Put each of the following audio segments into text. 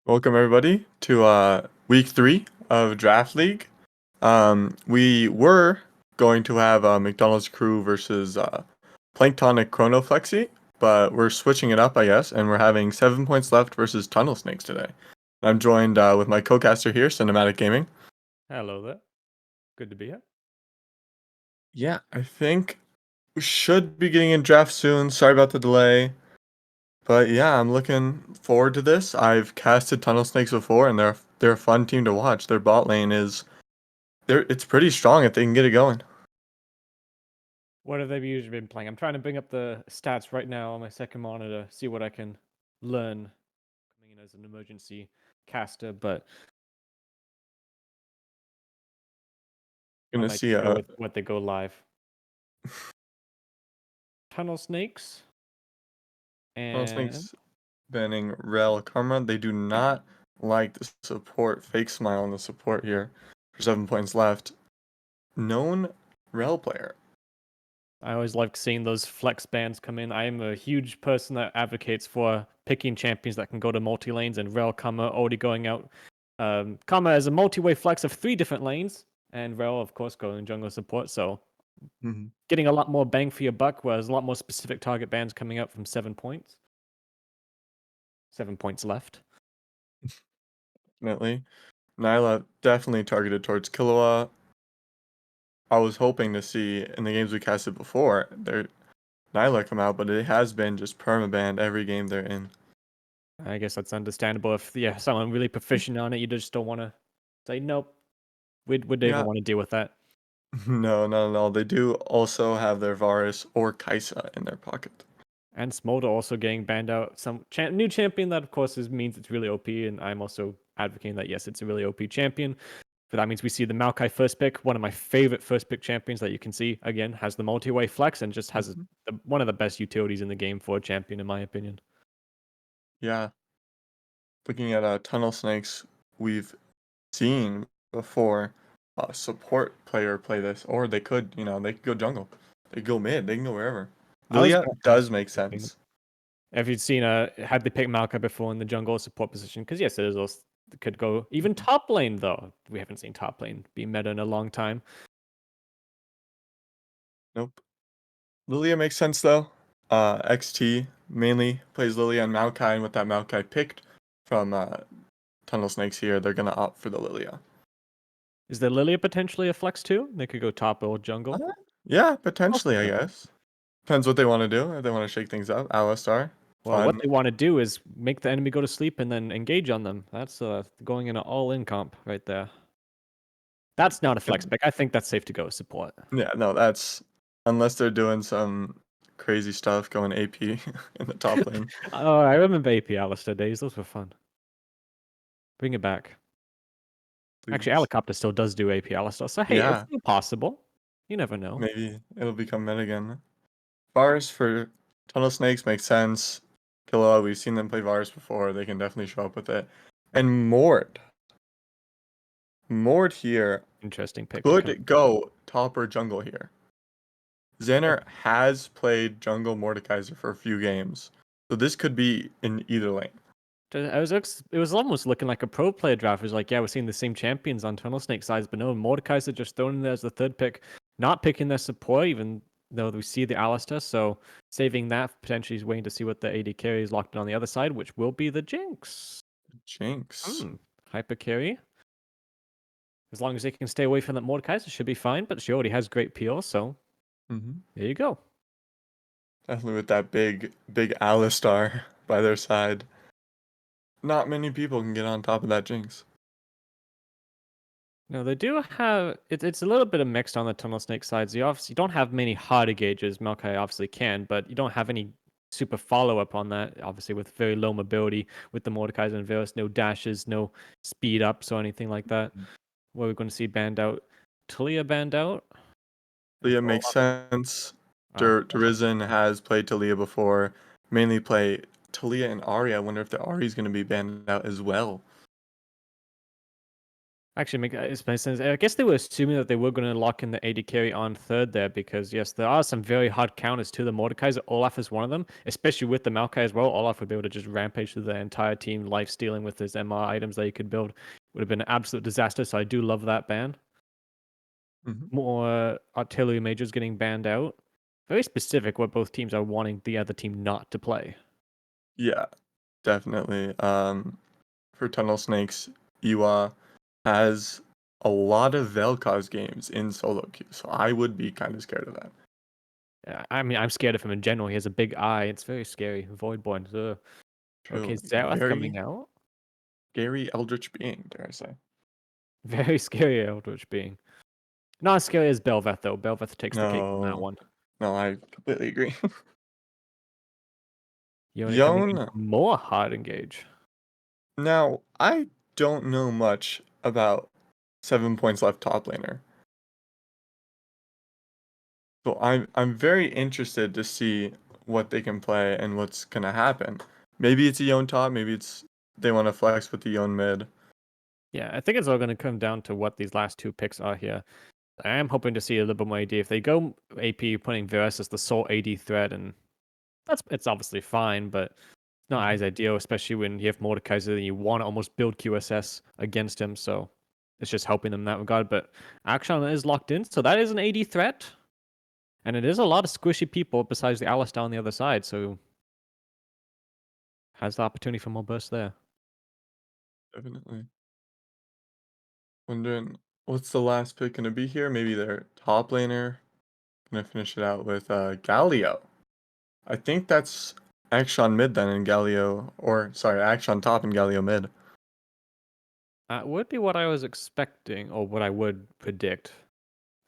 Welcome everybody to week 3 of Draft League. We were going to have McDonald's Crew versus Planktonic Chronoflexi, but we're switching it up, I guess, and we're having 7 points left versus Tunnel Snakes today. I'm joined with my co-caster here, Cinematic Gaming. Hello there. Good to be here. Yeah, I think we should be getting in draft soon. Sorry about the delay. But yeah, I'm looking forward to this. I've casted Tunnel Snakes before, and they're a fun team to watch. Their bot lane is it's pretty strong if they can get it going. What have they usually been playing? I'm trying to bring up the stats right now on my second monitor, see what I can learn coming in as an emergency caster, but I Gonna might see just go with what they go live. Tunnel Snakes Tunnel and Snakes banning Rel Karma. They do not like the support fake smile on the support here for 7 points left. Known Rel player. I always like seeing those flex bans come in. I am a huge person that advocates for picking champions that can go to multi-lanes, and Rel Kama already going out. Kama has a multi-way flex of 3 different lanes, and Rel, of course, going jungle support, so getting a lot more bang for your buck, whereas a lot more specific target bans coming out from 7 points. 7 points left. Definitely. Nyla definitely targeted towards Killua. I was hoping to see in the games we casted before their Nyla come out, but it has been just permabanned every game they're in. I guess that's understandable. If someone really proficient on it, you just don't want to say nope. Would they even Yeah. want to deal with that? No, not at all. They do also have their Varus or Kaisa in their pocket. And Smolder also getting banned out. Some new champion that, of course, means it's really OP, and I'm also advocating that yes, it's a really OP champion. But that means we see the Maokai first pick, one of my favorite first pick champions that you can see. Again, has the multi-way flex and just has one of the best utilities in the game for a champion, in my opinion. Yeah. Looking at Tunnel Snakes, we've seen before a support player play this, or they could, they could go jungle. They could go mid, they can go wherever. I was Lilia gonna does ask make sense. if you'd seen had they picked Maokai before in the jungle support position, because yes, it is also could go even top lane though. We haven't seen top lane be meta in a long time. Nope. Lilia makes sense though. XT mainly plays Lilia and Maokai, and with that Maokai picked from Tunnel Snakes here, they're gonna opt for the Lilia. Is the Lilia potentially a flex too? They could go top or jungle. Yeah, potentially, I Possibly. guess. Depends what they want to do. If they want to shake things up, Alistar, Well, what fun. they want to do is make the enemy go to sleep and then engage on them. That's going in an all-in comp right there. That's not a flex pick. I think that's safe to go support. Yeah, no, that's unless they're doing some crazy stuff going AP in the top lane. Oh, I remember AP Alistair days. Those were fun. Bring it back. Actually, Please. Helicopter still does do AP Alistair, so hey, it's Yeah, still possible. You never know. maybe it'll become meta again. Varus for Tunnel Snakes makes sense. Killua, we've seen them play Varus before. They can definitely show up with it. And Mord. Mord here Interesting pick to come. could go top or jungle here. Xander has played jungle Mordekaiser for a few games. So this could be in either lane. It was almost looking like a pro player draft. It was like, yeah, we're seeing the same champions on Tunnel Snake sides, but no, Mordekaiser just thrown in there as the third pick, not picking their support, even though we see the Alistair. So saving that, potentially waiting to see what the AD carry is locked in on the other side, which will be the Jinx. Jinx. Hyper carry. As long as they can stay away from that Mordekaiser, should be fine, but she already has great peel, so there you go. Definitely with that big Alistar by their side. Not many people can get on top of that Jinx. No, they do have it's a little bit of mixed on the Tunnel Snake sides. You obviously don't have many harder gauges. Maokai obviously can, but you don't have any super follow up on that. Obviously, with very low mobility with the Mordekaiser and Varus, no dashes, no speed ups or anything like that. What we're going to see banned out, Talia banned out. Talia makes sense. Oh. Derizen has played Talia before. Mainly play Talia and Arya. I wonder if the Ahri is going to be banned out as well. Actually, it makes sense. I guess they were assuming that they were going to lock in the AD carry on third there because, yes, there are some very hard counters to the Mordekaiser. Olaf is one of them, especially with the Maokai as well. Olaf would be able to just rampage through the entire team, life stealing with his MR items that he could build. Would have been an absolute disaster, so I do love that ban. Mhm. More artillery majors getting banned out. Very specific what both teams are wanting the other team not to play. Yeah, definitely. For Tunnel Snakes, Iwa has a lot of Vel'Koz games in solo queue, so I would be kind of scared of that. I mean, I'm scared of him in general. He has a big eye. It's very scary. Voidborn. Ugh. Okay, True. Xerath coming Very out. scary Eldritch being, dare I say. Very scary Eldritch being. Not as scary as Belveth, though. Belveth takes the cake on that No, one. no, I completely agree. Yone coming in Yone, more hard engage. now, I don't know much about 7 points left top laner. So I'm very interested to see what they can play and what's gonna happen. Maybe it's a Yone top, maybe it's they want to flex with the Yone mid. Yeah, I think it's all going to come down to what these last two picks are here. I am hoping to see a little bit more AD. If they go AP putting Varus as the sole AD threat, and it's obviously fine, but it's not as Mhm. ideal, especially when you have Mordekaiser and you want to almost build QSS against him. So it's just helping them in that regard. But Akshan is locked in, so that is an AD threat. And it is a lot of squishy people besides the Alistar on the other side, so has the opportunity for more bursts there. Definitely. Wondering what's the last pick gonna be here? Maybe their top laner. Gonna finish it out with Galio. I think that's Action mid then and Galio, or sorry, Action top and Galio mid. That would be what I was expecting, or what I would predict.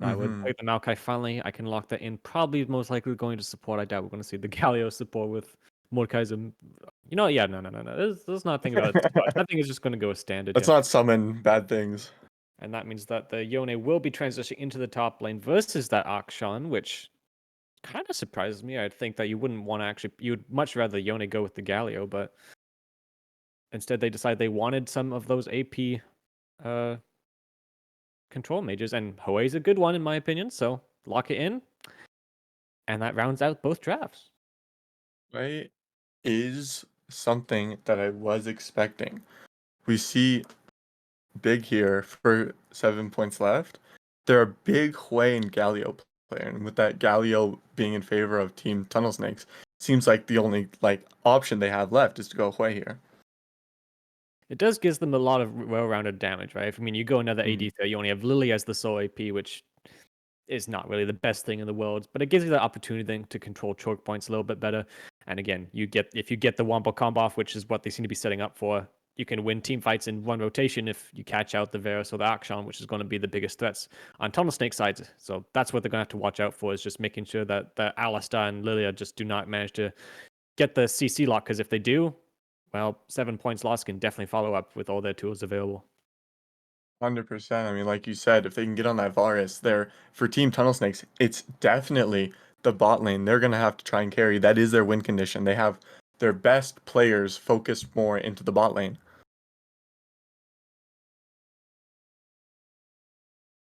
I would Mm-hmm. play the Maokai finally. I can lock that in. Probably most likely going to support. I doubt we're going to see the Galio support with Mordekaiser. You know, yeah, no. Let's not think about it too much. I think it's just going to go as standard Let's here. not summon bad things. And that means that the Yone will be transitioning into the top lane versus that Akshan, which kind of surprises me. I'd think that you wouldn't want to actually, you'd much rather Yone go with the Galio, but instead they decided they wanted some of those AP uh, control mages, and Hoei's a good one in my opinion, so lock it in. And that rounds out both drafts. Right? Is something that I was expecting. We see big here for 7 points left. There are big Hui and Galio player, and with that Galio being in favor of Team Tunnel Snakes, seems like the only like option they have left is to go Hui here. It does gives them a lot of well-rounded damage, right? I mean, you go another Mm. AD there, you only have Lily as the sole AP, which is not really the best thing in the world, but it gives you the opportunity then to control choke points a little bit better. And again, if you get the Wombo combo off, which is what they seem to be setting up for, you can win team fights in one rotation if you catch out the Varus or the Akshan, which is going to be the biggest threats on Tunnel Snake sides. So that's what they're going to have to watch out for, is just making sure that the Alistar and Lilia just do not manage to get the CC lock, because if they do, well, 7 points lost can definitely follow up with all their tools available. 100%. I mean, like you said, if they can get on that Varus there for Team Tunnel Snakes, it's definitely the bot lane. They're gonna have to try and carry. That is their win condition. They have their best players focused more into the bot lane.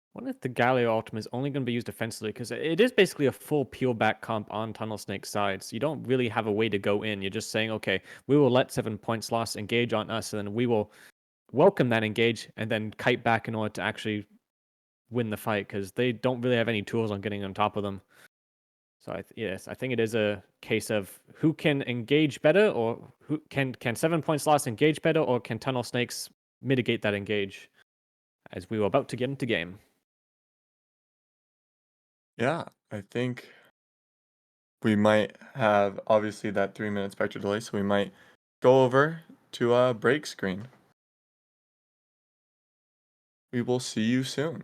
I wonder if the Galio ultimate is only going to be used defensively, because it is basically a full peel back comp on Tunnel Snake's side. So you don't really have a way to go in. You're just saying, okay, we will let 7 points loss engage on us, and then we will welcome that engage and then kite back in order to actually win the fight, because they don't really have any tools on getting on top of them. So yes, I think it is a case of who can engage better, or who can 7 points loss engage better, or can Tunnel Snakes mitigate that engage, as we were about to get into game. Yeah, I think we might have obviously that 3 minute spectre delay, so we might go over to a break screen. We will see you soon.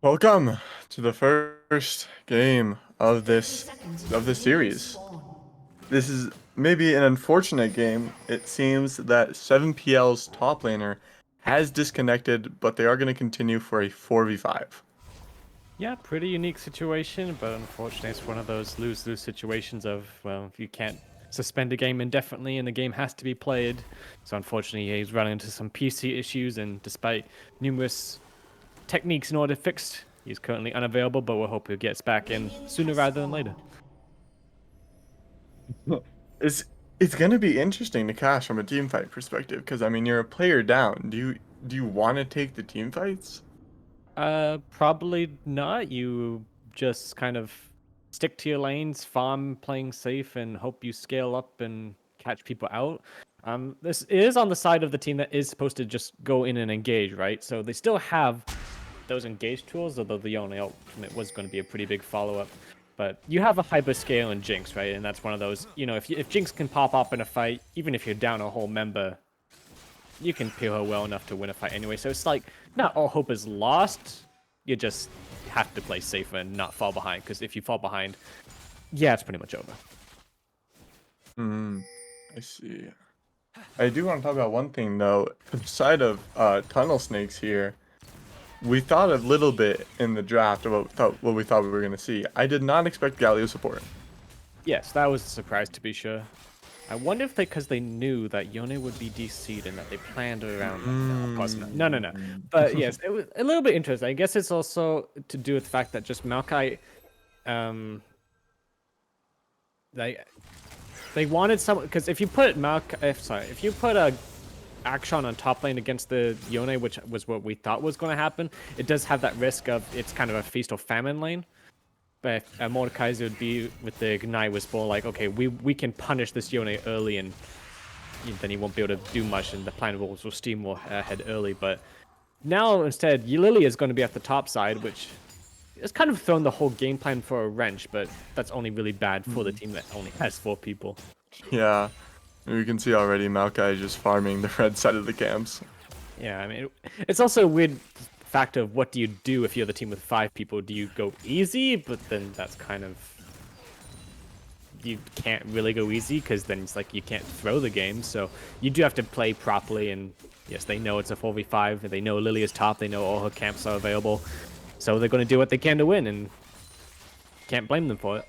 Welcome to the first game of this series. This is maybe an unfortunate game. It seems that 7PL's top laner has disconnected, but they are going to continue for a 4v5. Yeah, pretty unique situation, but unfortunately, it's one of those lose-lose situations of, well, if you can't suspend a game indefinitely and the game has to be played. So unfortunately, he's running into some PC issues, and despite numerous techniques in order to fix, he's currently unavailable, but we'll hope he gets back in sooner rather than later. It's it's going to be interesting to Cash from a team fight perspective because I mean you're a player down. Do you want to take the team fights? Probably not. You just kind of stick to your lanes, farm playing safe, and hope you scale up and catch people out. This is on the side of the team that is supposed to just go in and engage, right? So they still have those engage tools, although the only ultimate was going to be a pretty big follow-up. But you have a hyperscale and Jinx, right? And that's one of those, if Jinx can pop up in a fight, even if you're down a whole member, you can peel her well enough to win a fight anyway. So it's like, not all hope is lost. You just have to play safer and not fall behind. Because if you fall behind, yeah, it's pretty much over. I see. I do want to talk about one thing though. Aside of tunnel snakes here, we thought a little bit in the draft about what we thought we were going to see. I did not expect Galio support. Yes, that was a surprise to be sure. I wonder if because they knew that Yone would be DC'd and that they planned around that. No, of course not. No. But yes, it was a little bit interesting. I guess it's also to do with the fact that just Maokai, they wanted someone, because if you put if you put a Akshan on top lane against the Yone, which was what we thought was going to happen, it does have that risk of it's kind of a feast or famine lane. But Mordekaiser would be with the Ignite was more like, okay, we can punish this Yone early, and then he won't be able to do much, and the plan will steamroll ahead early. But now instead, Lily is going to be at the top side, which has kind of thrown the whole game plan for a wrench. But that's only really bad for the team that only has 4 people. Yeah, we can see already Maokai just farming the red side of the camps. Yeah, I mean, it's also a weird factor of what do you do if you're the team with 5 people? Do you go easy? But then that's kind of, you can't really go easy because then it's like you can't throw the game. So you do have to play properly. And yes, they know it's a 4v5. They know Lily is top. They know all her camps are available. So they're going to do what they can to win, and can't blame them for it.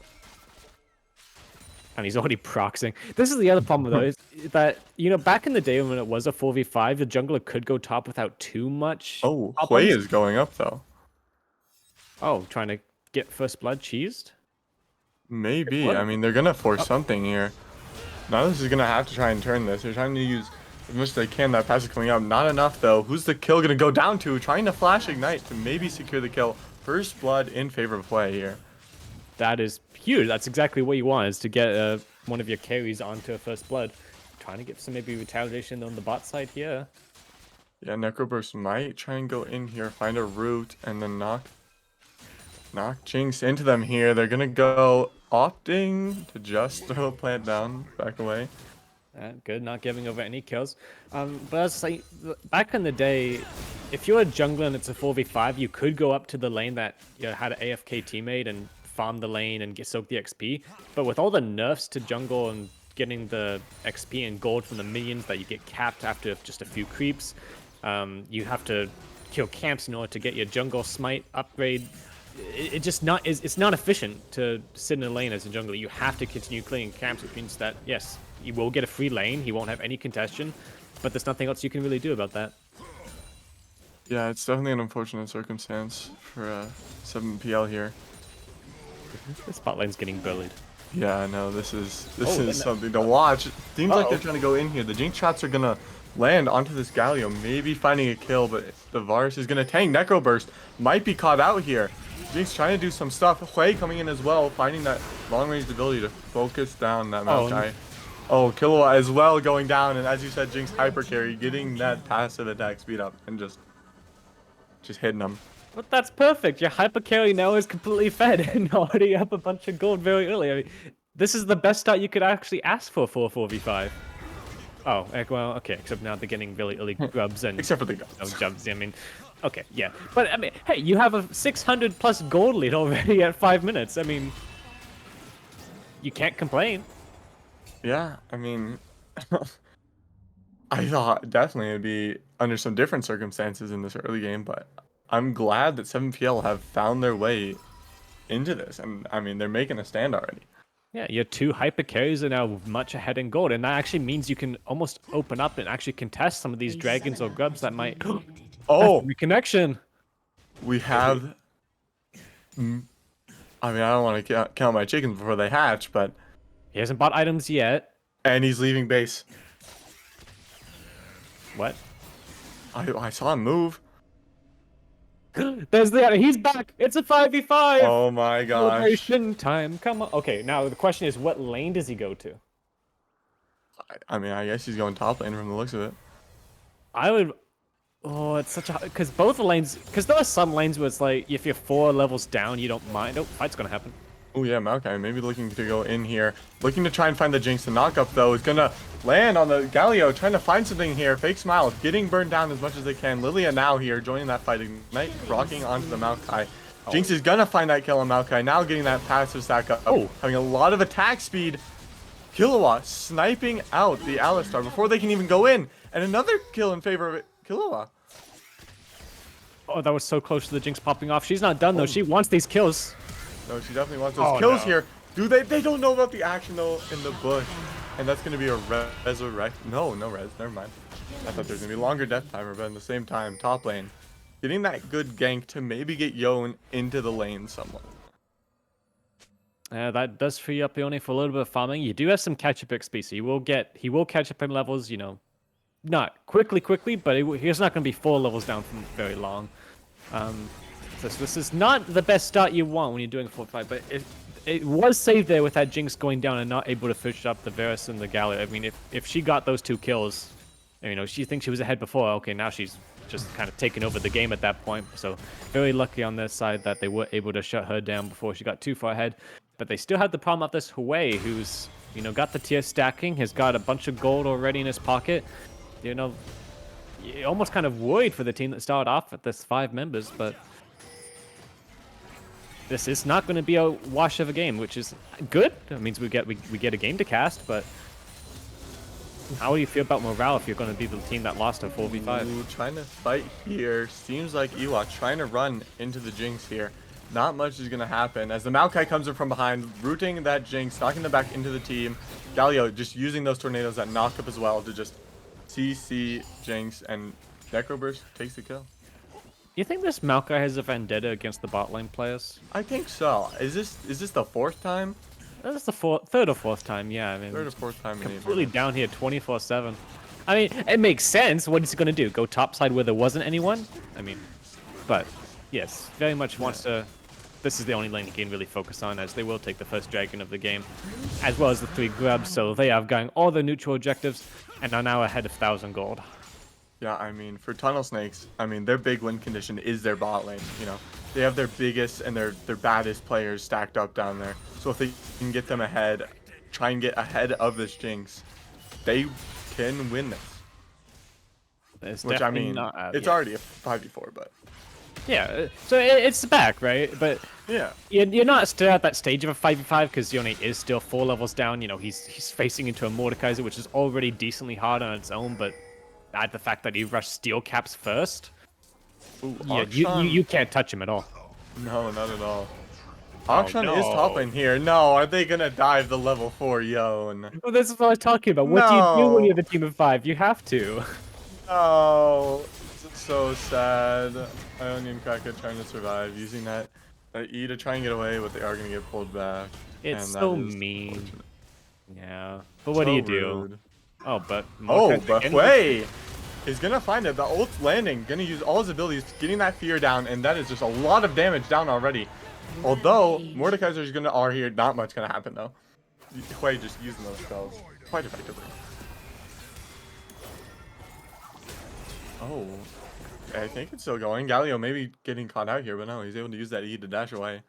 And he's already proxying. This is the other problem, though, is that, back in the day when it was a 4v5, the jungler could go top without too much. Oh, Hui is going up, though. Oh, trying to get first blood cheesed? Maybe. I mean, they're going to force something here. Nautilus is going to have to try and turn this. They're trying to use as much as they can. That pass is coming up. Not enough, though. Who's the kill going to go down to? Trying to flash Ignite to maybe secure the kill. First blood in favor of Hui here. That is huge. That's exactly what you want, is to get one of your carries onto a first blood. Trying to get some maybe retaliation on the bot side here. Yeah, Necroburst might try and go in here, find a root, and then knock Jinx into them here. They're gonna go opting to just throw a plant down, back away. Good, not giving over any kills. But as like back in the day, if you're a jungler and it's a 4v5, you could go up to the lane that had an AFK teammate and farm the lane and soak the XP. But with all the nerfs to jungle and getting the XP and gold from the minions that you get capped after just a few creeps, you have to kill camps in order to get your jungle smite upgrade. It's not efficient to sit in a lane as a jungler. You have to continue clearing camps, which means that yes, you will get a free lane. He won't have any congestion, but there's nothing else you can really do about that. Yeah, it's definitely an unfortunate circumstance for 7PL here. The spot lane's getting bullied. Yeah, no, this is something to watch. It seems like they're trying to go in here. The Jinx shots are gonna land onto this Galio, maybe finding a kill, but the Varus is gonna tank. Necroburst might be caught out here. Jinx trying to do some stuff. Hui coming in as well, finding that long-range ability to focus down that Maokai. Oh, Killua as well going down, and as you said, Jinx hyper carry, getting that passive attack speed up and just hitting them. But that's perfect. Your hyper carry now is completely fed and already up a bunch of gold very early. I mean, this is the best start you could actually ask for 4v5. Oh, well, okay. Except now they're getting really early grubs and except for the grubs. Jumps. I mean, Okay, yeah. But, I mean, hey, you have a 600 plus gold lead already at 5 minutes. I mean, you can't complain. Yeah, I mean, I thought definitely it'd be under some different circumstances in this early game, but I'm glad that 7PL have found their way into this, and I mean, they're making a stand already. Yeah, your 2 hyper carries are now much ahead in gold, and that actually means you can almost open up and actually contest some of these dragons or grubs that might... Oh, reconnection! we have. I mean, I don't want to count my chickens before they hatch, but He hasn't bought items yet. and he's leaving base. What? I saw him move. There's the... He's back! It's a 5v5! Oh my gosh. Celebration time, come on. Okay, now the question is, what lane does he go to? I mean, I guess he's going top lane from the looks of it. I would... Oh, it's such a... Because both the lanes... Because there are some lanes where it's like, if you're 4 levels down, you don't mind. Oh, fight's gonna happen. Oh yeah, Maokai maybe looking to go in here. Looking to try and find the Jinx. The knockup, though, is going to land on the Galio. Trying to find something here. Fake Smile getting burned down as much as they can. Lilia now here joining that fight. Ignite rocking onto the Maokai. Jinx is going to find that kill on Maokai. Now getting that passive stack up. Oh. Having a lot of attack speed. Killua sniping out the Alistar before they can even go in. And another kill in favor of it. Killua. Oh, that was so close to the Jinx popping off. She's not done, though. She wants these kills. No, she definitely wants those kills no. here. Do they? They don't know about the action though in the bush, and that's gonna be a resurrect. No, no res. Never mind. I thought there was gonna be longer death timer, but in the same time, top lane, getting that good gank to maybe get Yon into the lane somewhat. That does free up Ione for a little bit of farming. You do have some catch-up XP, so he will catch up in levels. You know, not quickly, but he's not gonna be 4 levels down for very long. This is not the best start you want when you're doing 4-5, but it was saved there with that Jinx going down and not able to finish up the Varus and the Galio. I mean, if she got those 2 kills, you know, she thinks she was ahead before. Okay, now she's just kind of taken over the game at that point. So very lucky on their side that they were able to shut her down before she got too far ahead. But they still had the problem of this Hwei, who's, you know, got the tier stacking, has got a bunch of gold already in his pocket. You know, you're almost kind of worried for the team that started off with this 5 members, but this is not going to be a wash of a game, which is good. That means we get a game to cast, but how do you feel about morale if you're going to be the team that lost a 4v5? Ooh, trying to fight here. Seems like Ewok trying to run into the Jinx here. Not much is going to happen as the Maokai comes in from behind, rooting that Jinx, knocking them back into the team. Galio just using those tornadoes that knock up as well to just CC Jinx, and Necroburst takes the kill. You think this Maokai has a vendetta against the bot lane players? I think so. Is this the 4th time? That's the 3rd or 4th time, yeah. I mean, 3rd or 4th time. completely down here 24/7. I mean, it makes sense. What is he going to do? Go topside where there wasn't anyone? I mean, but yes, very much wants to... This is the only lane he can really focus on, as they will take the first dragon of the game, as well as the 3 grubs, so they are going all the neutral objectives, and are now ahead of 1,000 gold. Yeah, I mean, for Tunnel Snakes, I mean, their big win condition is their bot lane, you know. They have their biggest and their baddest players stacked up down there. So if they can get them ahead, try and get ahead of this Jinx, they can win this. It's Which, I mean, it's already a 5v4, but... Yeah, so it's back, right? But yeah, you're not still at that stage of a 5v5 because Yone is still 4 levels down. You know, he's facing into a Mordekaiser, which is already decently hard on its own, but add the fact that he rushed steel caps first. Ooh, Yeah, you can't touch him at all. No, not at all. Akshan no. is top lane here. No, are they gonna dive the level 4 Yon? Well, this is what I was talking about. What do you do when you're the team of 5? You have to. Oh, it's so sad. Ionian Kraken trying to survive, using that E to try and get away, but they are gonna get pulled back. It's and so that is mean. unfortunate. Yeah. But what So do you do? rude. Oh, but... Oh, Mordekaiser but again? Hwei is gonna find it. The ult's landing, gonna use all his abilities, getting that fear down, and that is just a lot of damage down already. Although Mordekaiser is gonna R here, not much gonna happen though. Hwei just using those spells quite effectively. Oh, I think it's still going. Galio maybe getting caught out here, but no, he's able to use that E to dash away.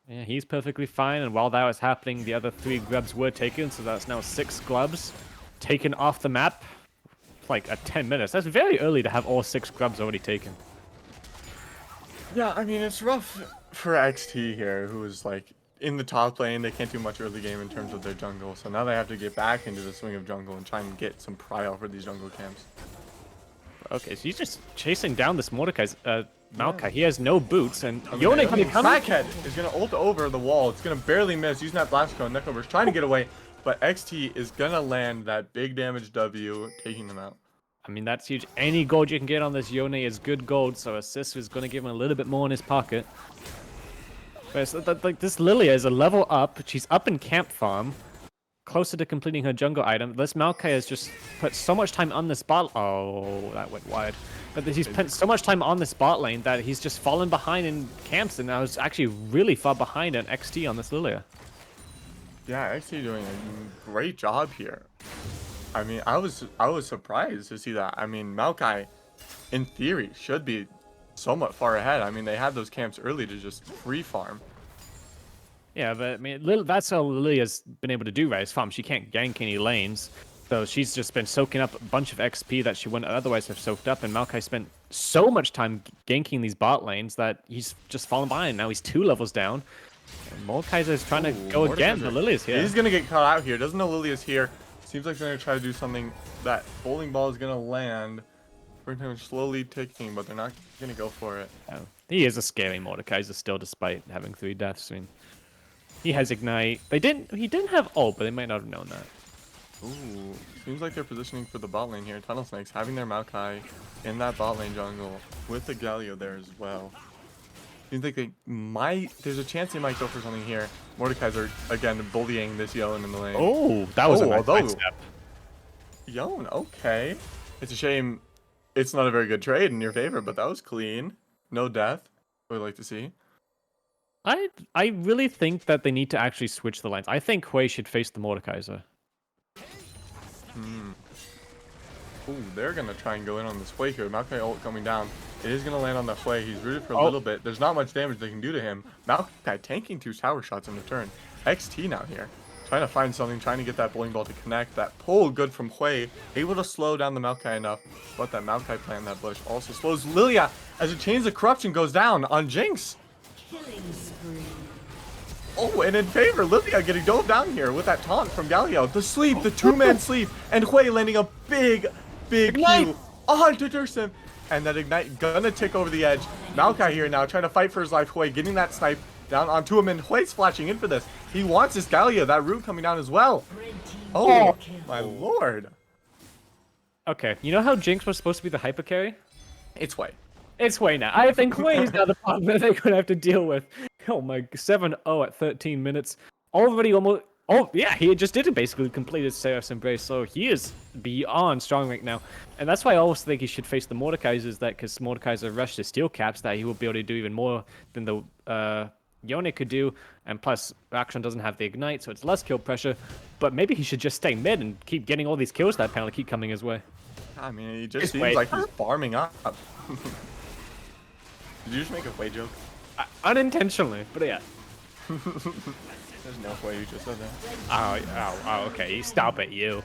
Yeah, he's perfectly fine, and while that was happening, the other 3 grubs were taken, so that's now 6 grubs taken off the map. Like, at 10 minutes. That's very early to have all 6 grubs already taken. Yeah, I mean, it's rough for XT here, who is like in the top lane. They can't do much early game in terms of their jungle, so now they have to get back into the swing of jungle and try and get some prio for these jungle camps. Okay, so he's just chasing down this Mordekai's Maokai. Yeah. He has no boots, and I mean, Yone coming. Blackhead is gonna ult over the wall. It's gonna barely miss using that blast cone. Nekover's trying to get away, but XT is gonna land that big damage W, taking them out. I mean, that's huge. Any gold you can get on this Yone is good gold, so Assist is going to give him a little bit more in his pocket. But it's, like, this Lilia is a level up. She's up in camp farm, closer to completing her jungle item. This Maokai has just put so much time on this bot. Oh, that went wide. But he's spent so much time on this bot lane that he's just fallen behind in camps, and now is actually really far behind an XT on this Lilia. Yeah, XT doing a great job here. I mean, I was surprised to see that. I mean, Maokai, in theory, should be somewhat far ahead. I mean, they had those camps early to just free farm. Yeah, but I mean, that's how Lilia's been able to do Rise Farm. She can't gank any lanes, so she's just been soaking up a bunch of XP that she wouldn't otherwise have soaked up. And Maokai spent so much time ganking these bot lanes that he's just fallen behind. Now he's 2 levels down. And Mordekaiser's trying to go again, but Lilia's here. He's gonna get caught out here. Doesn't know Lilia's here. Seems like they're gonna try to do something. That bowling ball is gonna land. We're gonna slowly ticking, but they're not gonna go for it. Oh, he is a scary Mordekaiser still, despite having 3 deaths. I mean, he has Ignite. He didn't have ult, but they might not have known that. Ooh, seems like they're positioning for the bot lane here. Tunnel Snakes having their Maokai in that bot lane jungle with the Galio there as well. Seems like they might. There's a chance they might go for something here. Mordekaiser again bullying this Yone in the lane. Oh, that was a nice although- step. Yone, okay. It's a shame it's not a very good trade in your favor, but that was clean. No death. We'd like to see. I really think that they need to actually switch the lines. I think Hui should face the Mordekaiser. Ooh, they're gonna try and go in on this Hui here. Maokai ult coming down. It is gonna land on the Hui. He's rooted for a little bit. There's not much damage they can do to him. Maokai tanking 2 tower shots in return. XT now here. Trying to find something, trying to get that bowling ball to connect. That pull good from Hui. Able to slow down the Maokai enough. But that Maokai plant that bush also slows Lilia as a Chains of Corruption goes down on Jinx. Killing spree. Oh, and in favor, Lilia getting dove down here with that taunt from Galio. The sleep, the 2-man sleep, and Hui landing a big Q onto Dursim. And that Ignite gonna tick over the edge. Maokai here now trying to fight for his life. Hui getting that snipe down onto him, and Hui's flashing in for this. He wants his Galio, that root coming down as well. Oh, my lord. Okay, you know how Jinx was supposed to be the hyper carry? It's Hui. It's Hui now. I think Hui is now the problem that they're gonna have to deal with. Oh my, 7-0 at 13 minutes. Already almost. Oh yeah, he just did it basically completed Seraph's Embrace, so he is beyond strong right now. And that's why I always think he should face the Mordekaisers, that because Mordekaiser rushed his steel caps, that he will be able to do even more than the Yone could do. And plus, Action doesn't have the Ignite, so it's less kill pressure. But maybe he should just stay mid and keep getting all these kills that apparently keep coming his way. I mean, he just seems like he's farming up. Did you just make a Hui joke? Unintentionally, but yeah. There's no way you just said that. Oh, okay. Stop it, you.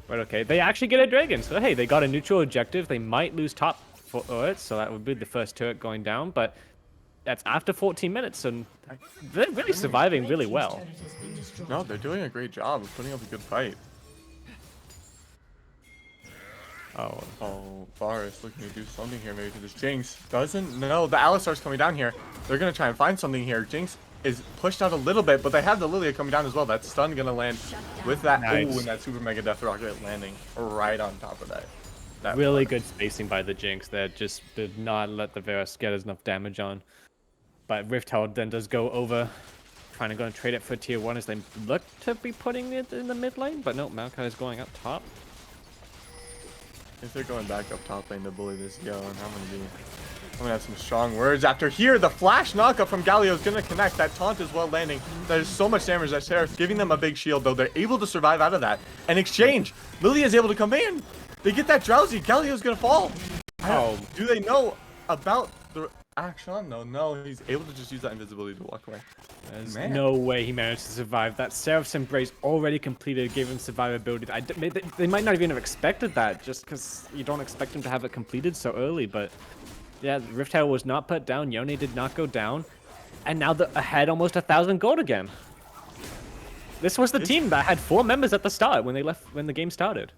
But okay, they actually get a dragon. So hey, they got a neutral objective. They might lose top for it, so that would be the first turret going down. But that's after 14 minutes, and they're really surviving really well. No, they're doing a great job of putting up a good fight. Oh, Varus looking to do something here maybe to this Jinx. Doesn't know. The Alistar's coming down here. They're going to try and find something here. Jinx is pushed out a little bit, but they have the Lilia coming down as well. That stun going to land with that. Nice. Ooh, and that Super Mega Death Rocket landing right on top of that. Really good spacing by the Jinx there. Just did not let the Varus get enough damage on. But Rift Herald then does go over. Trying to go and trade it for tier 1 as they look to be putting it in the mid lane. But no, Maokai is going up top. If they're going back up top lane to bully this Yo, and I'm gonna have some strong words after here. The flash knockup from Galio is gonna connect. That taunt is well landing. There's so much damage that Seraph giving them a big shield, though they're able to survive out of that. And exchange, Lilia is able to come in. They get that drowsy. Galio's gonna fall. Oh, do they know about the action? No, he's able to just use that invisibility to walk away. There's no way he managed to survive. That Seraph's Embrace already completed, gave him survivability. They might not even have expected that, just because you don't expect him to have it completed so early, but Yeah, Rift Tower was not put down. Yone did not go down. And now they're ahead almost 1,000 gold again. This was the team that had 4 members at the start when the game started.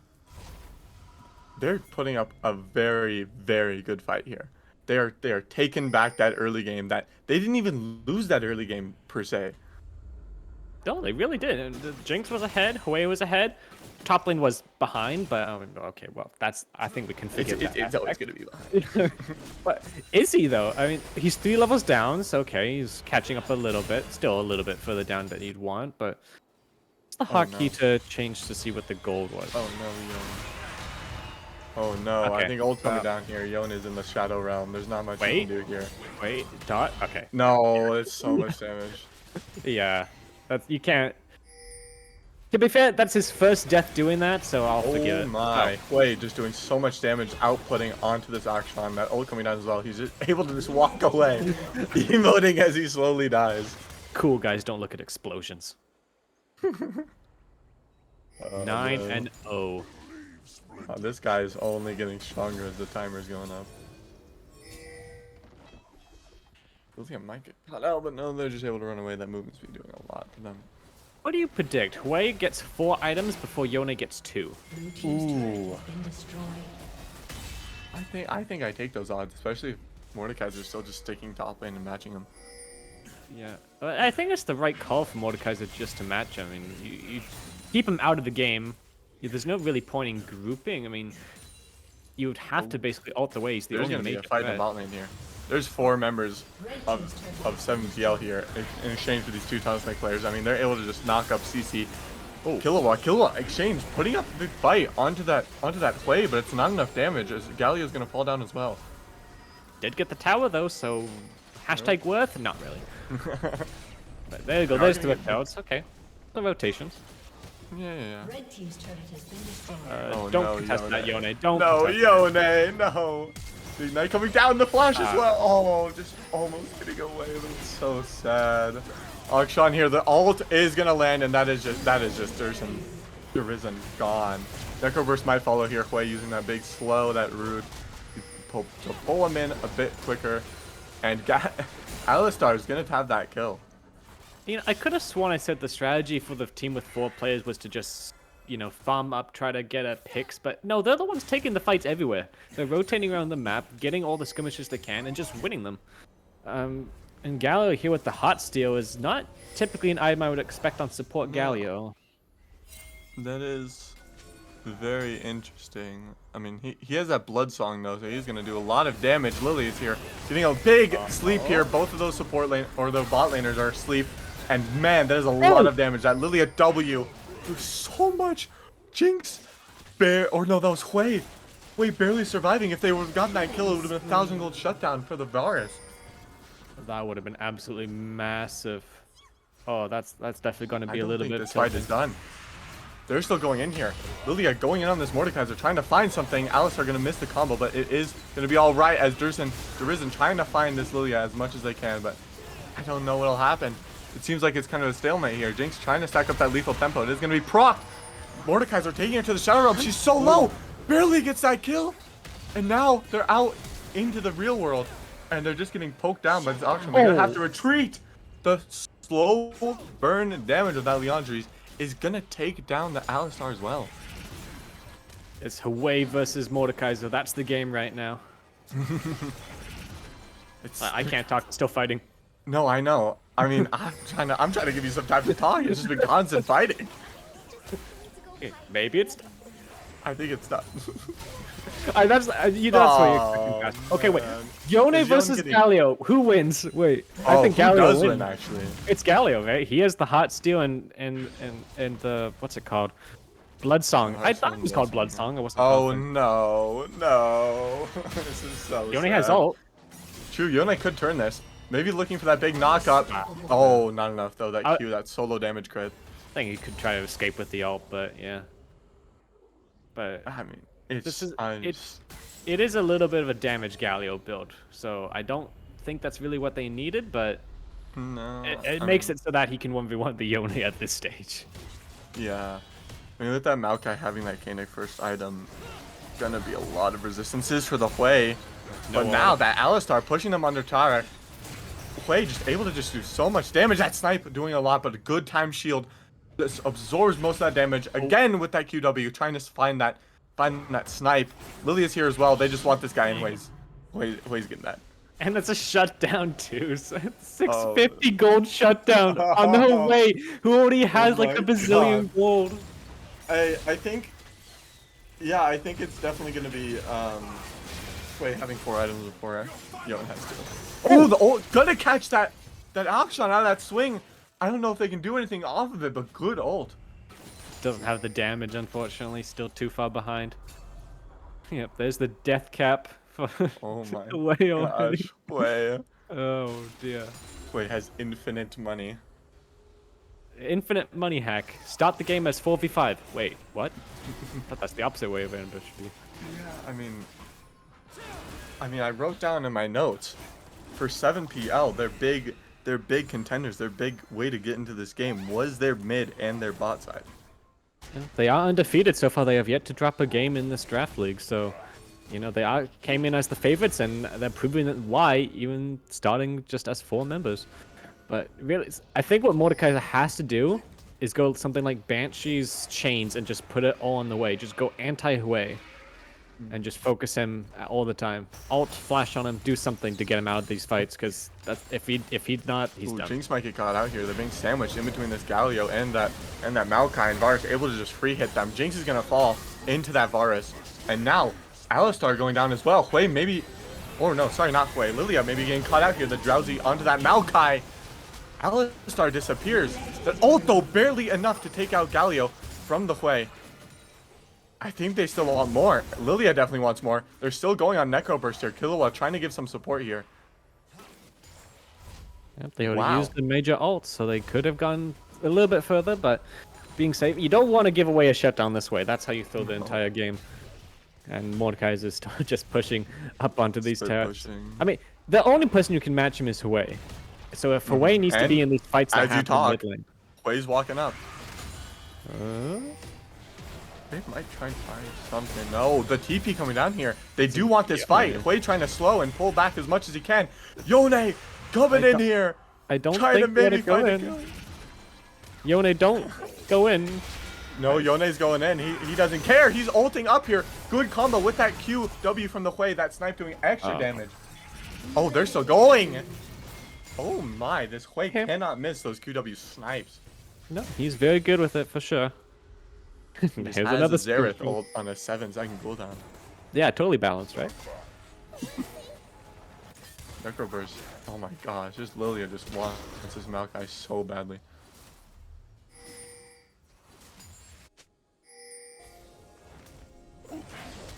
They're putting up a very, very good fight here. They are taking back that early game that they didn't even lose that early game per se. No, they really did. And the Jinx was ahead, Hwei was ahead, top lane was behind, but okay, well, I think we can figure that It's out. always gonna be behind. But is he though? I mean, he's 3 levels down, so okay, he's catching up a little bit, still a little bit further down than you'd want, but it's the hotkey to change to see what the gold was. Oh no, Yone. Oh no, I Okay. think ult coming down here. Yone is in the Shadow Realm. There's not much you can do here. Wait, dot? Okay. No, it's so much damage. Yeah, you can't. To be fair, that's his first death doing that, so I'll forgive Oh it. my. Wait, just doing so much damage outputting onto this Akshan. That ult coming down as well. He's just able to just walk away, emoting as he slowly dies. Cool guys don't look at explosions. 9-0. This guy is only getting stronger as the timer is going up. Feels like I might get cut out, but no, they're just able to run away. That movement's been doing a lot to them. What do you predict? Hwei gets 4 items before Yone gets 2. Blue team's turret has been destroyed. I think I take those odds, especially if Mordekaiser's still just sticking top lane and matching him. Yeah, I think it's the right call for Mordekaiser just to match him. I mean, you keep him out of the game. There's no really point in grouping. I mean, you would have to basically ult away. He's the There's only gonna be major a fight in threat. the bot lane here. There's 4 members of 7TL here in exchange for these 2 Tunnel Snake players. I mean, they're able to just knock up CC. Oh, Killawa, exchange, putting up the big fight onto that play, but it's not enough damage as Galio's gonna fall down as well. Did get the tower though, so hashtag worth? Not really. But there you go. There's the Rift. Okay, the rotations. Yeah. Red team's turret has been destroyed. Oh, Don't no, contest Yone. that, Yone. Don't. No, contest Yone, no. The Ignite coming down, the flash as well. Oh, just almost getting away. That's so sad. Akshan here, the ult is gonna land, and that is just Durizen gone. Necro Burst might follow here. Hwei using that big slow, that rude to pull him in a bit quicker, and Alistar is gonna have that kill. You know, I could have sworn I said the strategy for the team with 4 players was to just, farm up, try to get a picks, but no, they're the ones taking the fights everywhere. They're rotating around the map, getting all the skirmishes they can, and just winning them. And Galio here with the hot steal is not typically an item I would expect on support Galio. That is very interesting. I mean, he has that blood song though, so he's gonna do a lot of damage. Lily is here, getting a big sleep here. Both of those support lane or the bot laners are asleep, and man, that is a lot of damage. That Lilia W do so much. Jinx, that was Hwei. Hwei barely surviving. If they would have gotten that kill, it would have been a 1,000 gold shutdown for the Varus. That would have been absolutely massive. Oh, that's definitely going to be a little bit. This fight is done. They're still going in here. Lilia going in on this Mordekaiser, trying to find something. Alistar gonna miss the combo, but it is gonna be all right as Durizen trying to find this Lilia as much as they can, but I don't know what'll happen. It seems like it's kind of a stalemate here. Jinx trying to stack up that lethal tempo. It is gonna be proc. Mordekaiser taking her to the Shadow Realm. She's so low, barely gets that kill, and now they're out into the real world, and they're just getting poked down by this auction. They're gonna have to retreat. The slow burn damage of that Leandries is gonna take down the Alistar as well. It's Hwei versus Mordekaiser. That's the game right now. I can't talk. Still fighting. No, I know. I mean, I'm trying to give you some time to talk. It's just been constant fighting. Maybe it's. I think it's done. That's what you're expecting. Fast. Okay, wait. man. Yone Is Yone versus getting- Galio. Who wins? Wait, I think who Galio does wins. win actually. It's Galio, right? He has the hot steel and the what's it called? Blood Song. I thought it was called Blood Song. It wasn't. Oh called no. This is so Yone sad. has ult. True, Yone could turn this. Maybe looking for that big knockup. Oh, not enough though. That Q, that solo damage crit. I think he could try to escape with the ult, but yeah. But I mean, it's this is I'm it is a little bit of a damage Galio build, so I don't think that's really what they needed, but no. it makes it so that he can 1v1 the Yone at this stage. Yeah. I mean, with that Maokai having that Kanek first item, gonna be a lot of resistances for the Hwei. But No now ult. that Alistar pushing them under tower, Hui just able to just do so much damage. That snipe doing a lot, but a good time shield just absorbs most of that damage. Again with that QW, trying to find that snipe. Lilia's here as well. They just want this guy anyways. Hui's getting that. And it's a shutdown too. So it's 650 gold shutdown on the way. Who already has like my a bazillion God. gold. I think, yeah, I think it's definitely gonna be Hui having 4 items before Yon has 2. Oh, the ult gonna catch that action out of that swing. I don't know if they can do anything off of it, but good ult. Doesn't have the damage, unfortunately. Still too far behind. Yep, there's the death cap for Oh my Hui already. gosh, Hui. Oh dear. Hui has infinite money. Infinite money hack. Start the game as 4v5. Wait, what? But that's the opposite way of it should be. Yeah, I mean, I wrote down in my notes for 7PL, their big contenders, their big way to get into this game was their mid and their bot side. Yeah, they are undefeated so far. They have yet to drop a game in this draft league, so you know they came in as the favorites, and they're proving that why, even starting just as 4 members. But really, I think what Mordekaiser has to do is go something like Banshee's Chains and just put it all on the way. Just go anti-Hui and just focus him all the time. Alt flash on him, do something to get him out of these fights, because if he's not, he's Ooh, done. Jinx might get caught out here. They're being sandwiched in between this Galio and that Maokai, and Varus able to just free hit them. Jinx is gonna fall into that Varus, and now Alistar going down as well. Hui maybe, or no, sorry, not Hui. Lilia maybe getting caught out here. The Drowsy onto that Maokai. Alistar disappears. That ult though barely enough to take out Galio from the Hui. I think they still want more. Lilia definitely wants more. They're still going on Necro Burst here. Killua trying to give some support here. Yep, they already Wow. used the major ult, so they could have gone a little bit further, but being safe. You don't want to give away a shutdown this way. That's how you throw the entire game. And Mordekaiser is just pushing up onto these Split turrets. pushing. I mean, the only person who can match him is Hui. So if Hui needs to be And in these fights that as you happen talk, mid lane. Hui's walking up. They might try and find something. No, the TP coming down here. They do want this fight. Hui trying to slow and pull back as much as he can. Yone coming in here. I don't Trying to think they're maybe gonna find go a in. kill. Yone, don't go in. No, Yone's going in. He doesn't care. He's ulting up here. Good combo with that QW from the Hui. That snipe doing extra damage. Oh, they're still going. Oh my, this Hui cannot miss those QW snipes. No, he's very good with it for sure. He Here's has another a Xerath skill. ult on a 7-second cooldown. Yeah, totally balanced, right? Necro Burst. Oh my gosh, just Lilia just wants this Maokai so badly.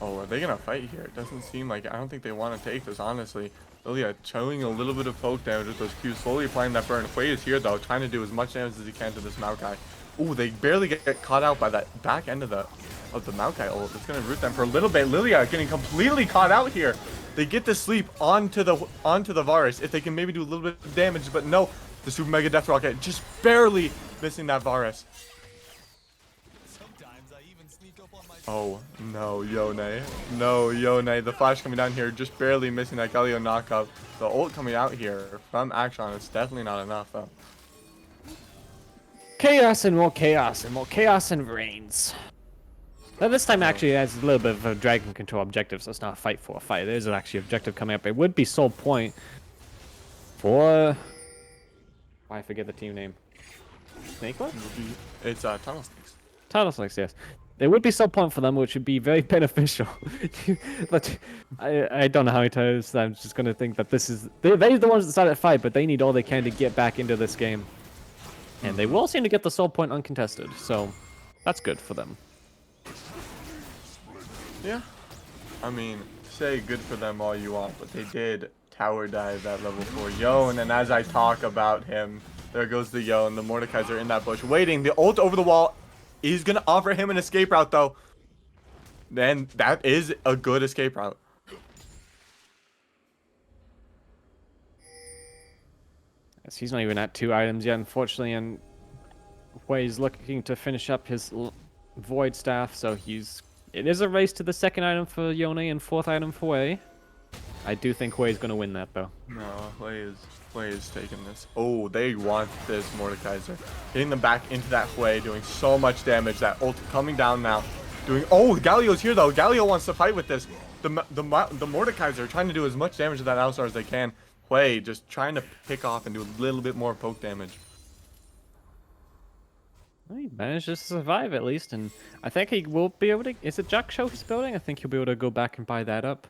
Oh, are they gonna fight here? It doesn't seem like it. I don't think they want to take this, honestly. Lilia showing a little bit of poke damage with those Qs, slowly applying that burn. Hui is here though, trying to do as much damage as he can to this Maokai. Ooh, they barely get caught out by that back end of the Maokai ult. It's gonna root them for a little bit. Lilia getting completely caught out here. They get the sleep onto the Varus if they can maybe do a little bit of damage, but no, the Super Mega Death Rocket just barely missing that Varus. Oh no, Yone. No, Yone. The flash coming down here, just barely missing that Galio knockup. The ult coming out here from Action, it's definitely not enough though. Chaos and more chaos and more chaos and reigns. Now this time actually has a little bit of a dragon control objective, so it's not a fight for a fight. There's an actually objective coming up. It would be Soul Point for... I forget the team name. Snakelet? It's Tunnel Snakes. Tunnel Snakes, yes. It would be Soul Point for them, which would be very beneficial. But I don't know how many times I'm just going to think that this is... They're the ones that started a fight, but they need all they can to get back into this game. And they will seem to get the Soul Point uncontested, so that's good for them. Yeah. I mean, say good for them all you want, but they did tower dive that level 4 Yone, and as I talk about him, there goes the Yone. The Mordekaiser in that bush waiting. The ult over the wall is going to offer him an escape route, though. Then that is a good escape route. Yes, he's not even at 2 items yet, unfortunately, and Hui's looking to finish up his Void Staff, so it is a race to the 2nd item for Yone and 4th item for Hui. I do think Hui's going to win that, though. No, Hui is taking this. Oh, they want this Mordekaiser. Getting them back into that Hui, doing so much damage. That ult coming down now. Doing. Oh, Galio's here though. Galio wants to fight with this. The Mordekaiser trying to do as much damage to that Alistar as they can. Hui just trying to pick off and do a little bit more poke damage. He managed to survive at least, and I think he will be able to. Is it Jak'Sho he's building? I think he'll be able to go back and buy that up.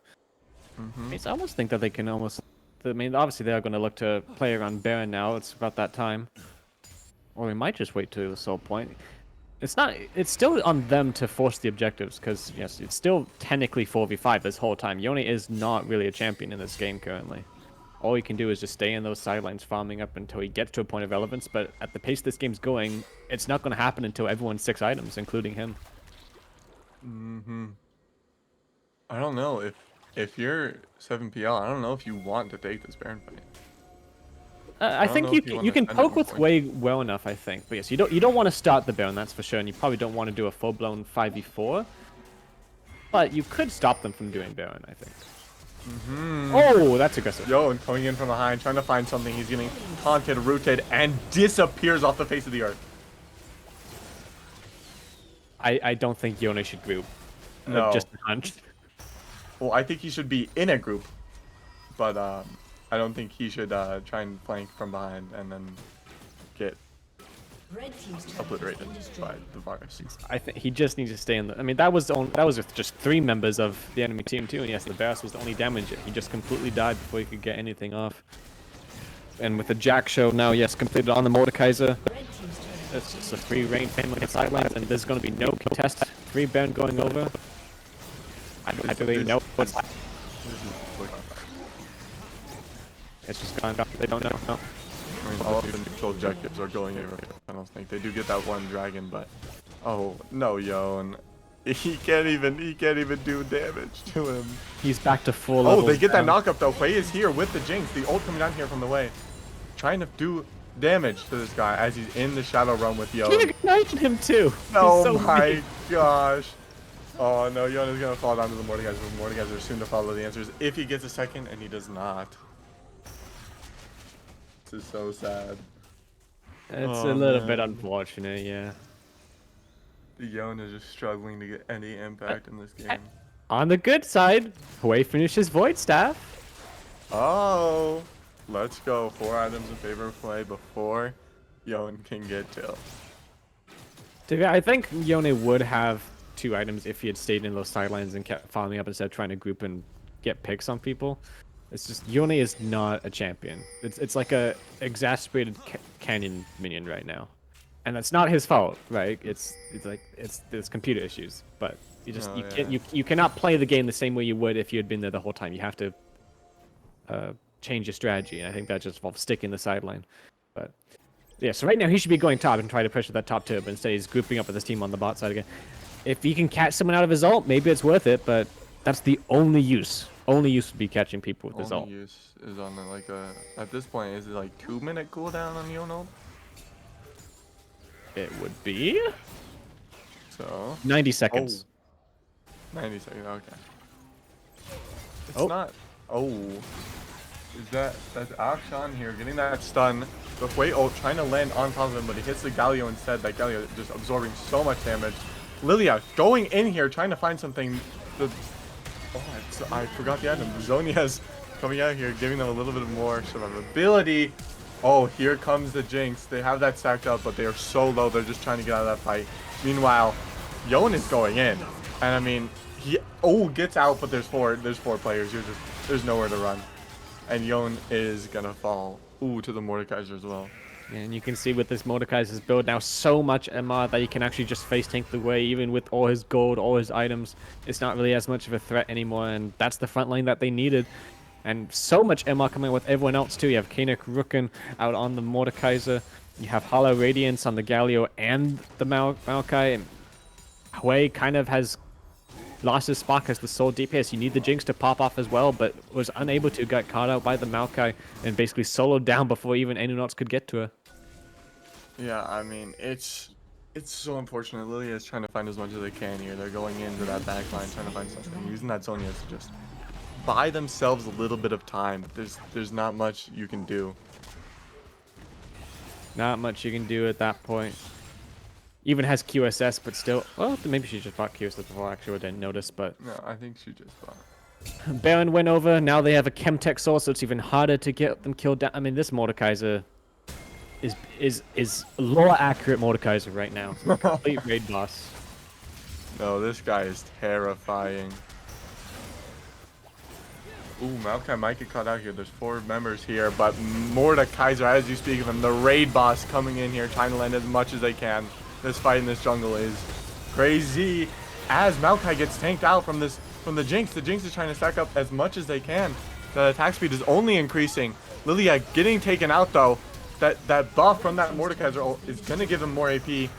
I almost think that they can almost. I mean, obviously they are going to look to play around Baron now. It's about that time, or we might just wait to the soul point. It's not. It's still on them to force the objectives, because yes, it's still technically 4v5 this whole time. Yone is not really a champion in this game currently. All he can do is just stay in those sidelines, farming up until he gets to a point of relevance. But at the pace this game's going, it's not going to happen until everyone's 6 items, including him. I don't know if you're 7PL. I don't know if you want to take this Baron fight. I think know if you you wanna can spend poke it with on Wei well enough. I think, but yes, you don't want to start the Baron, that's for sure, and you probably don't want to do a full blown 5v4. But you could stop them from doing Baron, I think. Oh, that's aggressive. Yo, and coming in from behind, trying to find something. He's getting taunted, rooted, and disappears off the face of the earth. I don't think Yone should group. No. Just a hunch. Well, I think he should be in a group, but I don't think he should try and flank from behind and then get Red team's turret has obliterated been by destroyed. the virus. I think he just needs to stay in the. I mean, that was with just 3 members of the enemy team too, and yes, the Varus was the only damage. He just completely died before he could get anything off. And with the Jak'Sho now, yes, completed on the Mordekaiser. Red team's turret It's just a free reign family sidelines, and there's going to be no kill test. 3 Baron going over. I don't really know what's. It's just gone. They don't know. No. I mean, all of the neutral objectives are going in. I don't think they do get that one dragon, but oh no, Yon, he can't even do damage to him. He's back to full. Oh, levels they get that down. knockup though. Hui is here with the Jinx. The ult coming down here from the way, trying to do damage to this guy as he's in the shadow realm with Yon. He ignited him too. Oh He's so my weak. gosh. Oh no, Yon is gonna fall down to the Mordekaiser. The Mordekaiser is soon to follow the answers if he gets a second, and he does not. This is so sad. It's Oh, a little bit man. unfortunate, yeah. Yon is just struggling to get any impact in this game. On the good side, Hui finishes Void Staff. Oh, let's go. 4 items in favor of Hui before Yon can get till. I think Yone would have 2 items if he had stayed in those sidelines and kept following up instead of trying to group and get picks on people. It's just Yone is not a champion. It's like a exasperated canyon minion right now, and that's not his fault, right? It's there's computer issues, but Oh, you yeah. can't you cannot play the game the same way you would if you had been there the whole time. You have to change your strategy, and I think that just involves sticking the sideline. But yeah, so right now he should be going top and try to push that top 2, but instead he's grouping up with his team on the bot side again. If he can catch someone out of his ult, maybe it's worth it, but that's the only use. Only use would be catching people with his ult. Only use is on like a, at this point, is it like 2-minute cooldown on Yon ult? It would be So 90 seconds. 90 seconds. Okay. It's Oh. not. Oh, is that's Akshan here getting that stun? The Hui ult trying to land on top of him, but he hits the Galio instead. That Galio just absorbing so much damage. Lilia going in here trying to find something. I forgot the item. Zhonya's coming out here, giving them a little bit more survivability. Oh, here comes the Jinx. They have that stacked up, but they are so low. They're just trying to get out of that fight. Meanwhile, Yon is going in, and I mean, he gets out, but there's four players. There's nowhere to run, and Yon is gonna fall. Ooh, to the Mordekaiser as well. And you can see with this Mordekaiser's build now so much MR that he can actually just face tank the way, even with all his gold, all his items. It's not really as much of a threat anymore, and that's the front line that they needed. And so much MR coming with everyone else too. You have Kanik Rukken out on the Mordekaiser. You have Hollow Radiance on the Galio and the Maokai. And Hui kind of has lost his spot as the sole DPS. You need the Jinx to pop off as well, but was unable to, get caught out by the Maokai and basically soloed down before even anyone else could get to her. Yeah, I mean, it's so unfortunate. Lilia is trying to find as much as they can here. They're going into that back line, trying to find something, using that Zhonya to just buy themselves a little bit of time. There's not much you can do. Not much you can do at that point. Even has QSS, but still. Well, maybe she just bought QSS before. Actually, I didn't notice, but No, I think she just bought. Baron went over. Now they have a Chemtech source, so it's even harder to get them killed down. I mean, this Mordekaiser is lore accurate Mordekaiser right now. Complete raid boss. No, this guy is terrifying. Ooh, Maokai might get caught out here. There's 4 members here, but Mordekaiser, as you speak of him, the raid boss coming in here, trying to land as much as they can. This fight in this jungle is crazy. As Maokai gets tanked out from the Jinx, the Jinx is trying to stack up as much as they can. The attack speed is only increasing. Lilia getting taken out though. That buff from that Mordekaiser is gonna give them more AP.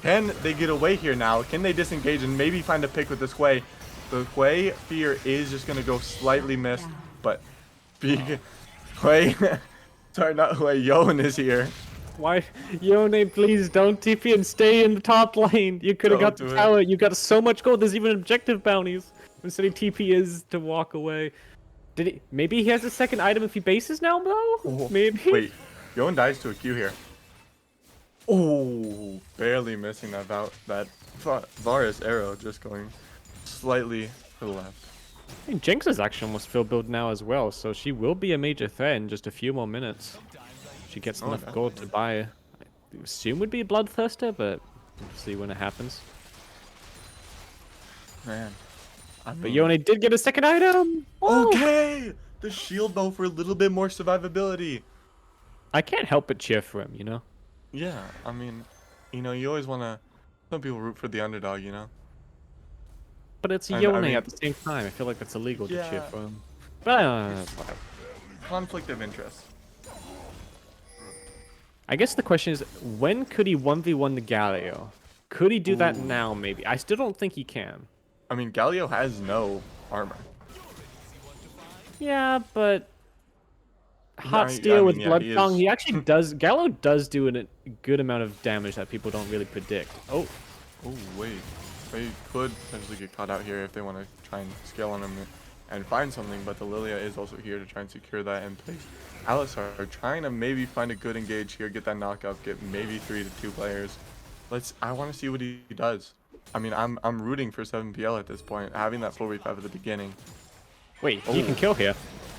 Can they get away here now? Can they disengage and maybe find a pick with this Hwei? The Hwei fear is just gonna go slightly missed, but big Hwei, sorry, not Hwei, Yon is here. Why, Yone, please don't TP and stay in the top lane. You could have got Don't the do it. tower. You got so much gold. There's even objective bounties. Instead of TP is to walk away. Did he? Maybe he has a second item if he bases now, though. Oh, Maybe. Wait, Yon dies to a Q here. Oh, barely missing that Varus arrow, just going slightly to the left. I think Jinx's actually almost full build now as well, so she will be a major threat in just a few more minutes. She gets enough gold to buy. I assume would be a Bloodthirster, but we'll see when it happens. Man. But Yone did get a second item. Whoa! Okay! The shield bow for a little bit more survivability. I can't help but cheer for him, you know? Yeah, I mean, you know, you always want to, some people root for the underdog, you know? But it's a I Yone mean- at the same time. I feel like it's illegal to cheer Yeah. for him. But whatever. Conflict of interest. I guess the question is, when could he 1v1 the Galio? Could he do that now, maybe? I still don't think he can. I mean, Galio has no armor. Yeah, but Hot I Steel mean, with yeah, Blood he Tongue, is. he actually does. Gallo does do a good amount of damage that people don't really predict. Oh, Oh, wait. They could potentially get caught out here if they want to try and scale on him and find something, but the Lilia is also here to try and secure that in place. Alistar are trying to maybe find a good engage here, get that knockup, get maybe 3 to 2 players. I want to see what he does. I mean, I'm rooting for 7PL at this point, having that 4v5 at the beginning. wait, he can kill here.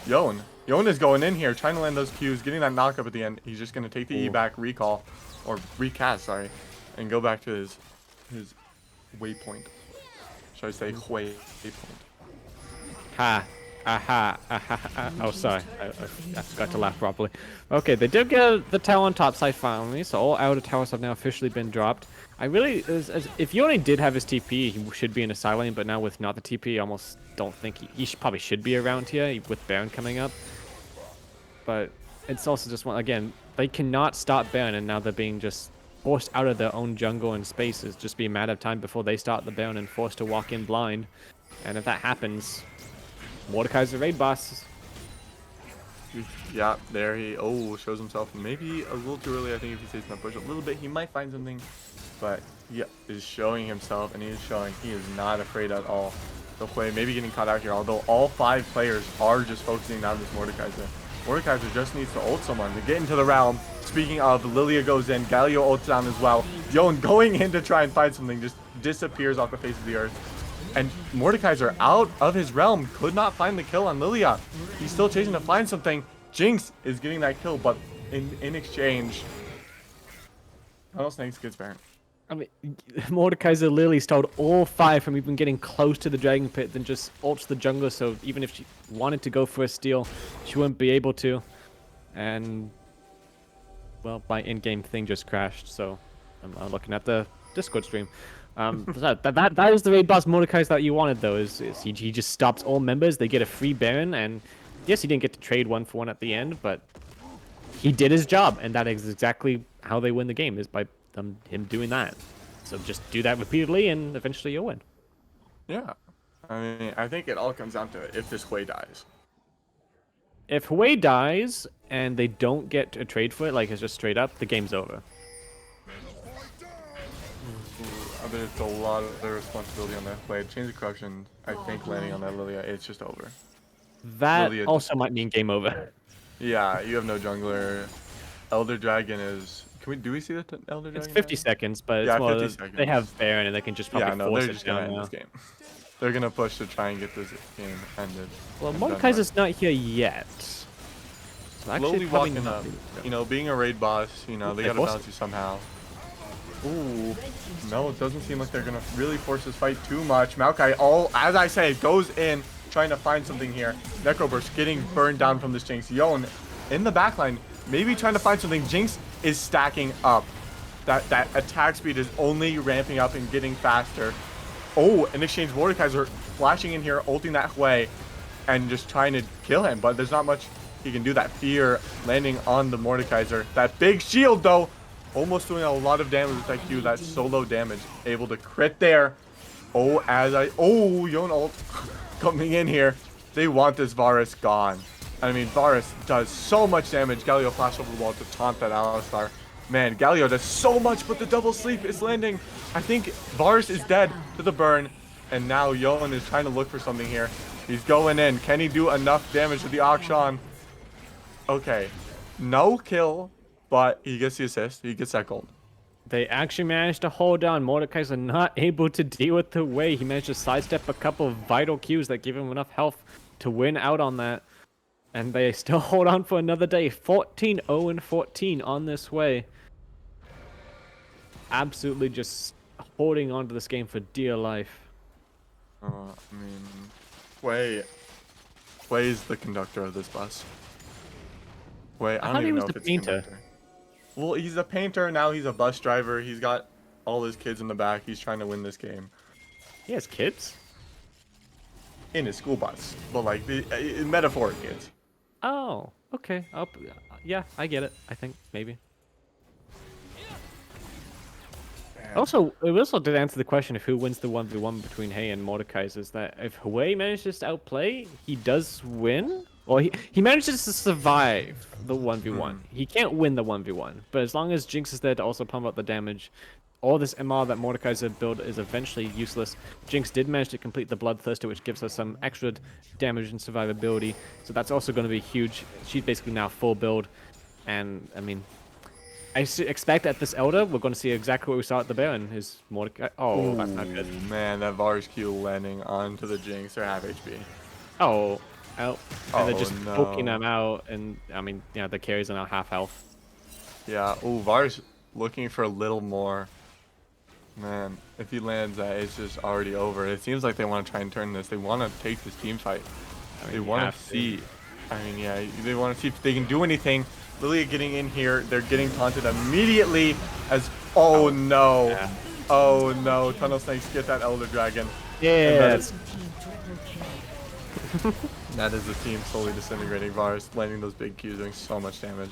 Yon is going in here, trying to land those Qs, getting that knockup at the end. He's just going to take the E back, recall, or recast, sorry, and go back to his waypoint. Should I say waypoint? Ha. Aha. Aha. Oh, sorry. I forgot to laugh properly. Okay, they did get the tower on top side finally, so all outer towers have now officially been dropped. I really, if Yone did have his TP, he should be in a side lane, but now with not the TP, I almost don't think he probably should be around here with Baron coming up. But it's also just one, again, they cannot stop Baron, and now they're being just forced out of their own jungle and spaces. Just be a matter of time before they start the Baron and forced to walk in blind. And if that happens, Mordekaiser raid boss. Yeah, there he shows himself maybe a little too early. I think if he stays in that bush a little bit, he might find something. But he is showing himself, and he is showing he is not afraid at all. The Hwei maybe getting caught out here, although all 5 players are just focusing down this Mordekaiser. Mordekaiser just needs to ult someone to get into the realm. Speaking of, Lilia goes in, Galio ults down as well. Yon going in to try and find something, just disappears off the face of the earth. And Mordekaiser out of his realm could not find the kill on Lilia. He's still chasing to find something. Jinx is getting that kill, but in exchange, Rattlesnakes gets Baron. I mean, Mordekaiser literally stalled all 5 from even getting close to the Dragon Pit, then just ults the jungler, so even if she wanted to go for a steal, she wouldn't be able to. And, well, my in-game thing just crashed, so I'm looking at the Discord stream. That is the raid boss Mordekaiser that you wanted, though, is he just stops all members, they get a free Baron, and yes, he didn't get to trade 1-for-1 at the end, but he did his job, and that is exactly how they win the game, is by him doing that. So just do that repeatedly, and eventually you'll win. Yeah. I mean, I think it all comes down to if this Hwei dies. If Hwei dies, and they don't get a trade for it, like it's just straight up, the game's over. There's a lot of the responsibility on that Hwei. Change of Corruption, I think landing on that Lilia, it's just over. That Really also might mean game over. Yeah, you have no jungler. Elder Dragon is. Do we see the Elder It's Dragon? 50 dying? seconds, but it's Yeah, more 50 that they have seconds. Baron and they can just probably Yeah, no, force they're it just gonna down end now. this game. They're gonna push to try and get this game ended. Well, and done with. Mordekaiser's not here yet. So actually, Slowly probably walking not up. really- You know, being a raid boss, you know, they They gotta force balance it. you somehow. Ooh. Red team's No, it doesn't seem like they're gonna really force this fight too much. Maokai, as I say, goes in trying to find something here. Necroburst getting burned down from this Jinx. Yon in the backline, maybe trying to find something. Jinx is stacking up. That attack speed is only ramping up and getting faster. Oh, in exchange, Mordekaiser flashing in here, ulting that way, and just trying to kill him. But there's not much he can do. That fear landing on the Mordekaiser. That big shield, though, almost doing a lot of damage with that Q. That solo damage. Able to crit there. Yon ult coming in here. They want this Varus gone. I mean, Varus does so much damage. Galio flash over the wall to taunt that Alistar. Man, Galio does so much, but the double sleep is landing. I think Varus is dead to the burn. And now Yon is trying to look for something here. He's going in. Can he do enough damage to the Akshan? Okay. No kill, but he gets the assist. He gets that gold. They actually managed to hold down. Mordekaiser not able to deal with the way. He managed to sidestep a couple of vital Qs that give him enough health to win out on that. And they still hold on for another day. 14-0-14 on this way. Absolutely just holding on to this game for dear life. I mean, Wei is the conductor of this bus. Wei, I thought don't he even was know the if it's painter. conductor. Well, he's a painter, now he's a bus driver. He's got all his kids in the back. He's trying to win this game He has kids? in his school bus. But like, metaphoric kids. Oh, okay. Yeah, I get it. I think, maybe. Also, it also did answer the question of who wins the 1v1 between Hay and Mordekaiser. Is that if Hui manages to outplay, he does win? Well, he manages to survive the 1v1. He can't win the 1v1, but as long as Jinx is there to also pump up the damage, all this MR that Mordekaiser build is eventually useless. Jinx did manage to complete the Bloodthirster, which gives her some extra damage and survivability, so that's also going to be huge. She's basically now full build, and I mean, expect at this Elder, we're going to see exactly what we saw at the Baron. Is Mordekaiser? Oh, that's not good. Ooh, man, that Varus Q landing onto the Jinx. They're half HP. Oh, out. And they're Oh, just no. poking them out, and I mean, yeah, the carries are now half health. Yeah. Ooh, Varus looking for a little more. Man, if he lands that, it's just already over. It seems like they want to try and turn this. They want to take this team fight. I mean, They you want have to to. see. I mean, yeah, they want to see if they can do anything. Lilia getting in here. They're getting taunted immediately as. Oh no. Yeah. Oh no. Tunnel Snakes get that Elder Dragon. Yeah, that that's- team triple kill. That is the team slowly disintegrating. Varus landing those big Qs, doing so much damage.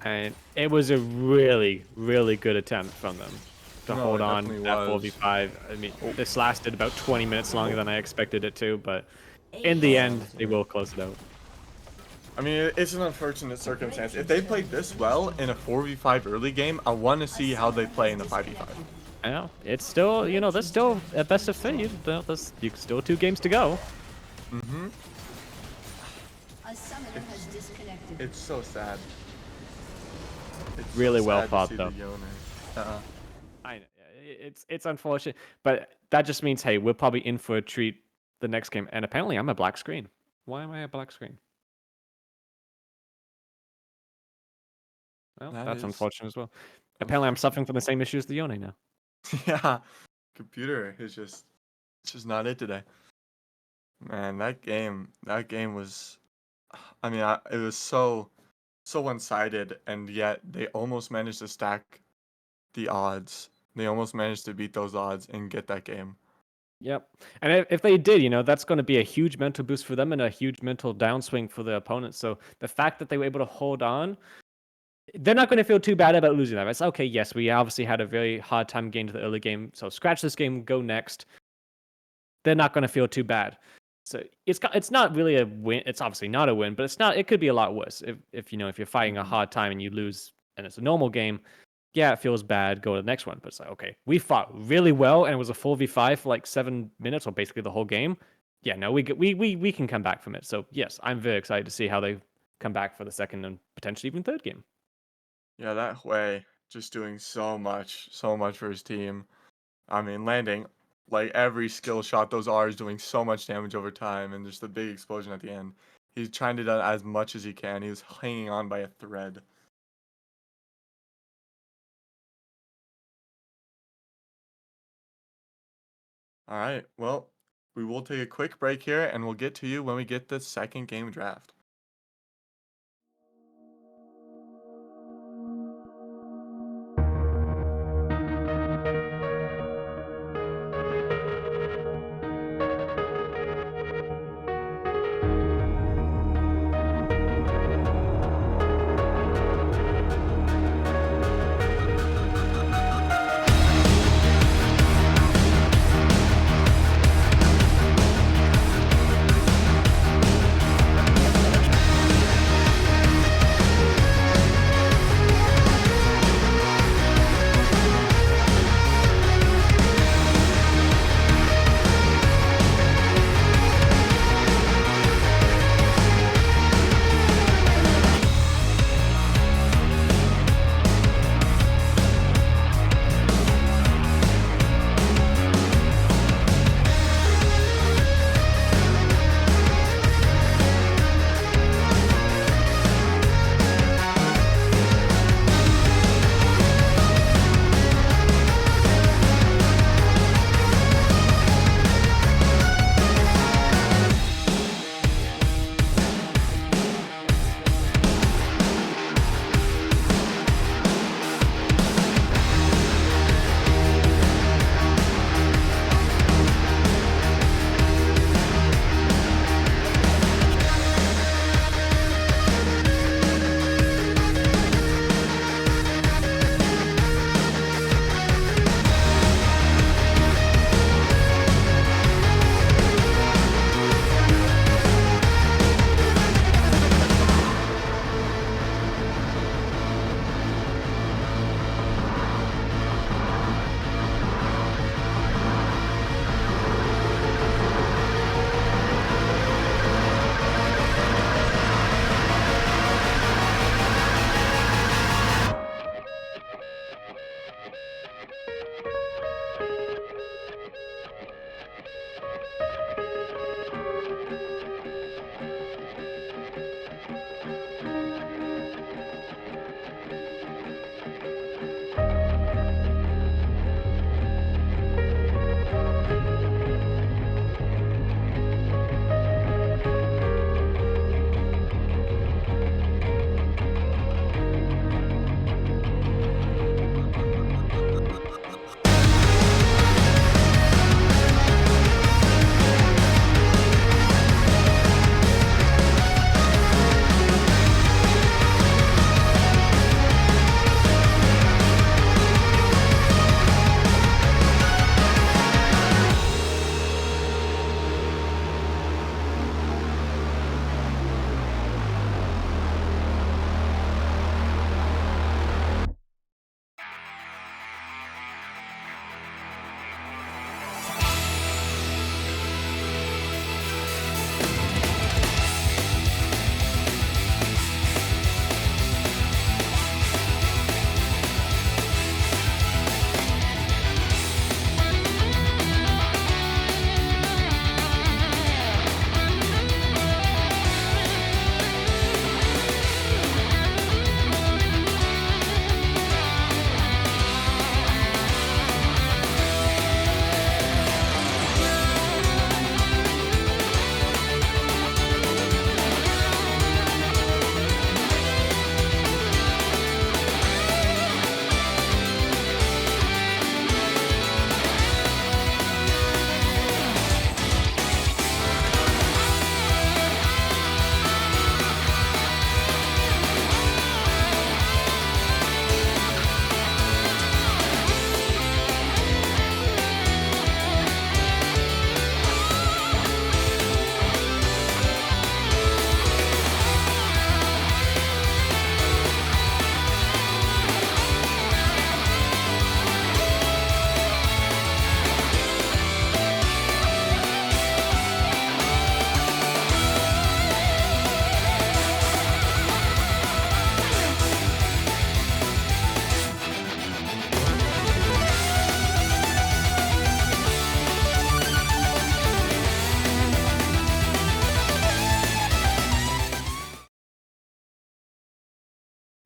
and it was a really, really good attempt from them to No, hold it on definitely that was. 4v5. I mean, this lasted about 20 minutes longer than I expected it to, but in the end, they will close it out. I mean, it's an unfortunate circumstance. If they played this well in a 4v5 early game, I want to see how they play in the 5v5. I know it's still, you know, there's still a best of 3. There's still 2 games to go. A summoner has disconnected. It's so sad. It's Really so well sad to thought, see though. the Yone. I know it's unfortunate, but that just means, hey, we're probably in for a treat the next game. And apparently, I'm a black screen. Why am I a black screen? Well, That that's is unfortunate as well. Apparently, I'm suffering from the same issue as the Yone now. Yeah, computer is just, it's just not it today. Man, that game was, I mean, it was so one-sided, and yet they almost managed to stack the odds. They almost managed to beat those odds and get that game. Yep. And if they did, you know, that's going to be a huge mental boost for them and a huge mental downswing for the opponent. So the fact that they were able to hold on, they're not going to feel too bad about losing that. It's okay. Yes, we obviously had a very hard time getting to the early game. So scratch this game, go next. They're not going to feel too bad. So it's not really a win. It's obviously not a win, but it's not. It could be a lot worse if you know, if you're fighting a hard time and you lose and it's a normal game. Yeah, it feels bad. Go to the next one. But it's like, okay, we fought really well and it was a 4v5 for like 7 minutes or basically the whole game. yeah, no, we can come back from it. So yes, I'm very excited to see how they come back for the second and potentially even third game. Yeah, that way just doing so much for his team. I mean, landing like every skill shot, those R's doing so much damage over time, and just the big explosion at the end. He's trying to do as much as he can. He was hanging on by a thread. All right, well, we will take a quick break here, and we'll get to you when we get the second game draft.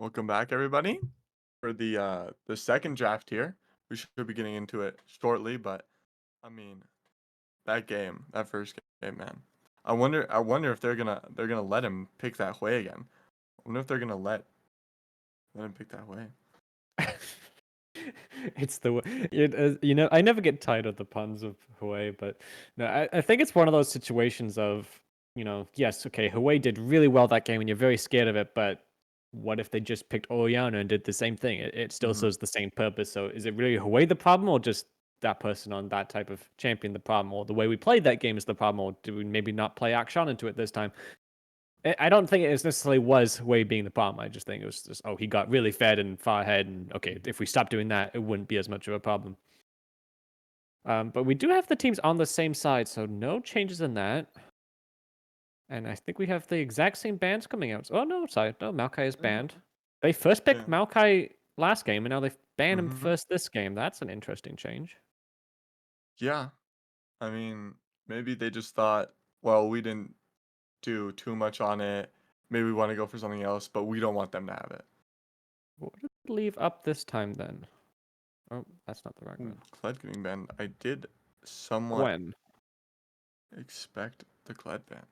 Welcome back, everybody, for the second draft here. We should be getting into it shortly, but I mean, that first game, man. I wonder if they're gonna let him pick that Hui again. I wonder if they're gonna let him pick that Hui. It's you know, I never get tired of the puns of Huey, but no, I think it's one of those situations of, you know, yes, okay, Huey did really well that game and you're very scared of it, but what if they just picked Oriana and did the same thing? It still Mhm. serves the same purpose. So is it really Huey the problem, or just that person on that type of champion the problem, or the way we played that game is the problem, or do we maybe not play Akshan into it this time? I don't think it necessarily was Wei being the problem. I just think it was just, oh, he got really fed and far ahead, and okay, if we stopped doing that, it wouldn't be as much of a problem. But we do have the teams on the same side, so no changes in that. And I think we have the exact same bans coming out. Oh no, sorry, no, Maokai is banned. They first picked Yeah. Maokai last game, and now they've banned him Mhm. first this game. That's an interesting change. Yeah. I mean, maybe they just thought, well, we didn't do too much on it. Maybe we want to go for something else, but we don't want them to have it. What did we leave up this time then? Oh, that's not the right Ooh, one. Kled getting banned. I did somewhat Gwen. expect the Kled ban.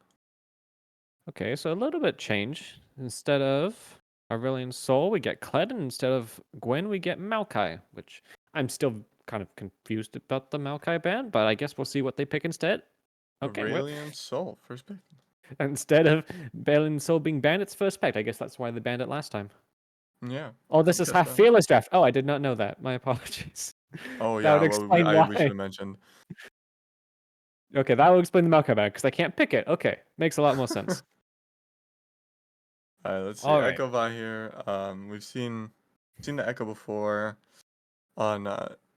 Okay, so a little bit change. Instead of Aurelion Sol, we get Kled, and instead of Gwen, we get Maokai, which I'm still kind of confused about the Maokai ban, but I guess we'll see what they pick instead. Okay, Aurelion Sol, first pick. instead of Aurelion Sol being banned, it's first pick. I guess that's why they banned it last time. Yeah. Oh, this I is guess half so. Fearless draft. Oh, I did not know that. My apologies. Oh That yeah, would well explain we should why. have mentioned. Okay, that will explain the Maokai ban, because I can't pick it. Okay, makes a lot more sense. All right, let's see. All right. Echo Vi here. We've seen the Echo before on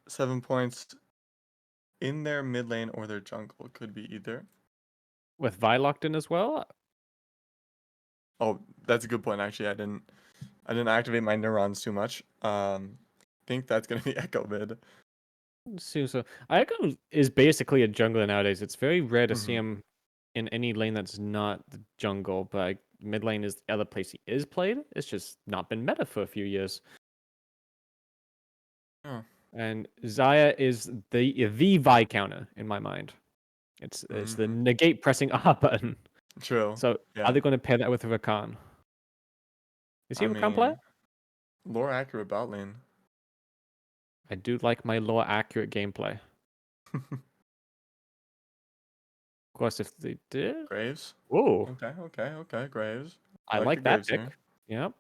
7 points in their mid lane or their jungle. It could be either. With Vi locked in as well? Oh, that's a good point. Actually, I didn't activate my neurons too much. Think that's gonna be Echo mid. So Aiko is basically a jungler nowadays. It's very rare to see Mhm. him in any lane that's not the jungle, but mid lane is the other place he is played. It's just not been meta for a few years. Oh. And Zaya is the Vi counter in my mind. It's the Mhm. negate pressing R button. True. So are Yeah. they going to pair that with Rakan? Is he I a Rakan player? mean, lore accurate bot lane. I do like my lore accurate gameplay. Of course, if they did, Graves. whoa, Okay. Graves. I Like the like that Graves pick. here. Yep.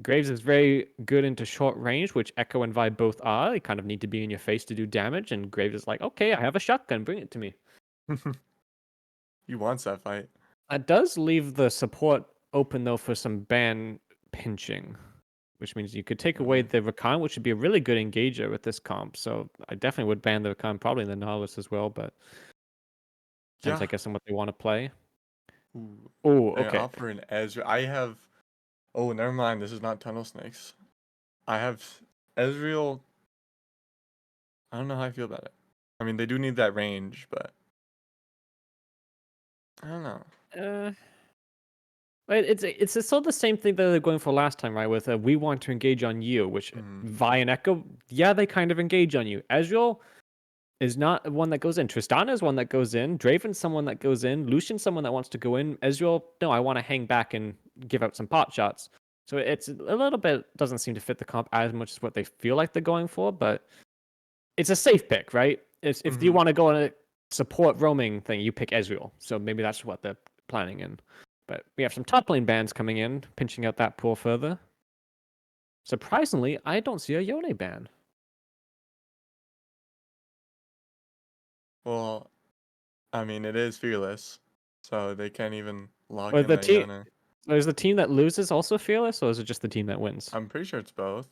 Graves is very good into short range, which Echo and Vi both are. They kind of need to be in your face to do damage, and Graves is like, okay, I have a shotgun, bring it to me. He wants that fight. That does leave the support open though for some ban pinching, which means you could take away Really? the Rakan, which would be a really good engager with this comp. So I definitely would ban the Rakan, probably in the Nautilus as well, but depends, Yeah. I guess, on what they want to play. Ooh, Oh, they okay. offer an Ezreal. I have. Oh, never mind. This is not Tunnel Snakes. I have Ezreal. I don't know how I feel about it. I mean, they do need that range, but I don't know. Uh, it's sort of the same thing that they're going for last time, right? With we want to engage on you, which Mhm. Vi and Echo, yeah, they kind of engage on you. Ezreal is not one that goes in. Tristana is one that goes in. Draven's someone that goes in. Lucian's someone that wants to go in. Ezreal, no, I want to hang back and give out some pot shots. So it's a little bit doesn't seem to fit the comp as much as what they feel like they're going for, but it's a safe pick, right? If you Mhm. want to go on a support roaming thing, you pick Ezreal. So maybe that's what they're planning in. But we have some top lane bans coming in, pinching out that pool further. Surprisingly, I don't see a Yone ban. Well, I mean, it is fearless, so they can't even lock Or in the that team Yone. is the team that loses also fearless, or is it just the team that wins? I'm pretty sure it's both.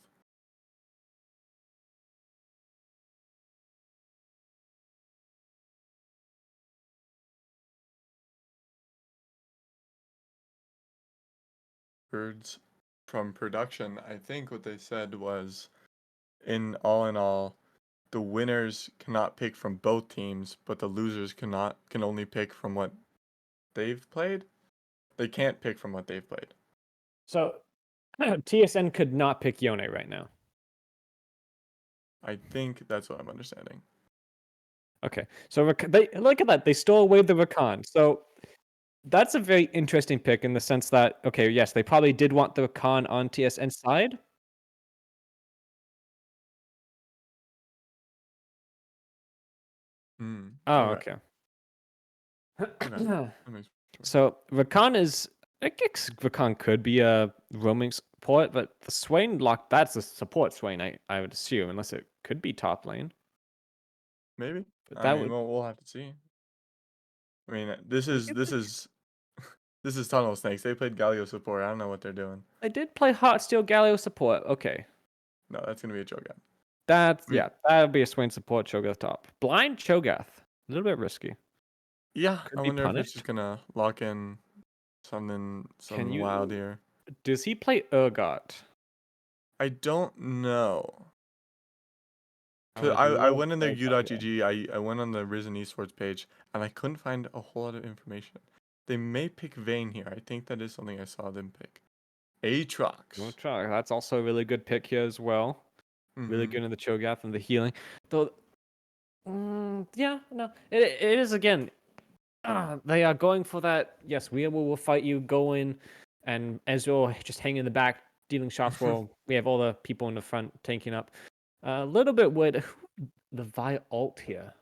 Birds from production. I think what they said was, in all, the winners cannot pick from both teams, but the losers can only pick from what they've played. They can't pick from what they've played. So TSN could not pick Yone right now. I think that's what I'm understanding. Okay, so they look at that. They stole away the Rakan. So that's a very interesting pick in the sense that, okay, yes, they probably did want the Rakan on TSN side. Oh, okay. That makes- So Rakan is, I guess Rakan could be a roaming support, but the Swain lock, that's a support Swain, I would assume, unless it could be top lane. Maybe. But I that mean, would, we'll have to see. I mean, this We is could this pick- is this is Tunnel Snakes. They played Galio support. I don't know what they're doing. I did play Heartsteel Galio support. Okay. No, that's gonna be a Cho'Gath. That's, I mean- yeah, that would be a Swain support Cho'Gath top. Blind Cho'Gath. A little bit risky. Yeah, Could I be wonder if it's punished. just gonna lock in something wild you- here. Does he play Urgot? I don't know. I 'Cause would I love went in their to know, Gabriel. u.gg, I went on the Risen Esports page, and I couldn't find a whole lot of information. They may pick Vayne here. I think that is something I saw them pick. Aatrox. We'll try. That's also a really good pick here as well. Really Mhm. good in the Cho'Gath and the healing. Though, yeah, no, it is again. They are going for that. Yes, we will fight you. Go in, and Ezreal just hang in the back, dealing shots while we have all the people in the front tanking up. A little bit weird. The Vi ult here.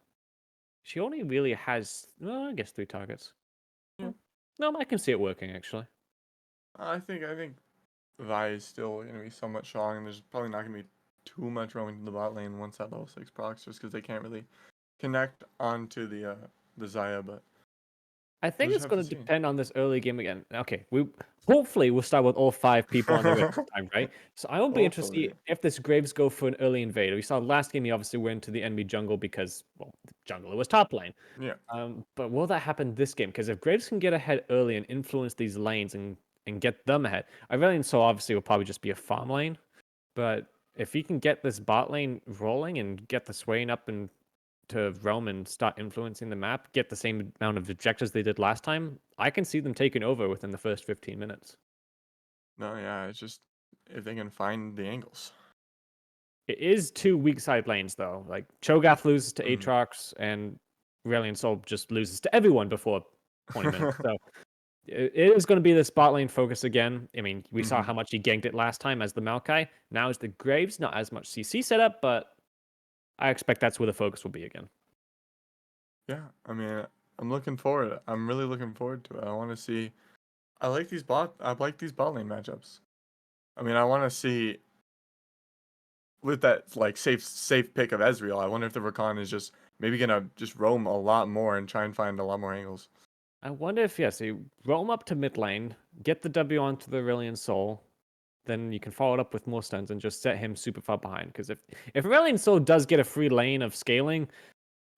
She only really has, well, I guess 3 targets. Yeah. No, I can see it working actually. I think Vi is still gonna be somewhat strong, and there's probably not gonna be too much roaming to the bot lane once that level 6 procs, just because they can't really connect onto the Xayah. But I think just it's have going to to see. depend on this early game again. Okay, hopefully we'll start with all 5 people on the red this time, right? So I will be interested to see Hopefully. if this Graves go for an early invader. We saw last game he obviously went to the enemy jungle because, well, the jungler was top lane. Yeah. But will that happen this game? Because if Graves can get ahead early and influence these lanes and get them ahead, Aurelion Sol obviously will probably just be a farm lane. But if he can get this bot lane rolling and get the Swain up and to roam and start influencing the map, get the same amount of objectives they did last time, I can see them taking over within the first 15 minutes. No, yeah, it's just if they can find the angles. It is 2 weak side lanes though. Like Cho'Gath loses to Mhm. Aatrox and Aurelion Sol just loses to everyone before 20 minutes. So it is going to be the spot lane focus again. I mean, we saw Mhm. how much he ganked it last time as the Maokai. Now is the Graves, not as much CC setup, but I expect that's where the focus will be again. Yeah, I mean, I'm looking forward. I'm really looking forward to it. I want to see. I like these bot lane matchups. I mean, I want to see with that like safe pick of Ezreal. I wonder if the Rakan is just maybe gonna just roam a lot more and try and find a lot more angles. I wonder if, yes, you roam up to mid lane, get the W onto the Aurelion Sol, then you can follow it up with more stuns and just set him super far behind. Because if Aurelion Sol does get a free lane of scaling,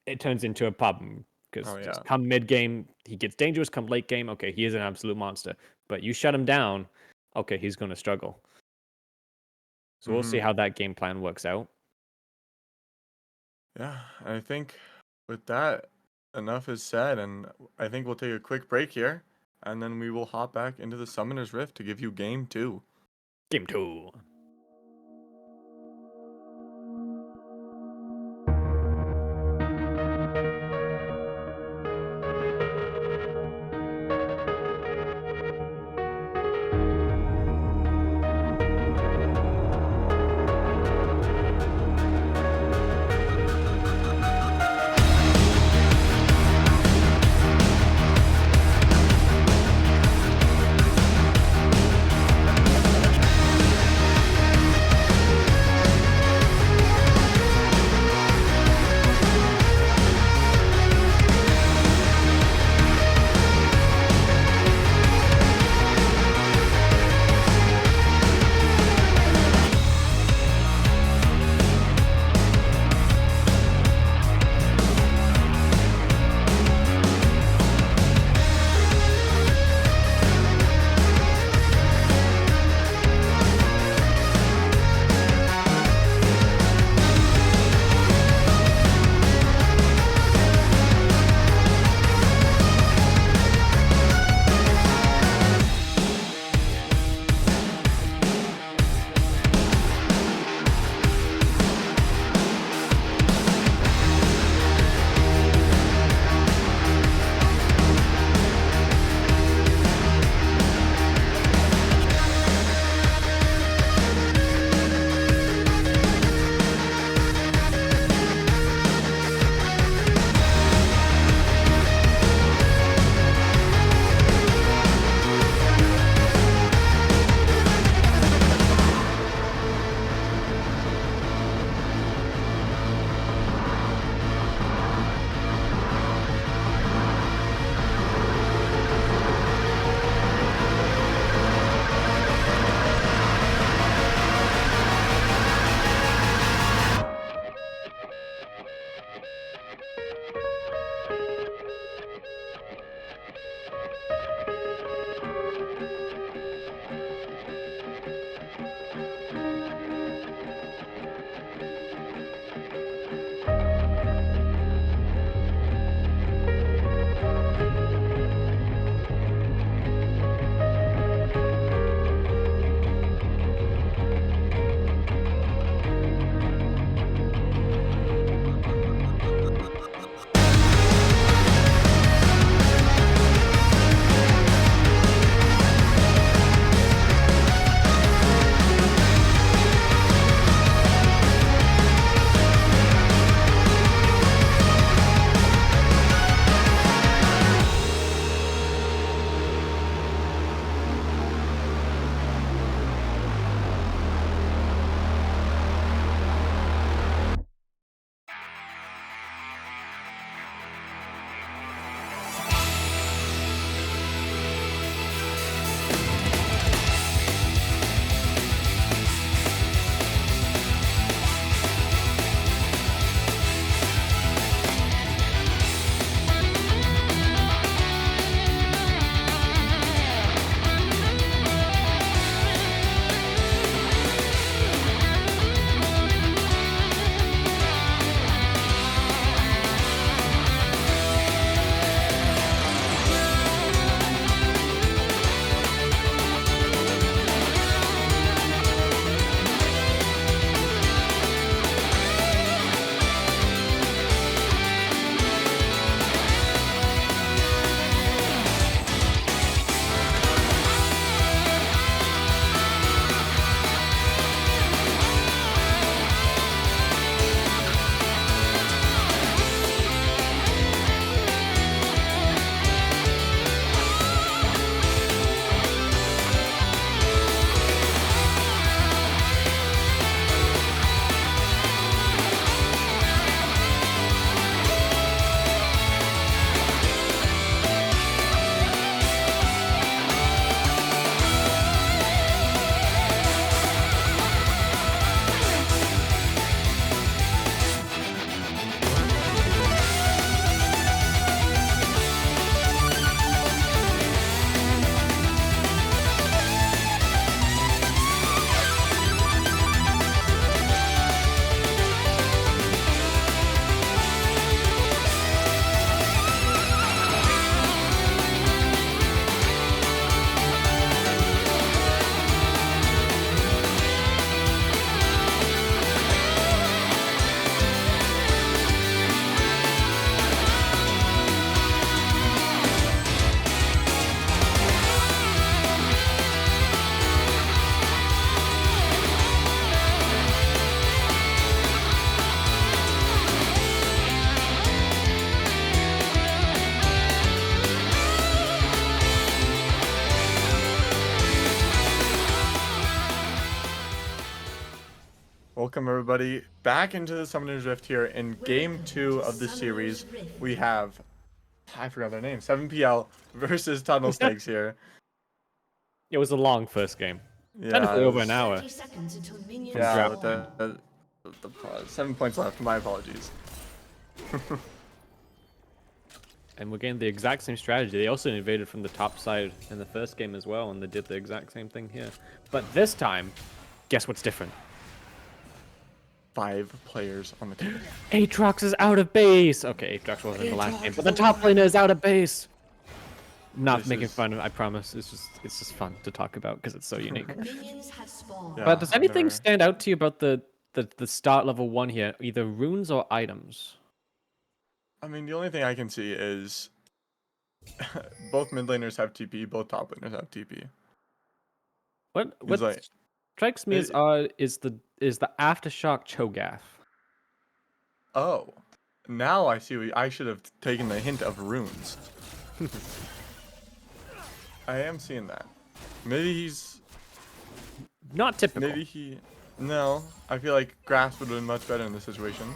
it turns into a problem. Because Oh, yeah. just come mid game, he gets dangerous. Come late game, okay, he is an absolute monster. But you shut him down, okay, he's going to struggle. So we'll see Mhm. how that game plan works out. Yeah, I think with that, enough is said, and I think we'll take a quick break here, and then we will hop back into the Summoner's Rift to give you game 2. Game 2. Welcome everybody back into the Summoner's Rift here in game 2 of the series. We have, I forgot their name, 7PL versus Tunnel Snakes here. It was a long first game. Yeah, Technically it over was- an hour. 30 seconds until minions Yeah, draft with the 7 points left. My apologies. And we're getting the exact same strategy. They also invaded from the top side in the first game as well, and they did the exact same thing here. But this time, guess what's different? 5 players on the team. Aatrox is out of base! Okay, Aatrox wasn't in the last game, but the top laner is out of base! Not This making is- fun of it, I promise. It's just fun to talk about because it's so unique. minions have spawned. Yeah. But does anything never- stand out to you about the start level 1 here? Either runes or items? I mean, the only thing I can see is both mid laners have TP, both top laners have TP. What It's like- strikes me as it- odd is the Aftershock Cho'Gath. Oh, now I see. I should have taken the hint of runes. I am seeing that. Maybe he's. Not typical. Maybe he. No, I feel like Grasp would have been much better in this situation.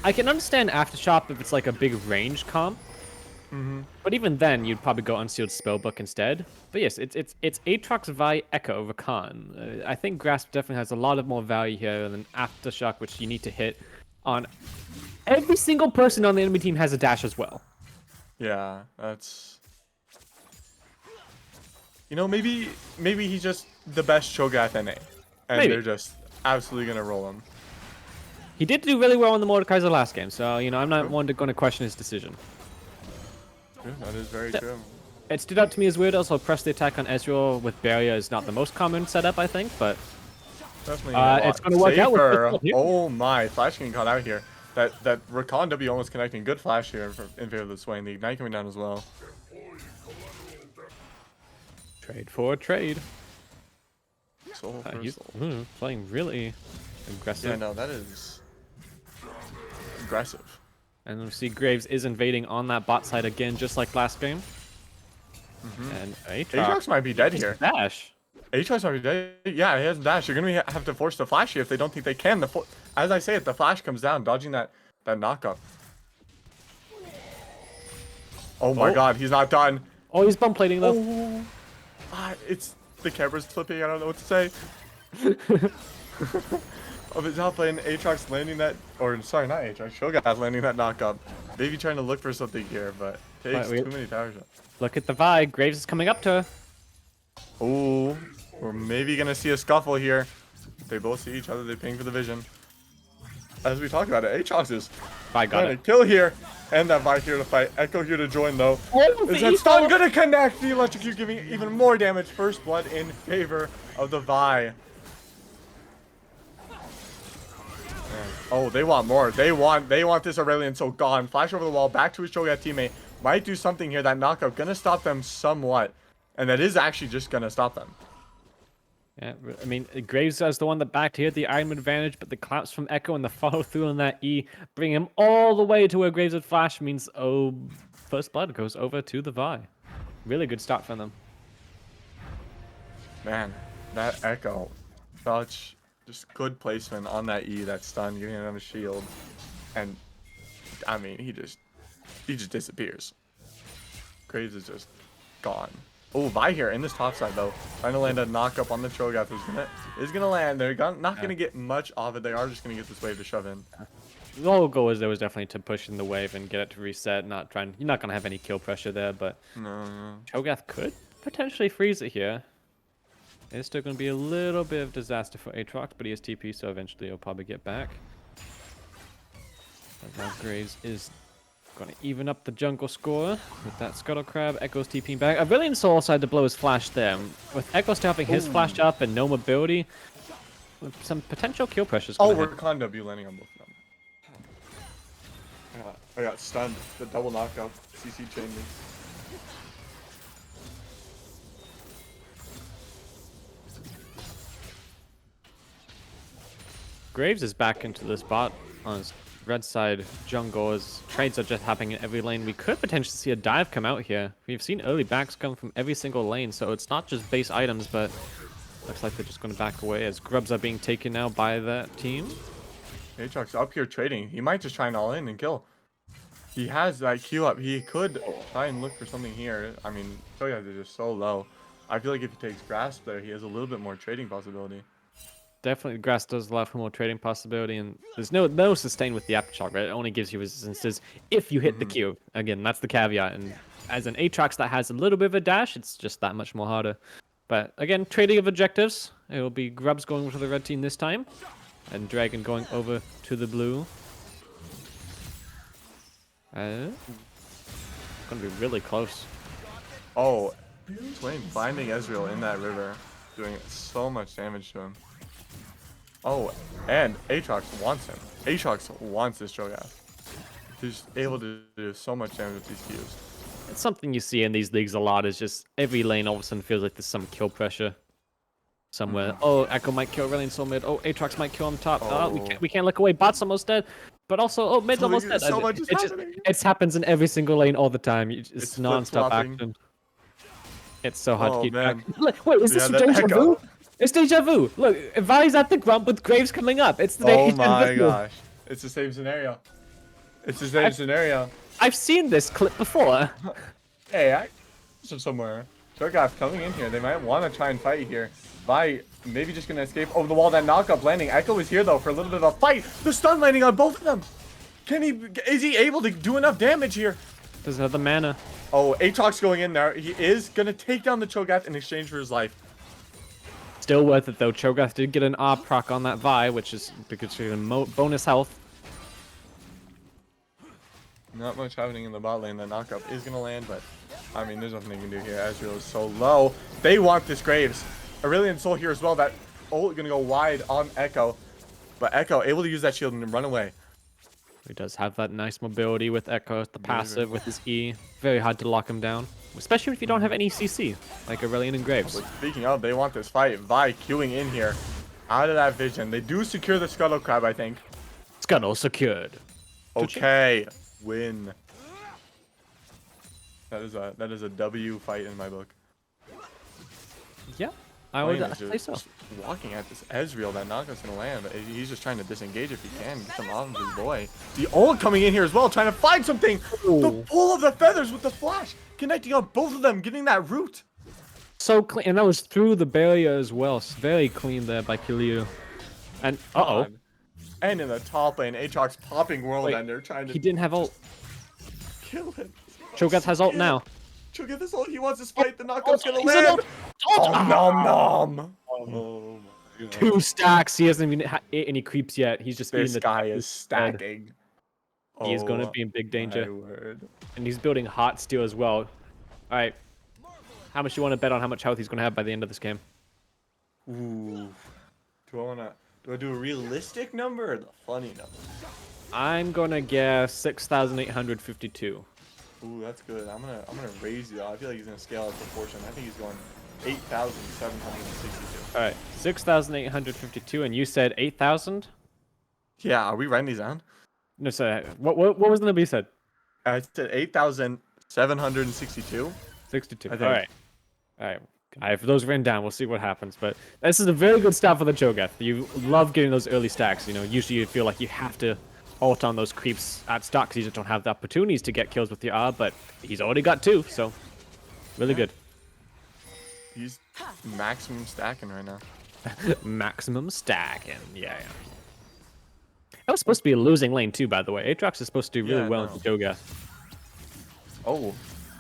I can understand Aftershock if it's like a big range comp. But even then, you'd probably go Unsealed Spellbook instead. But yes, it's Aatrox, Vi, Echo, Rakan. I think Grasp definitely has a lot of more value here than Aftershock, which you need to hit on. Every single person on the enemy team has a dash as well. Yeah, that's. You know, maybe he's just the best Cho'Gath NA, and Maybe. they're just absolutely gonna roll him. He did do really well in the Mordekaiser last game, so you know I'm not one to going to question his decision. Yeah, that is very true. It stood out to me as weird. Also, press the attack on Ezreal with barrier is not the most common setup, I think, but Definitely. it's gonna work out with safer. Crystal here. Oh my, Flash getting caught out here. That Rakan W almost connecting. Good Flash here in favor of the Swain. The Ignite coming down as well. trade for trade. Soul He's Crystal. playing really aggressive. Yeah, no, that is aggressive. And we see Graves is invading on that bot side again, just like last game. And Aatrox Aatrox might be dead here. dash. Aatrox might be dead. Yeah, he has dash. You're gonna have to force the Flash here if they don't think they can. As I say it, the Flash comes down, dodging that knockup. Oh my Oh. God, he's not done. Oh, he's bump plating though. Oh, it's the camera's flipping. I don't know what to say. Of his top lane, Aatrox landing that, or sorry, not Aatrox, Cho'Gath landing that knockup. Maybe trying to look for something here, but takes Right, too many tower shots. Look at the Vi. Graves is coming up to her. Oh, we're maybe gonna see a scuffle here. They both see each other. They ping for the vision. As we talked about it, Aatrox is Vi got trying it. to kill here, and that Vi here to fight. Echo here to join though. Oh, Is the that stun eco- gonna connect? The electrocute giving even more damage. First blood in favor of the Vi. Oh, they want more. They want this Aurelion so gone. Flash over the wall, back to his Cho'Gath teammate. Might do something here. That knockup gonna stop them somewhat, and that is actually just gonna stop them. Yeah, I mean, Graves is the one that backed here, the item advantage, but the collapse from Echo and the follow through on that E bring him all the way to where Graves would flash means, oh, first blood goes over to the Vi. Really good start from them. Man, that Echo, such just good placement on that E, that stun, getting it on the shield, and I mean, he just disappears. Graves is just gone. Oh, Vi here in this top side though, trying to land a knockup on the Cho'Gath is gonna land. They're not gonna get much of it. They are just gonna get this wave to shove in. The whole goal was there was definitely to push in the wave and get it to reset. You're not gonna have any kill pressure there, but No. Cho'Gath could potentially freeze it here. It's still gonna be a little bit of disaster for Aatrox, but he has TP, so eventually he'll probably get back. And now Graves is gonna even up the jungle score with that Scuttle Crab. Echo's TPing back. Aurelion Soul decided to blow his flash there. With Echo stopping his flash up and no mobility, with some potential kill pressures. Oh, we're Rakan W landing on both of them. I got stunned. The double knockout. CC chained me. Graves is back into this bot on his red side jungle as trades are just happening in every lane. We could potentially see a dive come out here. We've seen early backs come from every single lane, so it's not just base items, but Looks like they're just going to back away as grubs are being taken now by that team. Aatrox up here trading. He might just try and all in and kill. He has that Q up. He could try and look for something here. I mean, Cho'Gath is just so low. I feel like if he takes Grasp there, he has a little bit more trading possibility. Definitely, grass does allow for more trading possibility, and there's no sustain with the Aftershock, right? It only gives you resistances if you hit the Q. Again, that's the caveat. And as an Aatrox that has a little bit of a dash, it's just that much more harder. But again, trading of objectives. It will be Grubs going over to the red team this time, and Dragon going over to the blue. Gonna be really close. Oh, Swain finding Ezreal in that river, doing so much damage to him. Oh, and Aatrox wants him. Aatrox wants this Cho'Gath. He's able to do so much damage with these Qs. It's something you see in these leagues a lot. Is just every lane all of a sudden feels like there's some kill pressure somewhere. Oh, Echo might kill Aurelion Sol mid. Oh, Aatrox might kill on top. Oh, we can't look away. Bot's almost dead. But also, oh, mid's almost dead. So much is happening. It happens in every single lane all the time. It's non-stop flip-flopping. action. It's so hard to keep man. track. Look, wait, is this Yeah, that deja Echo. vu? It's deja vu. Look, Vi's at the grump with Graves coming up. It's the Oh deja my vu. gosh. It's the same scenario. It's the same scenario. I've seen this clip before. Hey, I somewhere. Cho'Gath coming in here. They might want to try and fight here. Vi maybe just gonna escape over the wall. That knockup landing. Echo is here though for a little bit of a fight. The stun landing on both of them. Is he able to do enough damage here? Doesn't have the mana. Oh, Aatrox going in there. He is gonna take down the Cho'Gath in exchange for his life. Still worth it though. Cho'Gath did get an R proc on that Vi, which is because she can bonus health. Not much happening in the bot lane. That knockup is gonna land, but I mean, there's nothing they can do here. Ezreal is so low. They want this Graves. Aurelion Sol here as well. That ult gonna go wide on Echo, but Echo able to use that shield and run away. He does have that nice mobility with Echo, the passive with his E. Very hard to lock him down, especially if you don't have any CC, like Aurelion and Graves. But speaking of, they want this fight. Vi queuing in here, out of that vision. They do secure the Scuttle Crab, I think. Scuttle secured. Okay, win. That is a W fight in my book. Yeah, I would Flame is say so. just walking at this Ezreal. That knockup's gonna land. He's just trying to disengage if he can. Get some off of his boy. The ult coming in here as well, trying to find something. The pull of the feathers with the flash, connecting on both of them, getting that root. So clean, and that was through the barrier as well. Very clean there by Kiliu. And God. And in the top lane, Aatrox popping World Wait, Ender, trying to he didn't have ult. kill him. Cho'Gath has ult now. Cho'Gath this ult. He wants this fight. The knockup's gonna He's an land. ult. Oh, nom nom. Oh my God. 2 stacks. He hasn't even ate any creeps yet. He's just This eating the guy is instead. stacking. He's going to Oh, be in big my danger. word. And he's building Heart Steel as well. Alright. How much you want to bet on how much health he's going to have by the end of this game? Ooh. Do I do a realistic number or the funny number? I'm going to guess 6,852. Ooh, that's good. I'm gonna raise you. I feel like he's gonna scale out proportion. I think he's going 8,762. Alright. 6,852 and you said 8,000? Yeah, are we writing these down? No, sorry. What was the number you said? I said 8,762. 62. I think. Alright. Alright. I have those written down. We'll see what happens. But this is a very good start for the Cho'Gath. You love getting those early stacks. You know, usually you feel like you have to ult on those creeps at start because you just don't have the opportunities to get kills with your R. But he's already got 2, so really good. He's maximum stacking right now. Maximum stacking. Yeah. That was supposed to be a losing lane too, by the way. Aatrox is supposed to do really Yeah, well no. in Cho'Gath. Oh,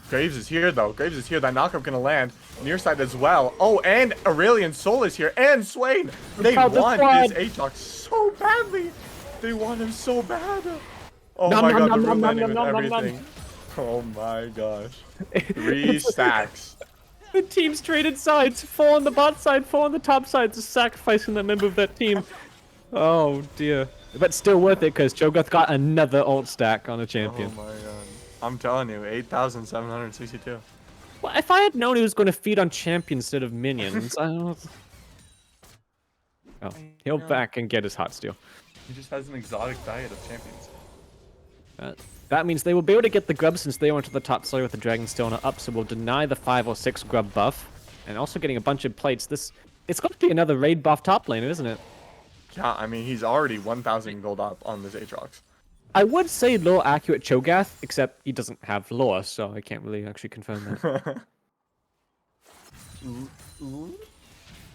Graves is here though. Graves is here. That knockup gonna land. Near side as well. Oh, and Aurelion Sol is here. And Swain. They Proud to want squad. this Aatrox so badly. They want him so bad. Oh Nom, my nom, god, nom, the root nom, landing nom, with nom, nom, nom. everything. Oh my gosh. 3 stacks. The teams traded sides. 4 on the bot side, 4 on the top side, just sacrificing that member of that team. Oh dear. But still worth it because Cho'Gath got another ult stack on a champion. Oh my god. I'm telling you, 8,762. Well, if I had known he was going to feed on champions instead of minions, I don't... Oh, he'll back and get his hot steal. He just has an exotic diet of champions. That means they will be able to get the grub since they went to the top side with the Dragon Stone up, so we'll deny the 5 or 6 grub buff. And also getting a bunch of plates. This It's got to be another raid buff top laner, isn't it? Yeah, I mean, he's already 1,000 gold up on this Aatrox. I would say lore accurate Cho'Gath, except he doesn't have lore, so I can't really actually confirm that.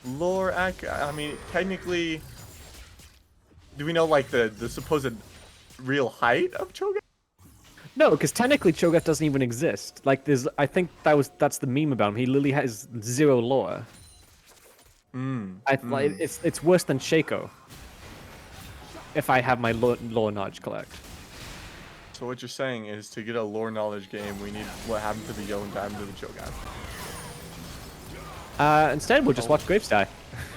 Lore I mean, technically, do we know like the supposed real height of Cho'Gath? No, because technically Cho'Gath doesn't even exist. Like, I think that's the meme about him. He literally has 0 lore. Like, it's worse than Shaco. If I have my lore knowledge correct. So what you're saying is to get a lore knowledge game, we need what happened to the Yo and what happened to the Cho'Gath. Instead, we'll just watch Graves die.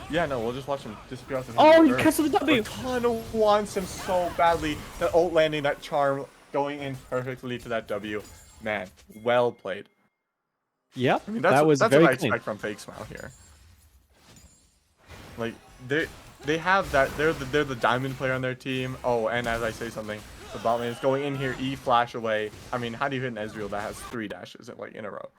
Yeah, no, we'll just watch him disappear off the Oh, face you of the canceled the W! earth. Rakan wants him so badly. That ult landing, that charm going in perfectly to that W. Man, well played. Yep, I mean, that was that's very what I clean. expect from Fake Smile here. Like they have that they're the diamond player on their team. Oh, and as I say something, the bot lane is going in here, E flash away. I mean, how do you hit an Ezreal that has 3 dashes in a row?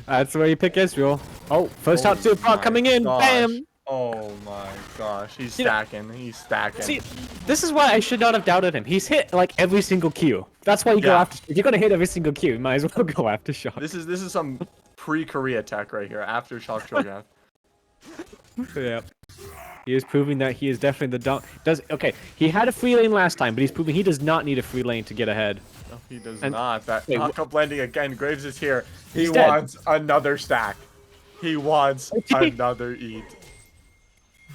That's where you pick Ezreal. Oh, first out to my coming in. gosh. Bam! Oh my gosh, he's You know- stacking. He's stacking. See, this is why I should not have doubted him. He's hit like every single Q. That's why you go Yeah. after. If you're gonna hit every single Q, you might as well go after Shock. This is some pre-Korea tech right here. After Shock Cho'Gath. Yep. He is proving that he is definitely the okay, he had a free lane last time, but he's proving he does not need a free lane to get ahead. No, he does And- not. That wait, knock-up landing again. Graves is here. He He's dead. wants another stack. He wants another eat.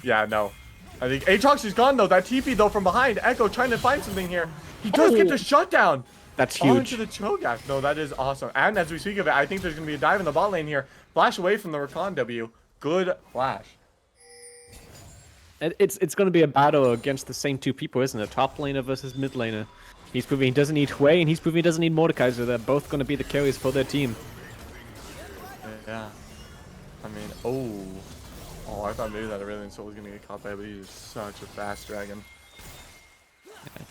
Yeah, no. I think Aatrox is gone though. That TP though from behind. Echo trying to find something here. He does get the shutdown. That's Onto huge. the Cho'Gath. No, that is awesome. And as we speak of it, I think there's going to be a dive in the bot lane here. Flash away from the Rakan W. Good flash. It's going to be a battle against the same two people, isn't it? Top laner versus mid laner. He's proving he doesn't need Hui, and he's proving he doesn't need Mordekaiser. They're both going to be the carries for their team. Yeah. I mean, oh, I thought maybe that Aurelion Soul was going to get caught by, but he's such a fast dragon.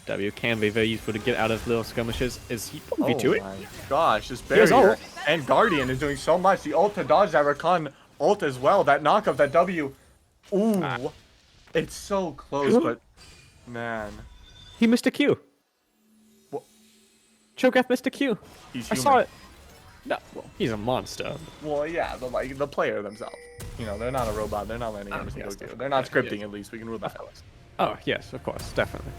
W can be very useful to get out of little skirmishes. Is he 1v2 it? Oh my gosh, this He has barrier ult. and Guardian is doing so much. The ult to dodge that Rakan ult as well. That knock of that W. Ooh. It's so close, but man. He missed a Q. What? Cho'Gath missed a Q. He's I human. saw it. No, well, he's a monster. Well, yeah, but like the player themselves. You know, they're not a robot. They're not landing every single yes, kill. definitely. They're not Yeah, scripting, yes. at least. We can rule that out. Oh, yes, of course, definitely.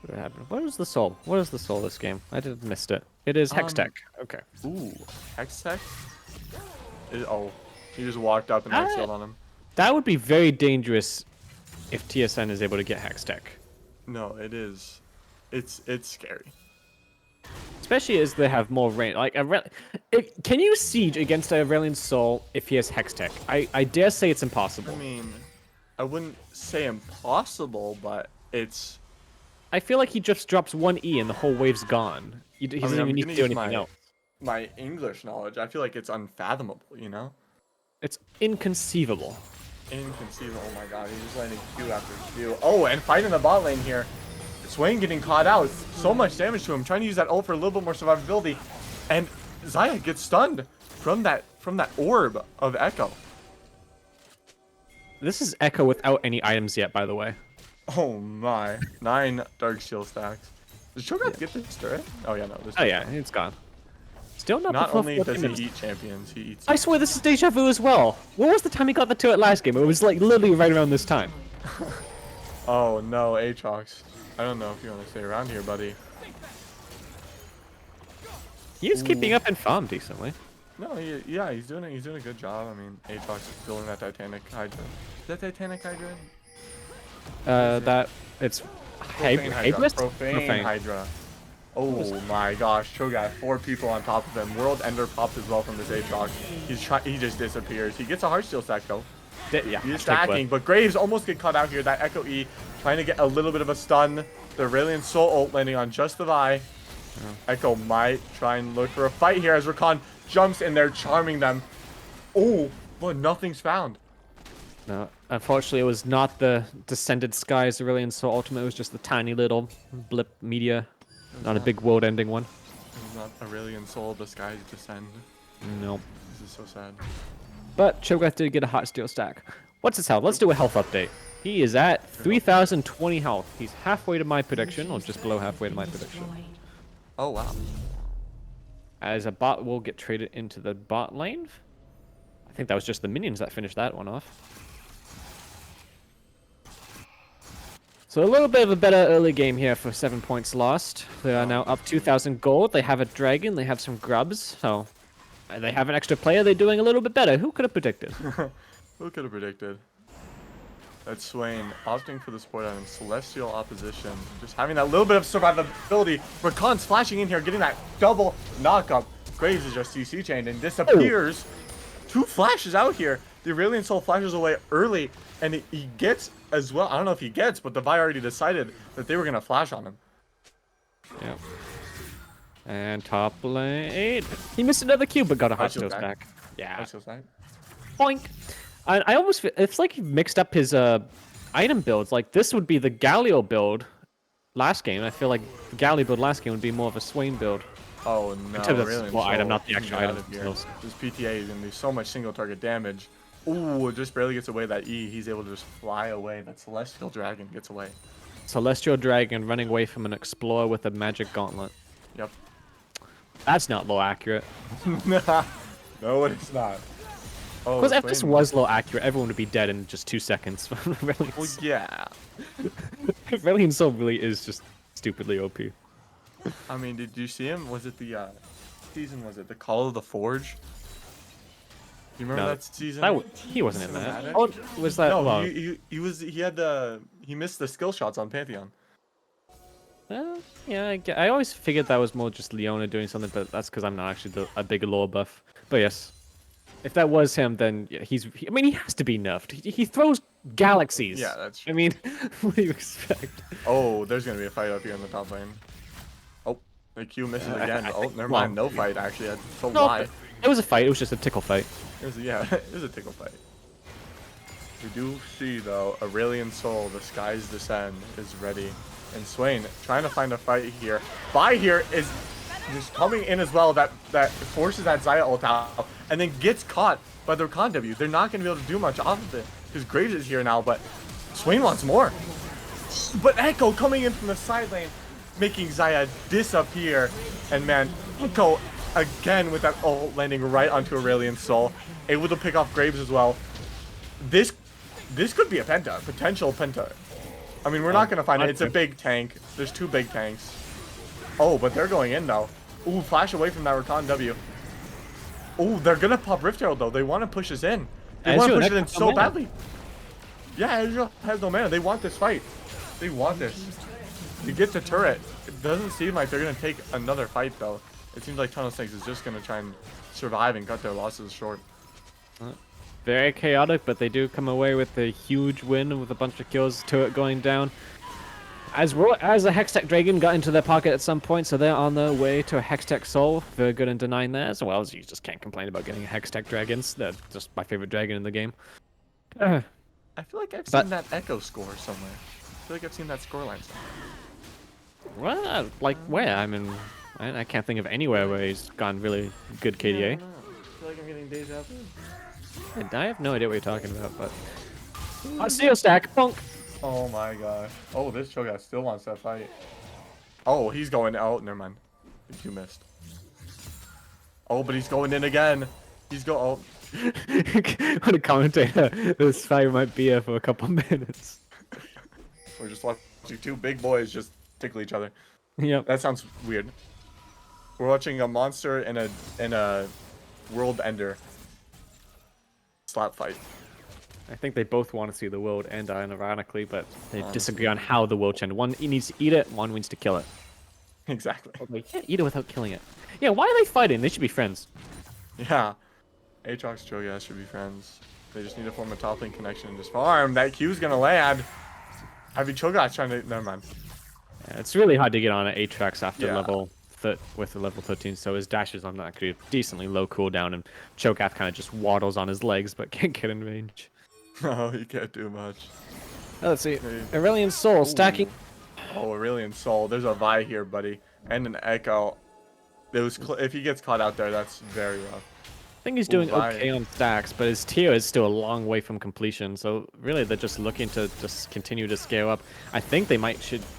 What happened? What is the soul? What is the soul of this game? I did missed it. It is Hextech. Okay. Ooh, Hextech? Oh, he just walked up and Ah. hexed on him. That would be very dangerous if TSN is able to get Hextech. No, it is. It's scary. Especially as they have more range. Like, can you siege against a Aurelion Soul if he has Hextech? I dare say it's impossible. I mean, I wouldn't say impossible, but it's. I feel like he just drops one E and the whole wave's gone. He doesn't I'm even need gonna to do use anything else. My English knowledge, I feel like it's unfathomable, you know? It's inconceivable. Inconceivable. Oh my god, he's just landing Q after Q. Oh, and fighting the bot lane here. Swain getting caught out. So much damage to him. Trying to use that ult for a little bit more survivability. And Xayah gets stunned from that orb of Echo. This is Echo without any items yet, by the way. Oh my. 9 Dark Shield stacks. Does Cho'Gath get this turret? Oh yeah, no. This Oh yeah, it's gone. Still not. Not before only 14 does he minutes. eat champions, he eats. I swear this is deja vu as well. What was the time he got the turret last game? It was like literally right around this time. Oh no, Aatrox. I don't know if you want to stay around here, buddy. He is keeping up in farm decently. No, yeah, he's doing it. He's doing a good job. I mean, Aatrox is building that Titanic Hydra. Is that Titanic Hydra? That it's Profane Hydra. Hybris? Profane Hydra. Oh my gosh, Cho'Gath, 4 people on top of him. World Ender popped as well from this Aatrox. He just disappears. He gets a Heartsteel stack though. Yeah, He's hashtag stacking, but Graves almost get caught out here. That Echo E trying to get a little bit of a stun. The Aurelion Soul ult landing on just the Vi. Echo might try and look for a fight here as Rakan jumps in there, charming them. Oh, but nothing's found. No, unfortunately, it was not the Descended Skies Aurelion Soul Ultimate. It was just the tiny little blip media, not a big world-ending one. It was not Aurelion Soul, the skies descend. Nope. This is so sad. But Cho'Gath did get a hot steel stack. What's his health? Let's do a health update. He is at 3,020 health. He's halfway to my prediction, or just below halfway to my prediction. Oh wow. As a bot will get traded into the bot lane. I think that was just the minions that finished that one off. So a little bit of a better early game here for 7 points lost. They are now up 2,000 gold. They have a dragon. They have some grubs. So they have an extra player. They're doing a little bit better. Who could have predicted? Who could have predicted? That's Swain opting for the support item, Celestial Opposition. Just having that little bit of survivability. Rakan's flashing in here, getting that double knockup. Graves is just CC chained and disappears. Two flashes out here. The Aurelion Soul flashes away early, and he gets as well. I don't know if he gets, but the Vi already decided that they were going to flash on him. Yep. And top lane. He missed another cube, but got a hot Nice steel back. stack. Yeah. That's so sad. Poink. I almost feel, it's like he mixed up his item builds. Like this would be the Galio build last game. I feel like the Galio build last game would be more of a Swain build. Oh no, terms of Aurelion support Soul, item, not the get actual out item of here. skills. This PTA is going to do so much single target damage. Ooh, just barely gets away that E. He's able to just fly away. That Celestial Dragon gets away. Celestial Dragon running away from an Explorer with a magic gauntlet. Yep. That's not low accurate. No, it's not. Oh, Because if this Swain- was low accurate, everyone would be dead in just 2 seconds. Really, Well, yeah. Aurelion Soul really is just stupidly OP. I mean, did you see him? Was it the season? Was it the Call of the Forge? You remember No, that season? He wasn't in that. Cinematic? Oh, was that? No, well, he was. He had the. He missed the skill shots on Pantheon. Yeah, I always figured that was more just Leona doing something, but that's because I'm not actually a big lore buff. But yes, if that was him, then yeah, I mean, he has to be nerfed. He throws galaxies. Yeah, that's I mean, what do you expect? Oh, there's gonna be a fight up here in the top lane. Oh, the Q misses again. I Oh, think- never well, mind. No fight actually. That's so No, why. it was a fight. It was just a tickle fight. Yeah, it was a tickle fight. We do see though, Aurelion Soul, the skies descend, is ready. And Swain trying to find a fight here. Vi here is just coming in as well, that forces that Xayah ult out, and then gets caught by the Rakan W. They're not going to be able to do much off of it, because Graves is here now, but Swain wants more. But Echo coming in from the side lane, making Xayah disappear. And man, Echo again with that ult landing right onto Aurelion Soul, able to pick off Graves as well. This could be a penta, potential penta. I mean, we're not gonna find it. It's a big tank. There's two big tanks. Oh, but they're going in now. Ooh, flash away from that Rakan W. Ooh, they're gonna pop Rift Herald though. They want to push us in. They want to push it in so badly. Yeah, Ezreal has no mana. They want this fight. They want this. To get the turret. It doesn't seem like they're gonna take another fight though. It seems like Tunnel Snakes is just gonna try and survive and cut their losses short. Very chaotic, but they do come away with a huge win with a bunch of kills, turret going down. As a Hextech Dragon got into their pocket at some point, so they're on their way to a Hextech Soul. Very good in denying theirs. Well, you just can't complain about getting a Hextech Dragons. They're just my favorite dragon in the game. I feel like I've seen that Echo score somewhere. I feel like I've seen that scoreline somewhere. Well, like where? I mean, I can't think of anywhere where he's gone really good KDA. I feel like I'm getting deja vu. I have no idea what you're talking about, but... Steel stack, punk! Oh my gosh. Oh, this Cho'Gath still wants that fight. Oh, he's going out. Never mind. You missed. Oh, but he's going in again. He's go. Oh. What a commentator. This fight might be here for a couple minutes. We're just watching two big boys just tickle each other. Yep. That sounds weird. We're watching a monster and a world ender slap fight. I think they both want to see the world end, ironically, but they disagree on how the world end. One needs to eat it, one needs to kill it. Exactly. They can't eat it without killing it. Yeah, why are they fighting? They should be friends. Yeah. Aatrox Cho'Gath should be friends. They just need to form a top lane connection and just farm. That Q's gonna land. Heavy Cho'Gath trying to. Never mind. Yeah, it's really hard to get on an Aatrox after Yeah. with the level 13, so his dash is on actually a decently low cooldown, and Cho'Gath kind of just waddles on his legs but can't get in range. No, he can't do much. Let's see. Hey. Aurelion Soul stacking. Oh, Aurelion Soul. There's a Vi here, buddy. And an Echo. if he gets caught out there, that's very rough. I think he's doing Vi. okay on stacks, but his tier is still a long way from completion. So really, they're just looking to just continue to scale up. I think they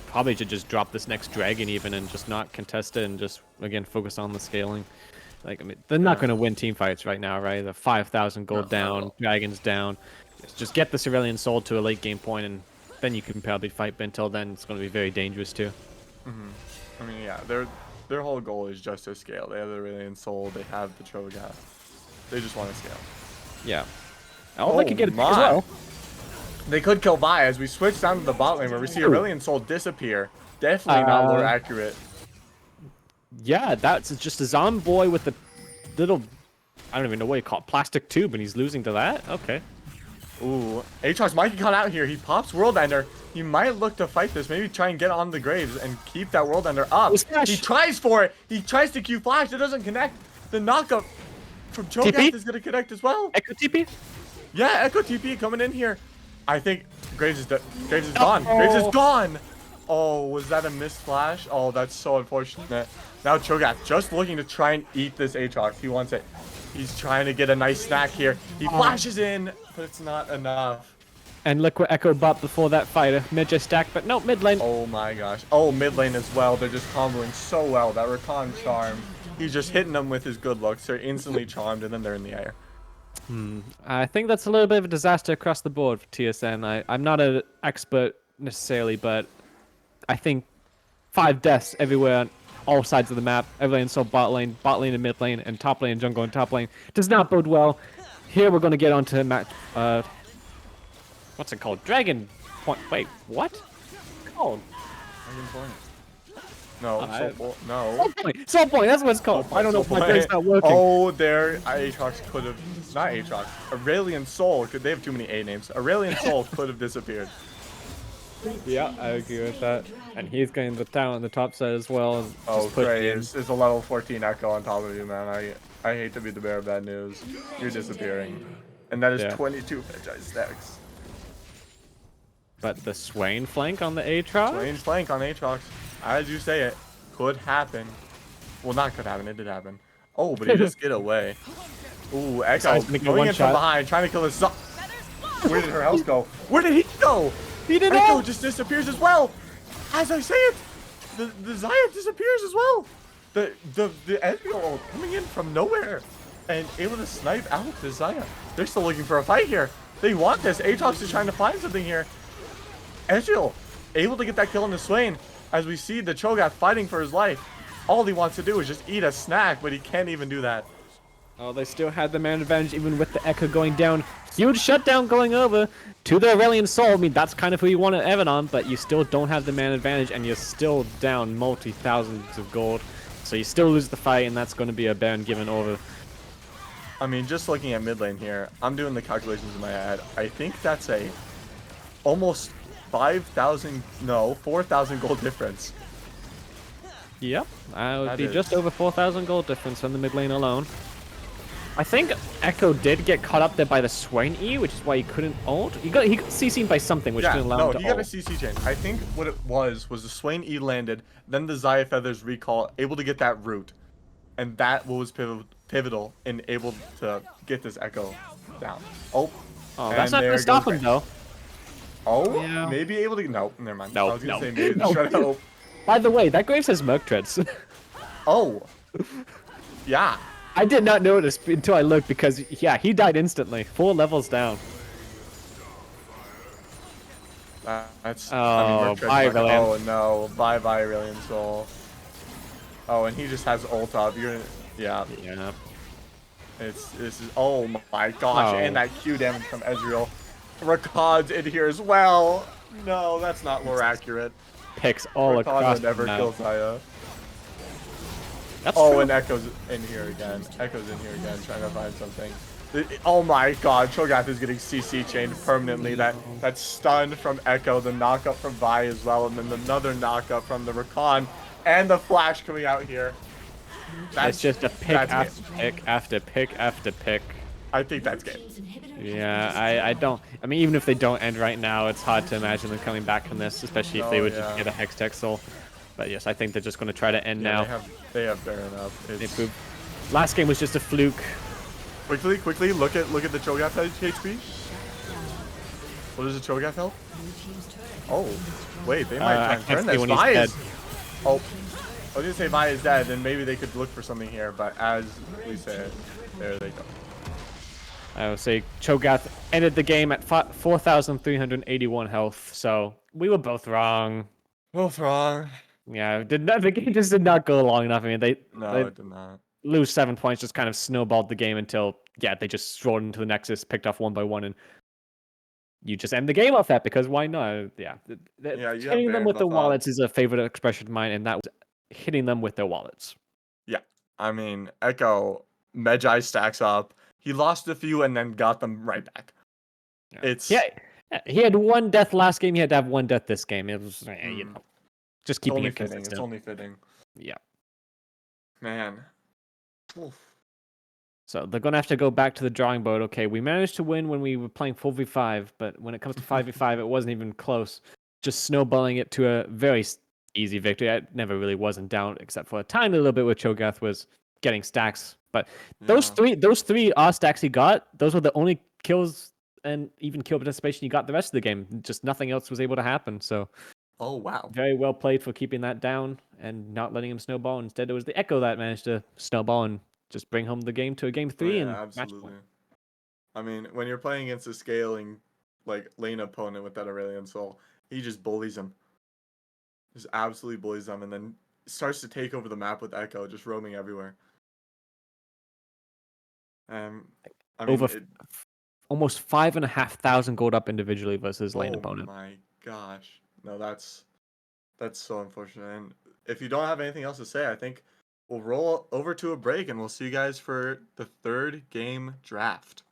probably should just drop this next dragon even and just not contest it and just again focus on the scaling. Like I mean, they're not going to win team fights right now, right? They're 5,000 gold down, dragons down. Just get the Cerulean Soul to a late game point, and then you can probably fight. But until then, it's going to be very dangerous too. I mean, yeah, their whole goal is just to scale. They have the Aurelion Soul, they have the Cho'Gath. They just want to scale. Yeah. Oh, they could get it as my. well. They could kill Vi as we switch down to the bot lane where we see Aurelion Soul disappear. Definitely not more accurate. Yeah, that's just a Zomboy with a little, I don't even know what you call it, plastic tube, and he's losing to that? Okay. Ooh, Aatrox might get caught out here. He pops World Ender. He might look to fight this. Maybe try and get on the Graves and keep that World Ender up. He tries for it. He tries to Q Flash. It doesn't connect. The knockup from Cho'Gath is going to connect as well. Echo TP? Yeah, Echo TP coming in here. I think Graves is gone. Graves is gone. Oh, was that a missed flash? Oh, that's so unfortunate. Now Cho'Gath just looking to try and eat this Aatrox. He wants it. He's trying to get a nice snack here. He flashes in, but it's not enough. And look what Echo bought before that fighter. Mid just stack, but no, mid lane. Oh my gosh. Oh, mid lane as well. They're just comboing so well. That Rakan charm. He's just hitting them with his good looks. They're instantly charmed, and then they're in the air. I think that's a little bit of a disaster across the board for TSN. I'm not an expert necessarily, but I think 5 deaths everywhere on all sides of the map. Everyone saw bot lane and mid lane, and top lane and jungle and top lane. Does not bode well. Here we're going to get onto match. What's it called? Dragon Point. Wait, what? Called? No, no. Soul Point, that's what it's called. I don't know if my brain's not working. Oh, there, Aatrox could have, not Aatrox, Aurelion Soul, they have too many A names. Aurelion Soul could have disappeared. Yeah, I agree with that. And he's getting the talent on the top side as well. And Oh, Graves is a level 14 Echo on top of you, man. I hate to be the bearer of bad news. You're disappearing. And that is 22 Magi stacks. But the Swain flank on the Aatrox? Swain flank on Aatrox. As you say it, could happen. Well, not could happen, it did happen. Oh, but he just get away. Ooh, Echo going in from behind, trying to kill his. Where did her health go? Where did he go? He didn't Echo know. just disappears as well. As I say it, the Xayah disappears as well. The Ezreal ult coming in from nowhere and able to snipe out the Xayah. They're still looking for a fight here. They want this. Aatrox is trying to find something here. Ezreal able to get that kill on the Swain. As we see the Cho'Gath fighting for his life. All he wants to do is just eat a snack, but he can't even do that. Oh, they still had the man advantage even with the Echo going down. Huge shutdown going over to the Aurelion Soul. I mean, that's kind of who you want to Evan on, but you still don't have the man advantage, and you're still down multi-thousands of gold. So you still lose the fight, and that's going to be a Baron given over. I mean, just looking at mid lane here, I'm doing the calculations in my head. I think that's a almost 4,000 gold difference. Yep, that would That be is. just over 4,000 gold difference on the mid lane alone. I think Echo did get caught up there by the Swain E, which is why he couldn't ult. He got CC'd by something, which didn't allow him to he got a ult. CC chain. I think what it was the Swain E landed, then the Xayah Feathers recall, able to get that root. And that was pivotal in able to get this Echo down. Oh, That's and not going there to stop goes him, though. Oh, Yeah. maybe able to. No, never mind. No, I was gonna no. say maybe No. try to hope. By the way, that Graves has Merc Treads. Oh, yeah. I did not notice until I looked because, yeah, he died instantly. 4 levels down. That's. Oh, Merc Tread's bye, not- Aurelion. Oh no, bye Aurelion Soul. Oh, and he just has ult up. Yeah. Yeah. This is. Oh my gosh, Oh. and that Q damage from Ezreal. Rakan's in here as well. No, that's not more accurate. Picks all Rakan across would never the map. kill Xayah. That's Oh, true. and Echo's in here again. Echo's in here again, trying to find something. Oh my god, Cho'Gath is getting CC chained permanently. That stun from Echo, the knockup from Vi as well, and then another knockup from the Rakan, and the flash coming out here. It's just a pick that's after game. pick after pick after pick. I think that's game. Yeah, I don't. I mean, even if they don't end right now, it's hard to imagine them coming back from this, especially if they Oh, would yeah. just get a Hextech Soul. But yes, I think they're just going to try to end Yeah, now. they have Baron up. They It's, prove- Last game was just a fluke. quickly look at the Cho'Gath HP. What is the Cho'Gath health? Oh, wait, they might I try and can't turn see this. when he's Vi dead. is. Oh, I was gonna say Vi is dead, and maybe they could look for something here, but as we said, there they go. I would say Cho'Gath ended the game at 4,381 health. So we were both wrong. Both wrong. Yeah, the game just did not go long enough. I mean, No, they it did not. lose 7 points, just kind of snowballed the game until they just strolled into the Nexus, picked off one by one, and you just end the game off that because why not? Yeah, Yeah, you have hitting them Baron with the buff up. wallets is a favorite expression of mine, and that was hitting them with their wallets. Yeah, I mean, Echo, Medjai stacks up. He lost a few and then got them right back. Yeah. It's Yeah, he had one death last game. He had to have one death this game. It was you know, just keeping only it fitting. consistent. It's only fitting. Yeah. Man. Oof. So they're gonna have to go back to the drawing board. Okay, we managed to win when we were playing 4v5, but when it comes to 5v5, it wasn't even close. Just snowballing it to a very easy victory. I never really was in doubt, except for a tiny little bit where Cho'Gath was getting stacks. But those three stacks he got, those were the only kills and even kill participation you got the rest of the game. Just nothing else was able to happen. So Oh wow. very well played for keeping that down and not letting him snowball. Instead, it was the Echo that managed to snowball and just bring home the game to a game 3 and match absolutely. point. I mean, when you're playing against a scaling like lane opponent with that Aurelion Soul, he just bullies him. Just absolutely bullies them, and then starts to take over the map with Echo, just roaming everywhere. I mean, Over almost 5,500 gold up individually versus lane oh opponent. my gosh, no, that's so unfortunate. And if you don't have anything else to say, I think we'll roll over to a break, and we'll see you guys for the third game draft.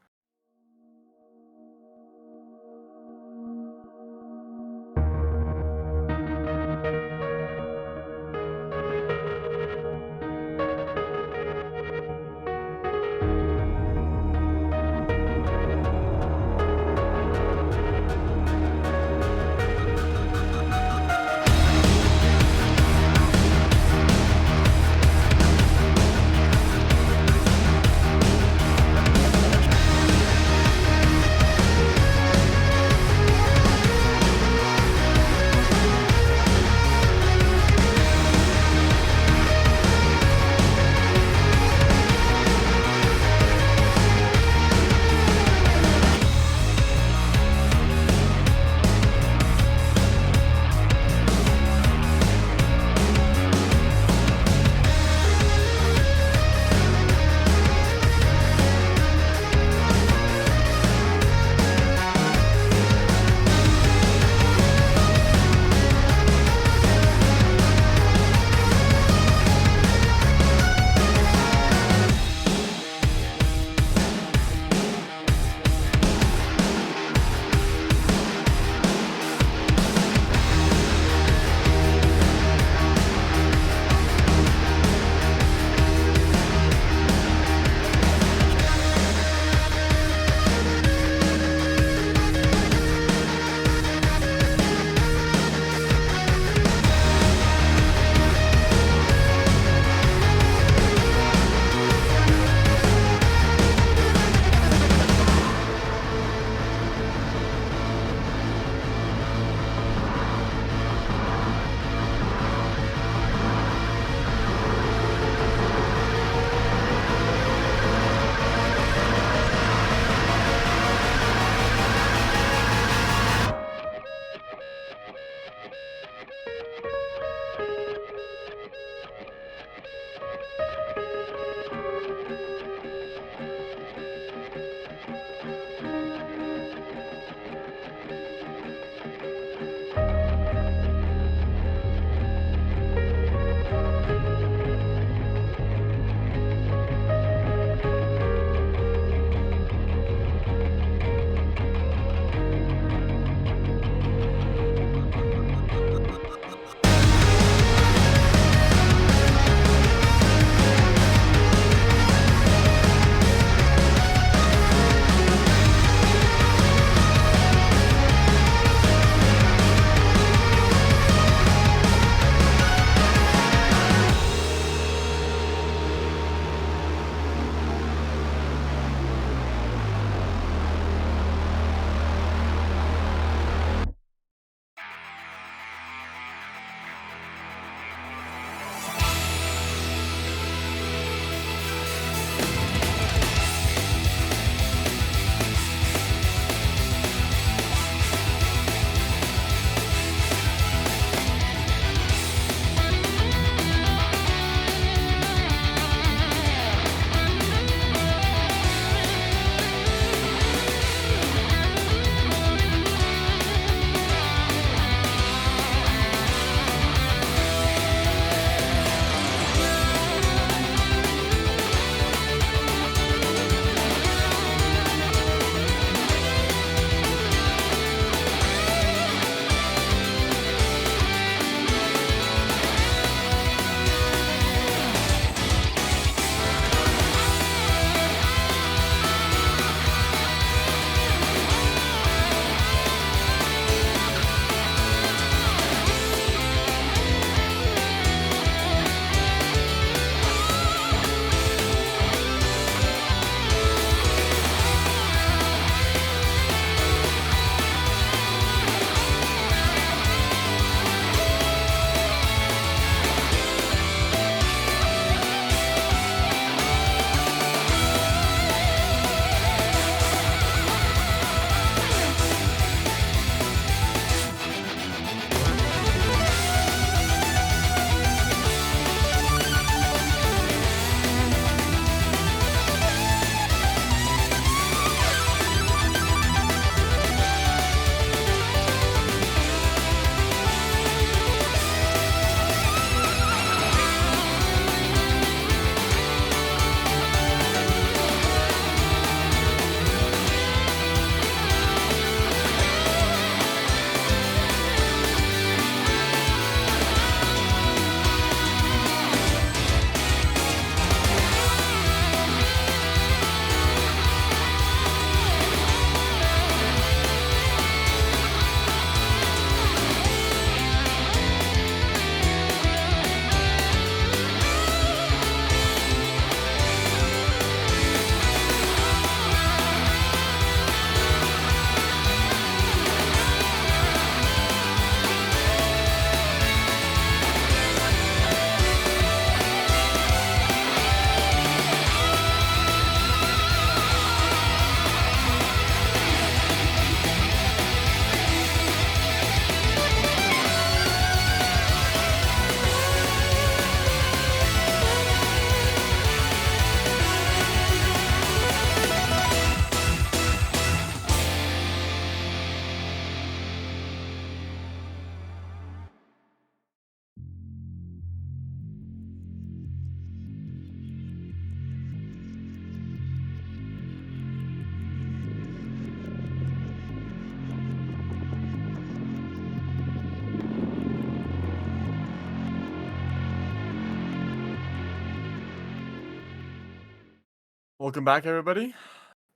Welcome back, everybody.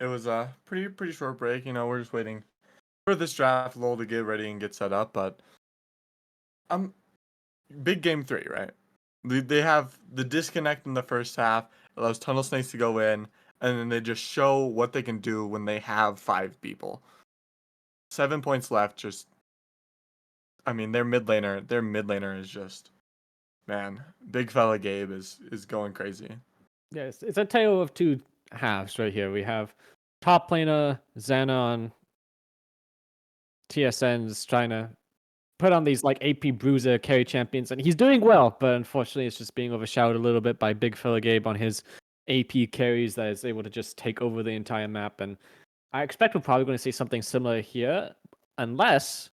It was a pretty short break. We're just waiting for this draft lull to get ready and get set up. But big game 3, right? They have the disconnect in the first half, allows Tunnel Snakes to go in, and then they just show what they can do when they have 5 people. 7 points left. Their mid laner is just, man. Big fella Gabe is going crazy. Yes, it's a tale of two halves right here. We have top laner Xanon, TSN's trying to put on these like AP Bruiser carry champions, and he's doing well, but unfortunately, it's just being overshadowed a little bit by Big Fella Gabe on his AP carries that is able to just take over the entire map. And I expect we're probably going to see something similar here, unless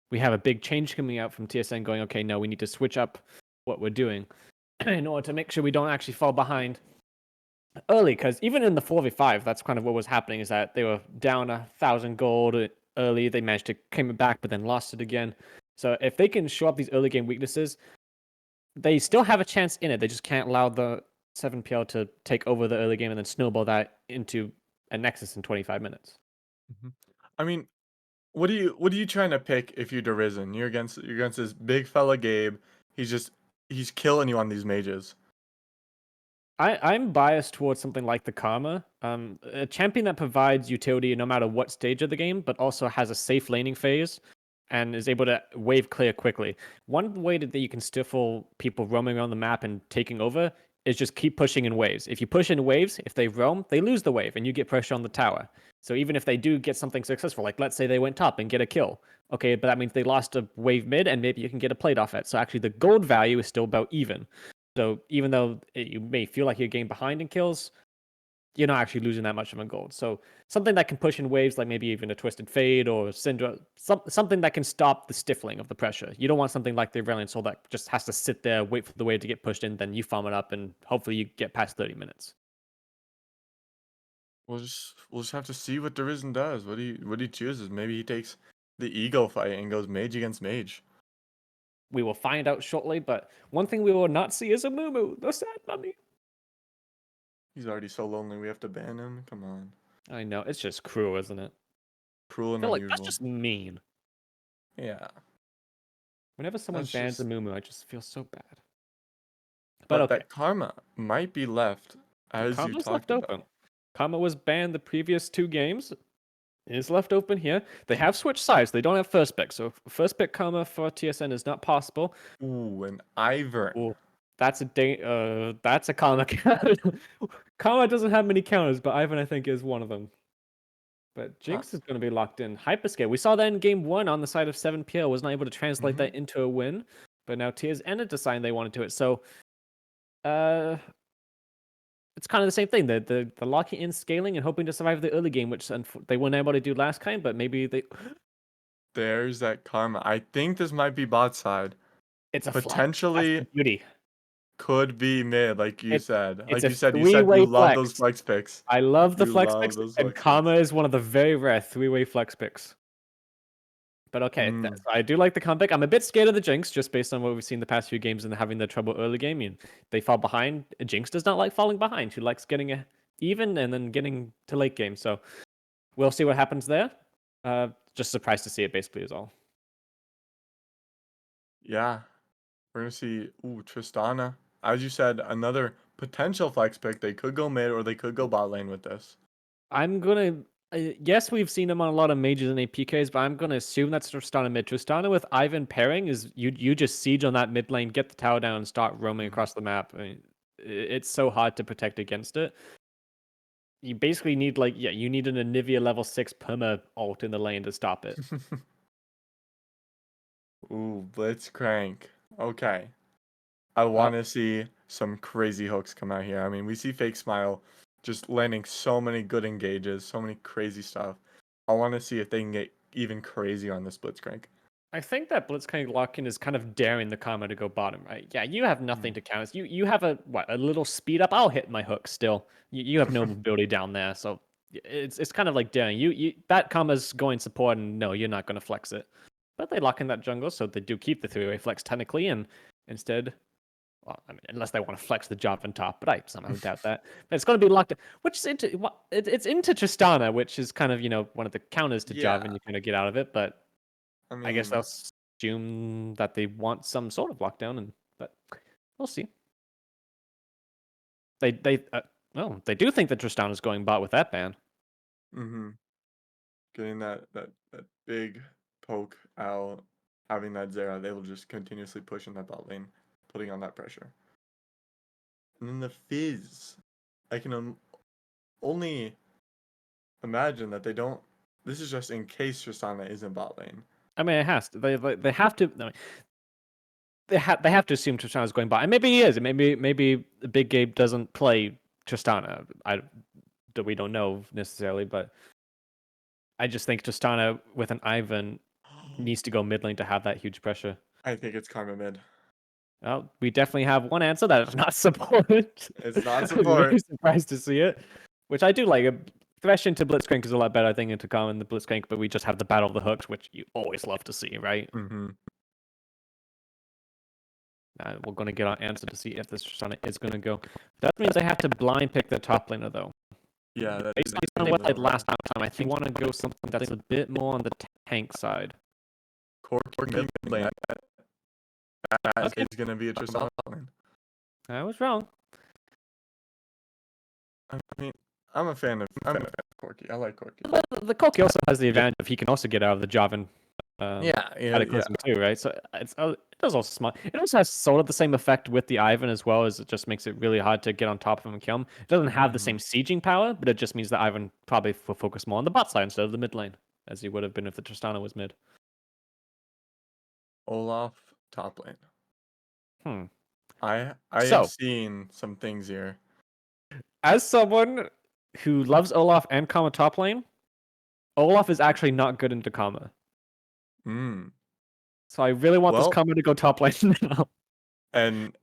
we have a big change coming out from TSN going, okay, no, we need to switch up what we're doing in order to make sure we don't actually fall behind early, because even in the 4v5, that's kind of what was happening, is that they were down 1,000 gold early. They managed to claim it back, but then lost it again. So if they can show up these early game weaknesses, they still have a chance in it. They just can't allow the 7PL to take over the early game and then snowball that into a Nexus in 25 minutes. I mean, what are you trying to pick if you're Derizen? You're against this big fella Gabe. He's killing you on these mages. I'm biased towards something like the Karma, a champion that provides utility no matter what stage of the game, but also has a safe laning phase and is able to wave clear quickly. One way that you can stifle people roaming around the map and taking over is just keep pushing in waves. If you push in waves, if they roam, they lose the wave and you get pressure on the tower. So even if they do get something successful, like let's say they went top and get a kill, okay, but that means they lost a wave mid and maybe you can get a plate off it. So actually the gold value is still about even. So even though you may feel like you're getting behind in kills, you're not actually losing that much of a gold. So something that can push in waves, like maybe even a Twisted Fade or Syndra, something that can stop the stifling of the pressure. You don't want something like the Aurelion Soul that just has to sit there, wait for the wave to get pushed in, then you farm it up, and hopefully you get past 30 minutes. We'll just have to see what Derizen does. What he chooses. Maybe he takes the ego fight and goes mage against mage. We will find out shortly, but one thing we will not see is a Mumu, the sad mummy. He's already so lonely. We have to ban him. Come on. I know, it's just cruel, isn't it? Cruel I and feel like unusual. that's just mean. Yeah. Whenever someone That's bans a just- Mumu, I just feel so bad. But okay. that karma might be left, as you Karma's talked left about. open. Karma was banned the previous 2 games. It is left open here. They have switched sides. They don't have first pick, so first pick Karma for TSN is not possible. Ooh, an Ivern. Ooh, that's a Karma counter. Karma doesn't have many counters, but Ivan I think is one of them. But Jinx is going to be locked in. Hyperscale. We saw that in game 1 on the side of 7PL. Was not able to translate that into a win, but now TSN decided they wanted to it. So, it's kind of the same thing. The locking in, scaling, and hoping to survive the early game, which they weren't able to do last time. But maybe they. There's that karma. I think this might be bot side. It's a Potentially flex. That's the beauty. could be mid, like you said. It's Like a you said three-way you love those flex. flex picks. I love the You flex love picks, those and flex Karma is one of the very rare 3-way flex picks. But okay, Mm. so I do like the comeback. I'm a bit scared of the Jinx, just based on what we've seen the past few games and having the trouble early game. And they fall behind. Jinx does not like falling behind. She likes getting even and then getting to late game. So we'll see what happens there. Just surprised to see it, basically, is all. Yeah. We're gonna see Tristana. As you said, another potential flex pick. They could go mid or they could go bot lane with this. I'm gonna. Yes, we've seen him on a lot of mages and APKs, but I'm gonna assume that's Tristana mid. Tristana with Ivan pairing is you just siege on that mid lane, get the tower down, and start roaming across the map. I mean, it's so hard to protect against it. You basically need you need an Anivia level 6 perma ult in the lane to stop it. Ooh, Blitzcrank. Okay. I want to see some crazy hooks come out here. I mean, we see Fake Smile just landing so many good engages, so many crazy stuff. I want to see if they can get even crazier on this Blitzcrank. I think that Blitzcrank lock-in is kind of daring the Karma to go bottom, right? Yeah, you have nothing to counter. You have a little speed up. I'll hit my hook still. You have no mobility down there, so it's kind of like daring. You that Karma's going support, and no, you're not going to flex it. But they lock in that jungle, so they do keep the 3-way flex technically, and instead Well, I mean, unless they want to flex the Jarvan top, but I somehow doubt that. But it's going to be locked in, which is it's into Tristana, which is kind of, one of the counters to Yeah. Jarvan you kind of get out of it. But I I guess mean, they'll assume that they want some sort of lockdown, but we'll see. They they do think that Tristana's going bot with that ban. mm-hmm. Getting that big poke out, having that Zera, they will just continuously push in that bot lane, putting on that pressure. And then the Fizz, I can only imagine that they don't. This is just in case Tristana is in bot lane. I mean, it has to. They have to. I mean, they have to assume Tristana's going bot, and maybe he is. And maybe the Big Gabe doesn't play Tristana. We don't know necessarily, but I just think Tristana with an Ivan needs to go mid lane to have that huge pressure. I think it's Karma mid. Well, we definitely have one answer that is not support. It's not I'm support. really surprised to see it, which I do like. A Thresh into Blitzcrank is a lot better, I think, into Karma and the Blitzcrank, but we just have the Battle of the Hooks, which you always love to see, right? Mm-hmm. We're going to get our answer to see if this Tristana is going to go. That means I have to blind pick the top laner, though. Yeah, that Based on what I did last time, I think I want to go something that's a bit more on the tank side. Corki mid lane. That Okay. is gonna be a Tristana lane. I was wrong. I mean, I'm a fan of Corki. I like Corki. The Corki also has the advantage of he can also get out of the Jarvan Yeah. Cataclysm too, right? So it does also smart. It also has sort of the same effect with the Ivan as well, as it just makes it really hard to get on top of him and kill him. It doesn't have the same sieging power, but it just means that Ivan probably will focus more on the bot side instead of the mid lane, as he would have been if the Tristana was mid. Olaf top lane. Hmm. I So- have seen some things here. As someone who loves Olaf and Karma top lane, Olaf is actually not good into Karma. Mm. So I really want Well- this Karma to go top lane now. And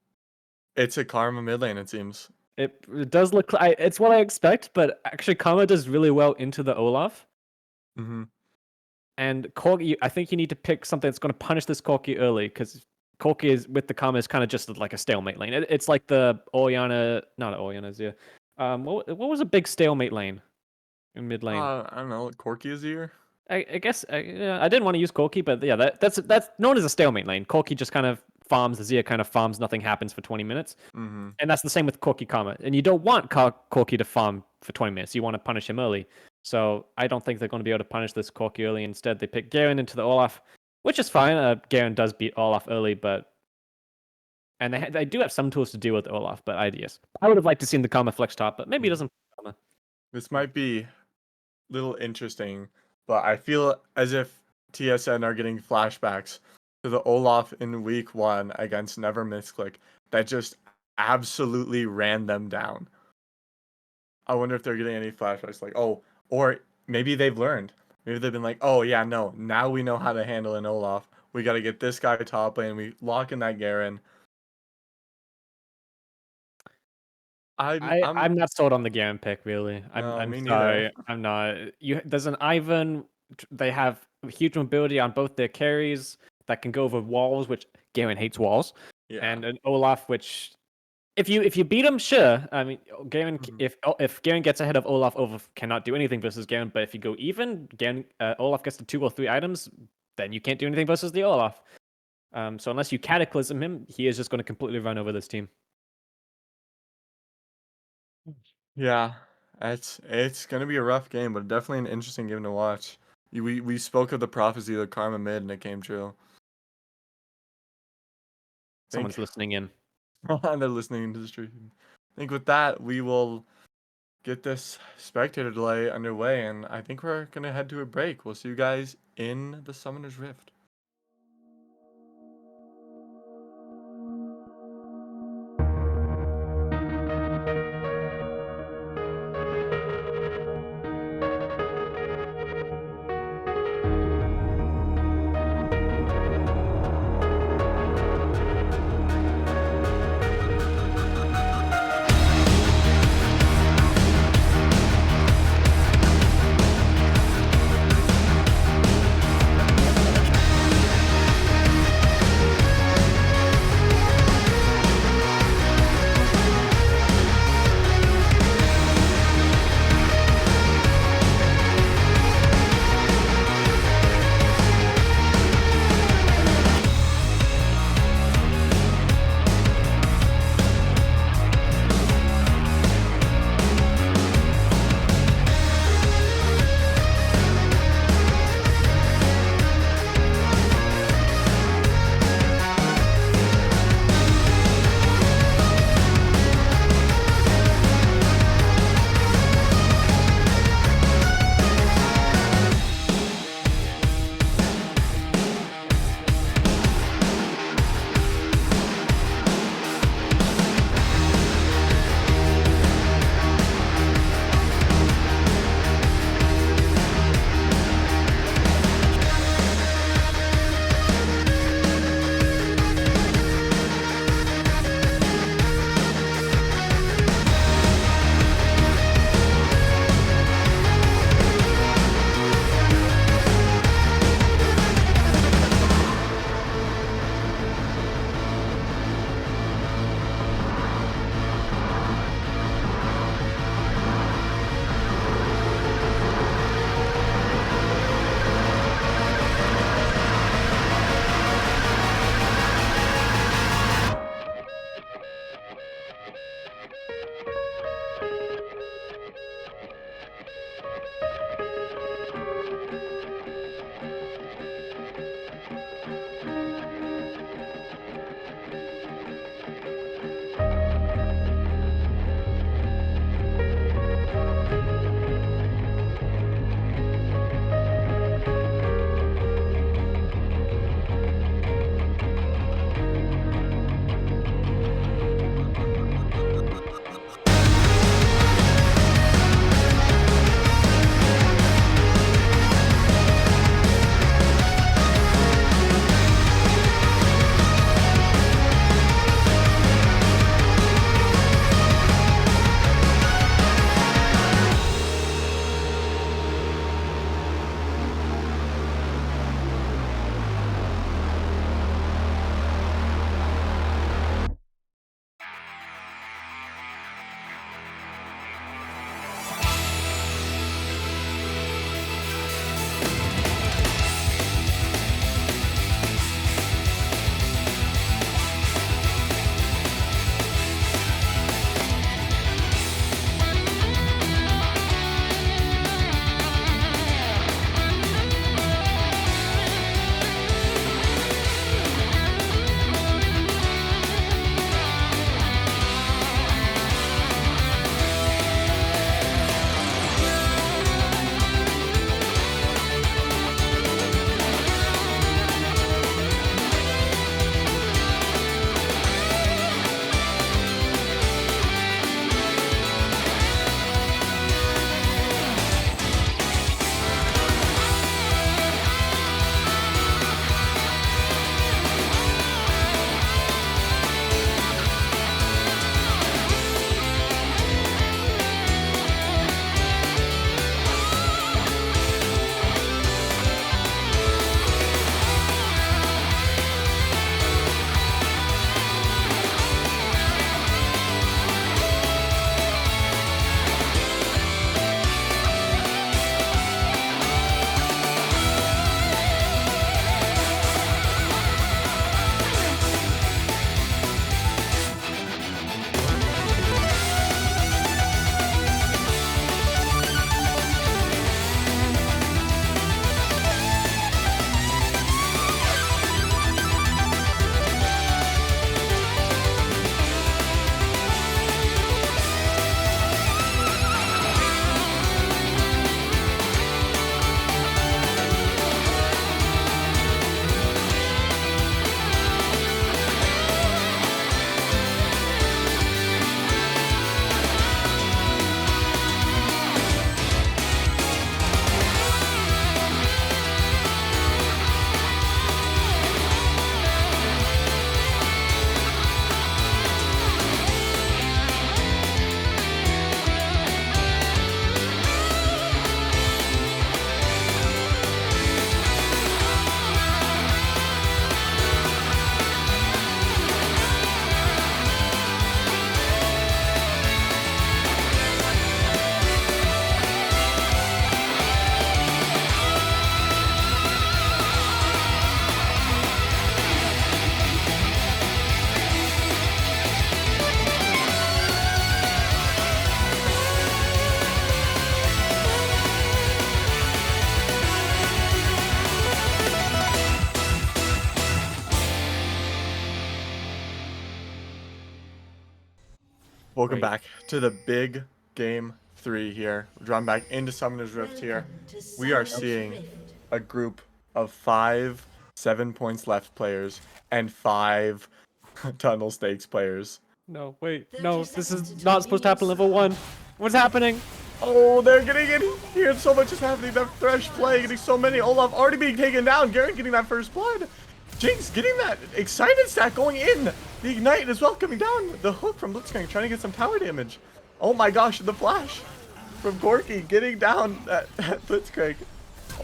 it's a Karma mid lane, it seems. It does look it's what I expect, but actually Karma does really well into the Olaf. Mm-hmm. And Corki, I think you need to pick something that's going to punish this Corki early, because Corki is with the Karma is kind of just like a stalemate lane. It's like the Orianna, not Orianna's, yeah. What was a big stalemate lane in mid lane? I don't know. Corki is here. I guess I didn't want to use Corki, but yeah, that's known as a stalemate lane. Corki just kind of farms, the Zia kind of farms, nothing happens for 20 minutes. Mm-hmm. And that's the same with Corki Karma. And you don't want Corki to farm for 20 minutes. You want to punish him early. So I don't think they're going to be able to punish this Corki early. Instead, they pick Garen into the Olaf, which is fine. Garen does beat Olaf early, but... And they do have some tools to deal with Olaf, but yes. I would have liked to see the Karma flex top, but maybe he doesn't. This might be a little interesting, but I feel as if TSN are getting flashbacks to the Olaf in week 1 against Never Misclick that just absolutely ran them down. I wonder if they're getting any flashbacks, like, oh, or maybe they've learned. Maybe they've been like, oh yeah, no, now we know how to handle an Olaf. We got to get this guy top lane. We lock in that Garen. I'm not sold on the Garen pick, really. I'm me sorry. neither. I'm not. There's an Ivan. They have huge mobility on both their carries that can go over walls, which Garen hates walls, Yeah. and an Olaf, which if you beat him, sure. I mean, Garen. If Garen gets ahead of Olaf, Olaf cannot do anything versus Garen. But if you go even, Garen, Olaf gets to 2 or 3 items, then you can't do anything versus the Olaf. So unless you Cataclysm him, he is just going to completely run over this team. Yeah, it's gonna be a rough game, but definitely an interesting game to watch. We spoke of the prophecy of the Karma mid, and it came true. Someone's listening in. They're listening to the stream. I think with that, we will get this spectator delay underway, and I think we're gonna head to a break. We'll see you guys in the Summoner's Rift. Welcome Great. back to the big game 3 here. We're dropping back into Summoner's Rift here. We are seeing a group of 5 7 points left players and 5 Tunnel Snakes players. No, wait, no, this is not supposed to happen level 1. What's happening? Oh, they're getting in here. So much is happening. That Thresh play, getting so many. Olaf already being taken down. Garen getting that first blood. Jinx getting that excited stack going in. The Ignite as well coming down. The hook from Blitzcrank trying to get some tower damage. Oh my gosh, the flash from Corki getting down that Blitzcrank.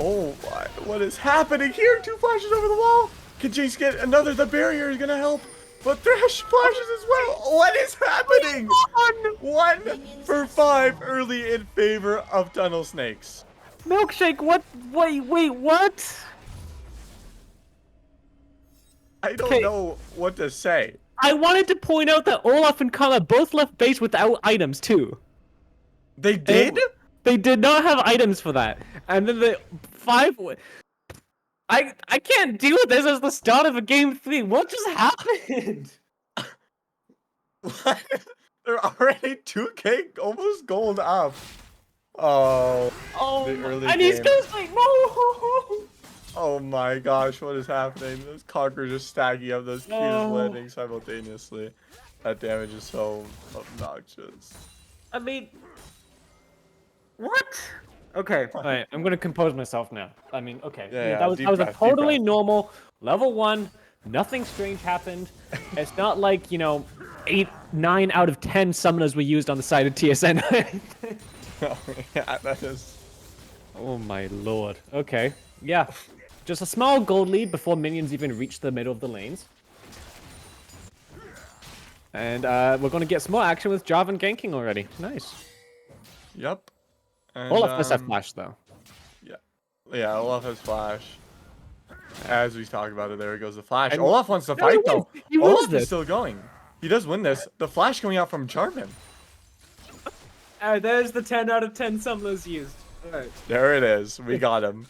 Oh my, what is happening here? 2 flashes over the wall. Can Jinx get another? The barrier is going to help. But Thresh flashes as well. What is happening? 1 for 5 early in favor of Tunnel Snakes. Milkshake, what? Wait, what? I don't Okay. know what to say. I wanted to point out that Olaf and Kala both left base without items too. They did? They did not have items for that. And then the 5... I can't deal with this as the start of a game 3. What just happened? What? They're already 2k almost gold up. Oh. Oh, The early and he's game. just like, no! Oh my gosh, what is happening? Those Conquerors are stacking up those Qs No. landing simultaneously. That damage is so obnoxious. I mean... What? Okay, alright, I'm gonna compose myself now. I mean, okay. Yeah, that was, deep that was breath, a deep totally breath. normal level 1. Nothing strange happened. It's not like, 8, 9 out of 10 summoners were used on the side of TSN. Yeah, that is. Oh my lord. Okay, yeah. Just a small gold lead before minions even reach the middle of the lanes. And we're gonna get some more action with Jarvan ganking already. Nice. Yep. And, Olaf must have flash though. Yeah, Olaf has flash. As we talk about it, there goes the flash. And- Olaf wants to No, he fight though. wins. He wins Olaf is this. still going. He does win this. The flash coming out from Jarvan. There's the 10 out of 10 summoners used. Alright. There it is. We got him.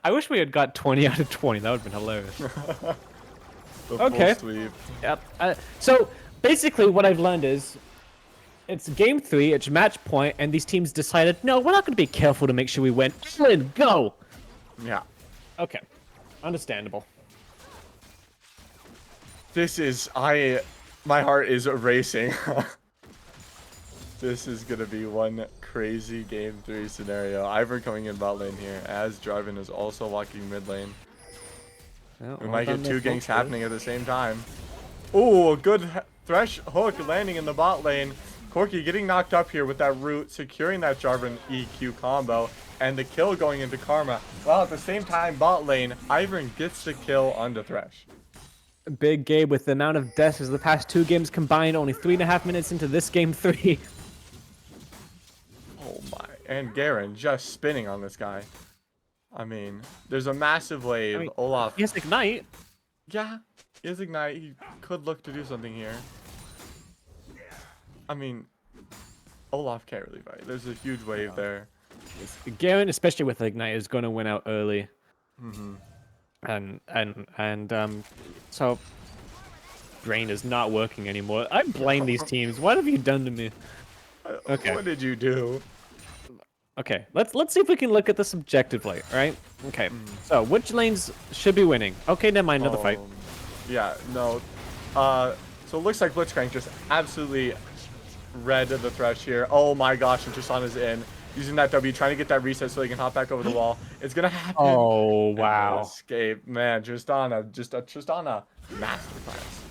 I wish we had got 20 out of 20. That would have been hilarious. The Okay. full sweep. Yep. So basically, what I've learned is, it's game 3, it's match point, and these teams decided, no, we're not going to be careful to make sure we win. Flynn, go. Yeah. Okay, understandable. This is my heart is racing. This is gonna be one crazy game 3 scenario. Ivern coming in bot lane here, as Jarvan is also walking mid lane. We might get 2 ganks happening at the same time. Ooh, a good Thresh hook landing in the bot lane. Corki getting knocked up here with that root, securing that Jarvan EQ combo, and the kill going into Karma. While at the same time, bot lane, Ivern gets the kill onto Thresh. Big Gabe with the amount of deaths as the past 2 games combined, only 3.5 minutes into this game 3. Oh my, and Garen just spinning on this guy. I mean, there's a massive wave. I mean, Olaf, Yes, Ignite. yeah, he has Ignite. He could look to do something here. I mean, Olaf can't really fight. There's a huge wave there. Garen, especially with Ignite, is going to win out early. So brain is not working anymore. I blame these teams. What have you done to me? Okay. What did you do? Okay, let's see if we can look at this objectively, right? Okay, so which lanes should be winning? Okay, never mind, another fight. Yeah, no. So it looks like Blitzcrank just absolutely read the Thresh here. Oh my gosh, and Tristana's in. Using that W, trying to get that reset so they can hop back over the wall. It's gonna happen. Oh, And wow. Escape. Man, Tristana, just a Tristana masterclass.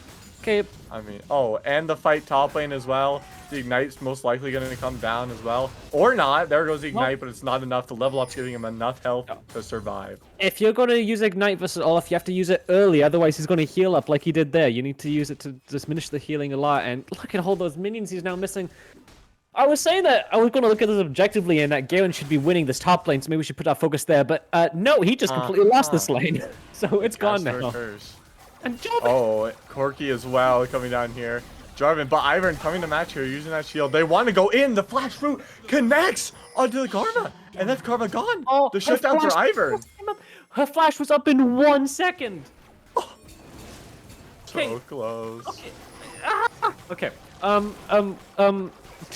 Okay, I mean, oh, and the fight top lane as well. The Ignite's most likely going to come down as well. Or not. There goes the Ignite, but it's not enough. The level up's giving him enough health to survive. if you're going to use Ignite versus Olaf, you have to use it early, otherwise he's going to heal up like he did there. You need to use it to diminish the healing a lot, and look at all those minions he's now missing. I was saying that I was going to look at this objectively and that Garen should be winning this top lane, so maybe we should put our focus there, but no, he just completely lost this lane. So it's gone Caster now. Curse. And Jarvan, Oh, Corki as well coming down here. Jarvan, but Ivern coming to match here using that shield. They want to go in. The flash root connects onto the Karma. And that's Karma gone. Oh, The her shutdown for flash- Ivern. her flash was up in 1 second. So close. Okay.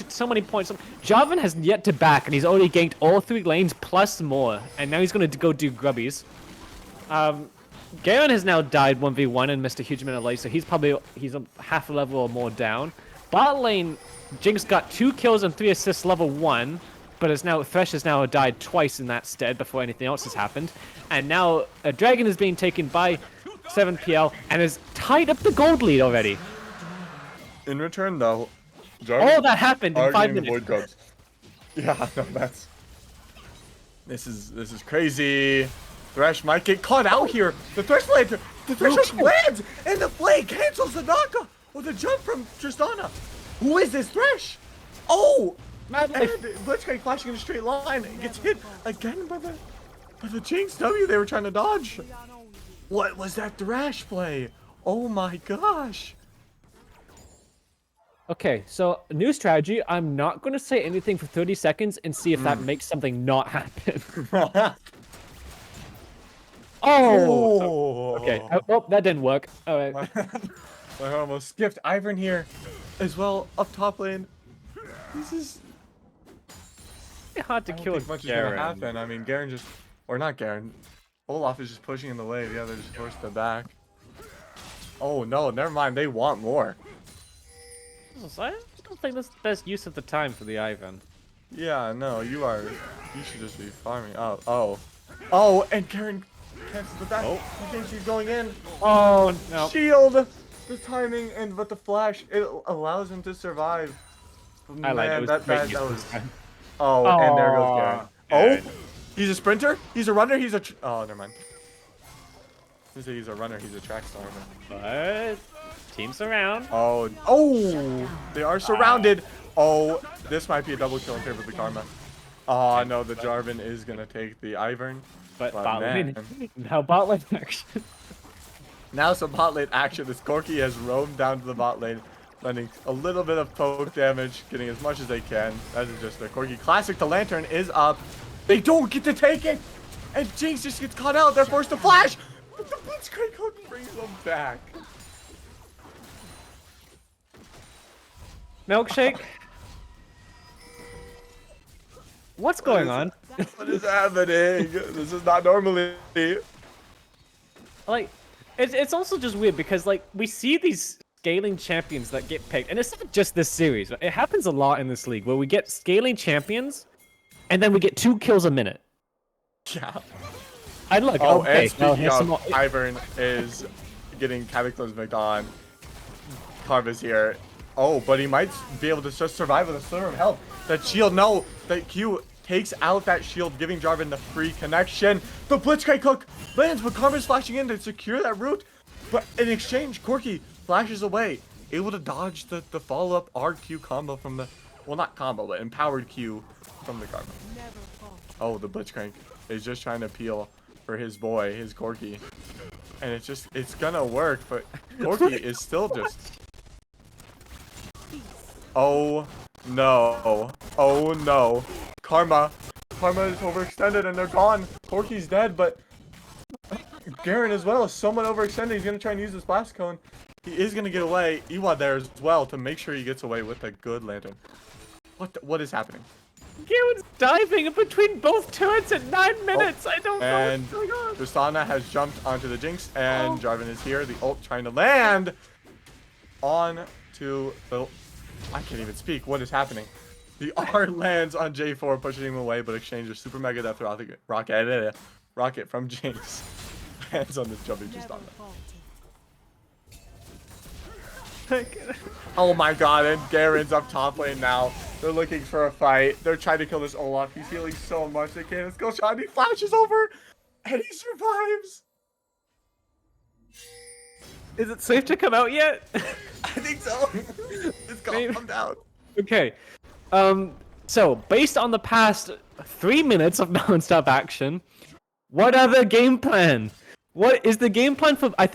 So many points. Jarvan has yet to back, and he's already ganked all 3 lanes plus more, and now he's gonna go do grubbies. Garen has now died 1v1 and missed a huge amount of life, so he's a half a level or more down. Bot lane, Jinx got 2 kills and 3 assists level 1, but Thresh has now died twice in that stead before anything else has happened. And now a dragon is being taken by 7PL and has tied up the gold lead already. In return, though, All that happened in 5 arguing the minutes. void grubs. Yeah, no, that's. This is crazy. Thresh might get caught out here. The Thresh lands. The Thresh just lands, and the blade cancels the knockup with a jump from Tristana. Who is this Thresh? Oh, and Blitzcrank flashing in a straight line gets hit again by the Jinx W they were trying to dodge. What was that Thresh play? Oh my gosh. Okay, so new strategy. I'm not going to say anything for 30 seconds and see if that makes something not happen. Oh! Okay. Oh, that didn't work. All right. I almost skipped Ivern here as well up top lane. This is Hard to I don't kill think much is gonna happen. I mean, Garen just, or not Garen, Olaf is just pushing in the wave. Yeah, they're just forced to back. Oh no, never mind. They want more. I don't think that's the best use of the time for the Ivan. Yeah, no, you should just be farming. Oh, and Garen cancels the back. Oh. He thinks he's going in. Oh no. Shield. The timing and with the flash, it allows him to survive. I like it. Man, That that was was. Oh, and there goes Garen. Garen. Oh, he's a sprinter. He's a runner. He's a. Oh, never mind. He's a runner. He's a track star. But team surround. Oh, they are surrounded. Oh, this might be a double kill in favor of the Karma. Oh no, the Jarvan is gonna take the Ivern. But But bot lane. man. Now bot lane action. Now some bot lane action as Corki has roamed down to the bot lane, landing a little bit of poke damage, getting as much as they can. That is just the Corki classic. The Lantern is up. They don't get to take it, and Jinx just gets caught out. They're forced to flash, but the Blitzcrank hook brings them back. Milkshake. What's going on? What is happening? This is not normally. Like, it's also just weird because like we see these scaling champions that get picked, and it's not just this series. It happens a lot in this league where we get scaling champions, and then we get 2 kills a minute. Yeah. I'd look. Oh, Okay, and speaking here's of, some more- Ivern is getting cataclysmic on. Carva's here. Oh, but he might be able to just survive with a sliver of health. That shield, no, that Q takes out that shield, giving Jarvan the free connection. The Blitzcrank hook lands, but Carva's flashing in to secure that route. But in exchange, Corki flashes away, able to dodge the follow-up RQ combo from the, well, not combo, but empowered Q from the Karma. Oh, the Blitzcrank is just trying to peel for his boy, his Corki. And it's gonna work, but Corki is still just... Oh no. Oh no. Karma is overextended and they're gone. Corki's dead, but Garen as well is somewhat overextended. He's gonna try and use his blast cone. He is gonna get away. Iwa there as well to make sure he gets away with a good lantern. What is happening? Garen's diving in between both turrets at 9 minutes. I don't know And what's going on. Tristana has jumped onto the Jinx, and Jarvan is here. The ult trying to land on to the... I can't even speak. What is happening? The R lands on J4, pushing him away, but exchanges Super Mega Death Rocket from Jinx. Lands on the jumping Tristana. Oh my god, and Garen's up top lane now. They're looking for a fight. They're trying to kill this Olaf. He's healing so much. They can't skill shot. He flashes over, and he survives. Is it safe to come out yet? I think so. It's calm down. Okay. So based on the past 3 minutes of non-stop action, what are the game plan? What is the game plan for? I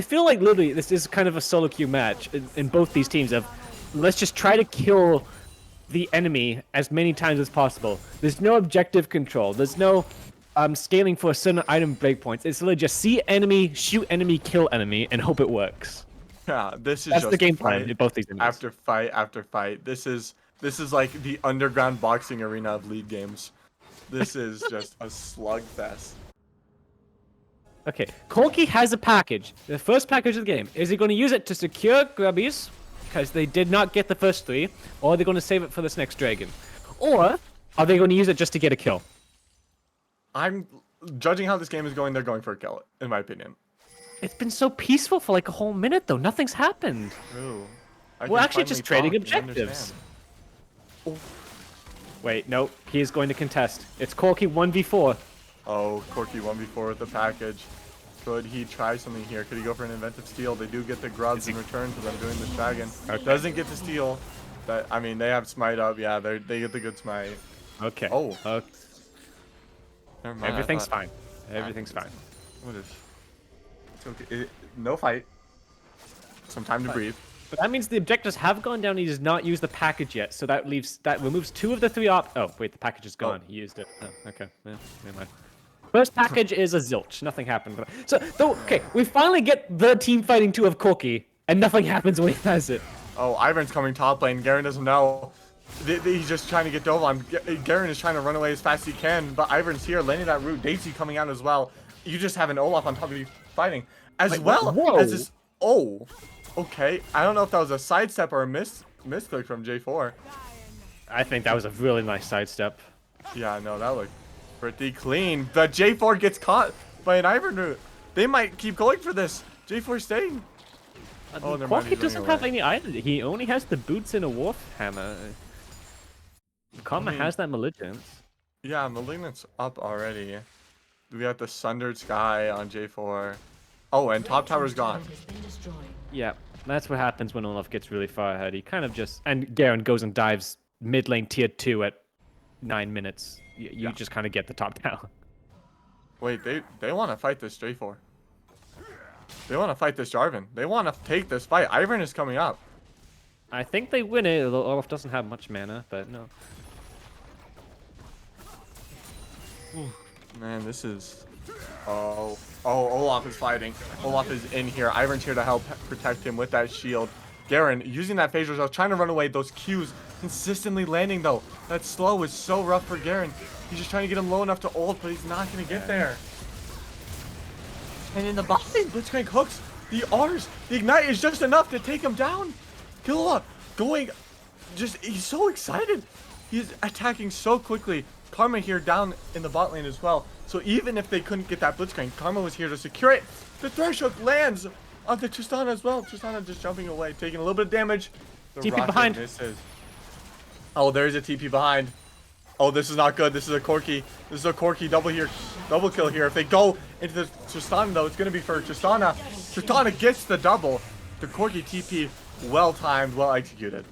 feel like literally this is kind of a solo queue match in both these teams of let's just try to kill the enemy as many times as possible. There's no objective control. There's no scaling for a certain item breakpoints. It's literally just see enemy, shoot enemy, kill enemy, and hope it works. Yeah, this is That's just the game fight plan in both these enemies. after fight after fight. This is like the underground boxing arena of League games. This is just a slugfest. Okay, Corki has a package. The first package of the game. Is he going to use it to secure Grubbies? Because they did not get the first 3. Or are they going to save it for this next dragon? Or are they going to use it just to get a kill? I'm judging how this game is going. They're going for a kill, in my opinion. It's been so peaceful for like a whole minute, though. Nothing's happened. Ooh. I We're can actually just finally trading talk and objectives. understand. Wait, no. He is going to contest. It's Corki 1v4. Oh, Corki 1v4 with the package. Could he try something here? Could he go for an inventive steal? They do get the grubs in return for them doing this dragon. Okay. Doesn't get the steal. I mean, they have smite up. Yeah, they get the good smite. Okay. Oh. Okay. Never mind, I Everything's thought- fine. Everything's fine. What is? It's okay. No fight. Some time to breathe. But that means the objectives have gone down. He does not use the package yet, so that removes 2 of the 3 Oh wait, the package is gone. He used it. Oh, okay. Yeah, never mind. First package is a zilch. Nothing happened. So okay, we finally get the team fighting 2 of Corki, and nothing happens when he has it. Oh, Ivan's coming top lane. Garen doesn't know. He's just trying to get Dovan. Garen is trying to run away as fast as he can, but Ivan's here, landing that root. Daisy coming out as well. You just have an Olaf on top of you fighting. As Wait, well whoa. as this. Oh, okay. I don't know if that was a sidestep or a misclick from J4. I think that was a really nice sidestep. Yeah, no, that looked pretty clean. The J4 gets caught by an Ivan root. They might keep going for this. J4 staying. Oh, never mind, Corki he's doesn't running have away. any items. He only has the boots and a Warhammer. Karma mean- has that Malignance. Yeah, Malignant's up already. We got the Sundered Sky on J4. Oh, and top tower's gone. Has been destroyed. Yeah, that's what happens when Olaf gets really far ahead. He kind of just... And Garen goes and dives mid lane tier 2 at 9 minutes. You just kind of get the top tower. Wait, they want to fight this J4. They want to fight this Jarvan. They want to take this fight. Ivern is coming up. I think they win it, although Olaf doesn't have much mana, but no. Man, this is... Oh, Olaf is fighting. Olaf is in here. Ivern's here to help protect him with that shield. Garen using that phase result, trying to run away. Those Qs consistently landing though. That slow is so rough for Garen. He's just trying to get him low enough to ult, but he's not going to get there. And in the bot lane, Blitzcrank hooks the R's. The Ignite is just enough to take him down. Killua going, he's so excited. He's attacking so quickly. Karma here down in the bot lane as well. So even if they couldn't get that Blitzcrank, Karma was here to secure it. The Thresh Hook lands on the Tristana as well. Tristana just jumping away, taking a little bit of damage. The TP rocket behind. misses. Oh, there's a TP behind. Oh, this is not good. This is a Corki. This is a Corki double kill here. If they go into the Tristana though, it's gonna be for Tristana. Tristana gets the double. The Corki TP, well timed, well executed.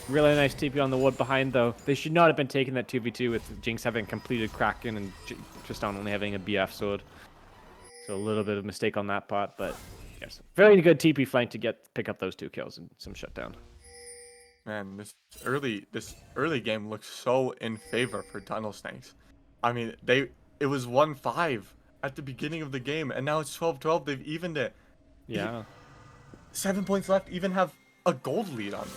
Really nice TP on the wood behind, though. They should not have been taking that 2v2 with Jinx having completed Kraken and Tristan only having a BF sword. So a little bit of mistake on that part, but yes. Very good TP flank to pick up those 2 kills and some shutdown. Man, this early game looks so in favor for Tunnel Snakes. I mean, it was 1-5 at the beginning of the game, and now it's 12-12. They've evened it. Yeah. 7 points left, even have a gold lead on.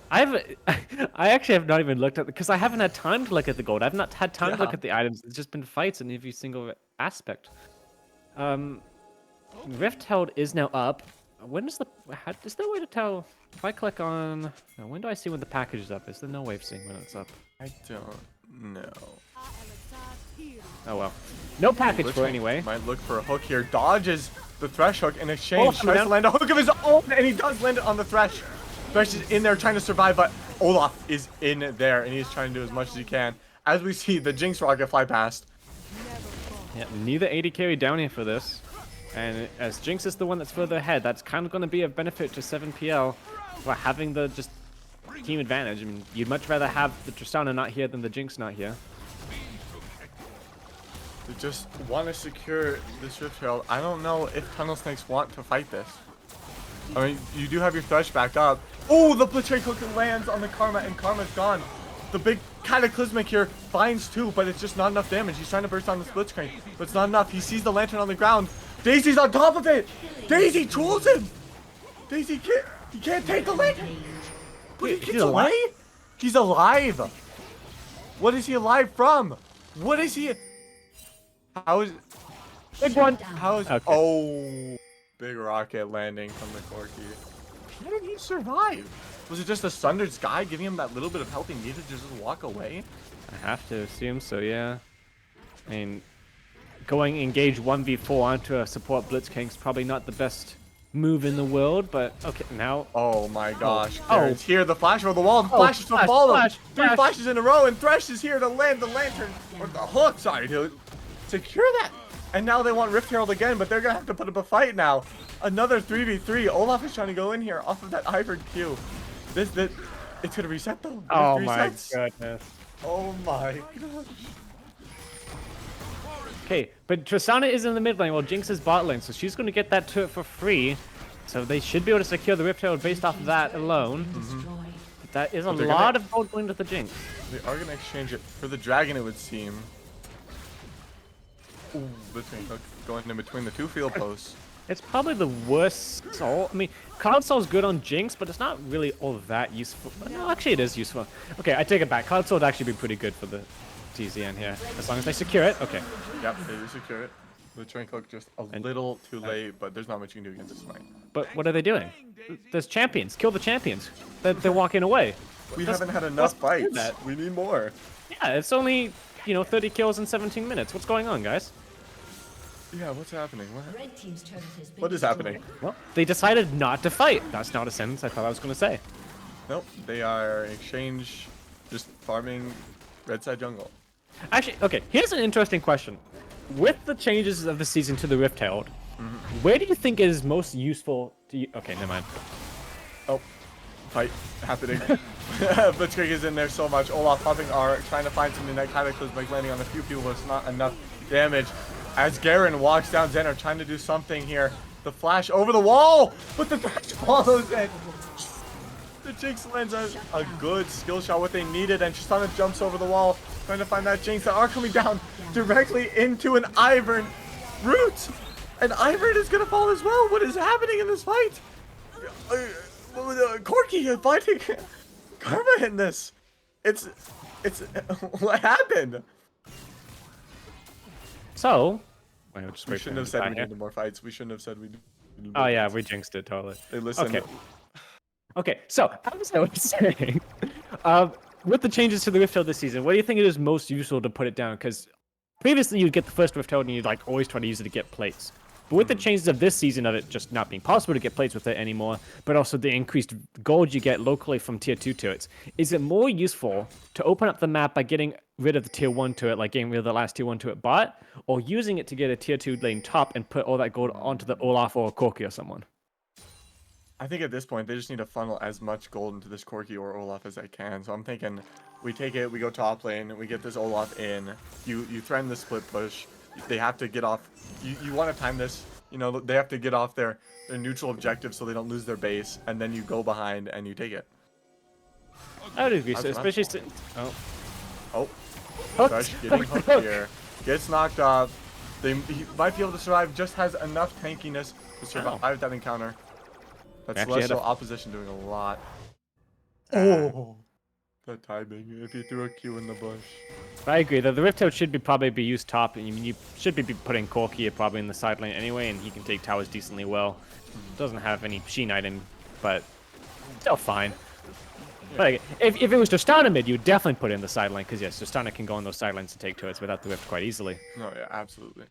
I actually have not even looked at because I haven't had time to look at the gold. I've not had time to look Yeah. at the items. It's just been fights in every single aspect. Rift Held is now up. When is is there a way to tell if I click on? No, when do I see when the package is up? Is there no way of seeing when it's up? I don't know. Oh well, no package for it anyway. Might look for a hook here. Dodges the Thresh Hook in exchange. Olaf coming Tries to down. land a hook of his own, and he does land it on the Thresh. Thresh is in there trying to survive, but Olaf is in there, and he's trying to do as much as he can. As we see the Jinx rocket fly past. Yeah, neither AD carry down here for this. And as Jinx is the one that's further ahead, that's kind of going to be a benefit to 7PL for having the just team advantage. I mean, you'd much rather have the Tristana not here than the Jinx not here. They just want to secure this Rift Herald. I don't know if Tunnel Snakes want to fight this. I mean, you do have your Thresh back up. Oh, the Blitzcrank Hook lands on the Karma, and Karma's gone. The big Cataclysmic here finds 2, but it's just not enough damage. He's trying to burst on the split screen, but it's not enough. He sees the lantern on the ground. Daisy's on top of it. Daisy trolls him. Daisy can't take the lantern. But he gets away? He's alive. What is he alive from? What is he? How is? Big one. How is? Okay. Oh, big rocket landing from the Corki. How did he survive? Was it just the Sundered Sky giving him that little bit of health he needed to just walk away? I have to assume so, yeah. I mean, going engage 1v4 onto a support Blitzking is probably not the best move in the world, but okay, now. Oh my gosh. Oh. It's here, the flash over the wall. The flash is to flash, follow. flash, 3 flash. flashes in a row, and Thresh is here to land the lantern, or the hook, sorry, to secure that. And now they want Rift Herald again, but they're gonna have to put up a fight now. Another 3v3. Olaf is trying to go in here off of that Ivern Q. It's gonna reset though. Oh It my resets. goodness. Oh my god. Okay, but Tristana is in the mid lane while Jinx is bot lane, so she's going to get that turret for free. So they should be able to secure the Rift Herald based off of that alone. Destroyed. But that is a they're lot gonna- of gold going to the Jinx. They are gonna exchange it for the dragon, it would seem. Ooh, Blitzwing Hook going in between the 2 field posts. It's probably the worst soul. I mean, Cloud Soul's good on Jinx, but it's not really all that useful. No, actually it is useful. Okay, I take it back. Cloud Soul would actually be pretty good for the TZN here. As long as they secure it. Okay. Yep, they do secure it. Blitzwing Hook just a little too late, but there's not much you can do against this fight. But what are they doing? There's champions. Kill the champions. They're walking away. We Let's- haven't had enough let's do fights. that. We need more. Yeah, it's only, 30 kills in 17 minutes. What's going on, guys? Yeah, what's happening? Red team's turret has been What is destroyed. happening? Well, they decided not to fight. That's not a sentence I thought I was going to say. Nope, they are in exchange just farming red side jungle. Actually, okay, here's an interesting question. With the changes of the season to the Rift Herald, where do you think it is most useful to you? Okay, never mind. Oh, fight happening. Blitzkrieg is in there so much. Olaf popping R, trying to find something that Cataclysmic landing on a few people, but it's not enough damage. As Garen walks down Xehanort, trying to do something here. The flash over the wall, but the Thresh follows it. The Jinx lands a good skill shot, what they needed, and Tristana jumps over the wall, trying to find that Jinx. That are coming down directly into an Ivern root. And Ivern is gonna fall as well. What is happening in this fight? Corki fighting Karma in this. It's what happened? So, wait, I'll just We wait for shouldn't him have to said die we here. needed more fights. We shouldn't have said we needed more Oh yeah, fights. we jinxed it totally. They listened. Okay. Okay, so as I was saying, with the changes to the Rift Herald this season, what do you think it is most useful to put it down? Because previously you'd get the first Rift Herald and you'd like always try to use it to get plates. But with the changes of this season of it just not being possible to get plates with it anymore, but also the increased gold you get locally from tier 2 turrets, is it more useful to open up the map by getting rid of the tier 1 turret, like getting rid of the last tier 1 turret bot, or using it to get a tier 2 lane top and put all that gold onto the Olaf or Corki or someone? I think at this point they just need to funnel as much gold into this Corki or Olaf as they can. So I'm thinking we take it, we go top lane, we get this Olaf in. You threaten the split push. They have to get off. You want to time this. You know, they have to get off their neutral objective so they don't lose their base, and then you go behind and you take it. I would agree, so That's especially fine. oh, Oh, hooked. Thresh getting hooked here. Gets knocked off. He might be able to survive. Just has enough tankiness to survive that encounter. That's Actually had Celestial a- opposition doing a lot. Oh, the timing. If you threw a Q in the bush. I agree. The Rift Herald should probably be used top, and you should be putting Corki probably in the side lane anyway, and he can take towers decently well. Doesn't have any Sheen item, but still fine. But again, if it was Tristana mid, you would definitely put it in the side lane, because yes, Tristana can go on those side lanes and take turrets without the Rift quite easily. No, yeah, absolutely.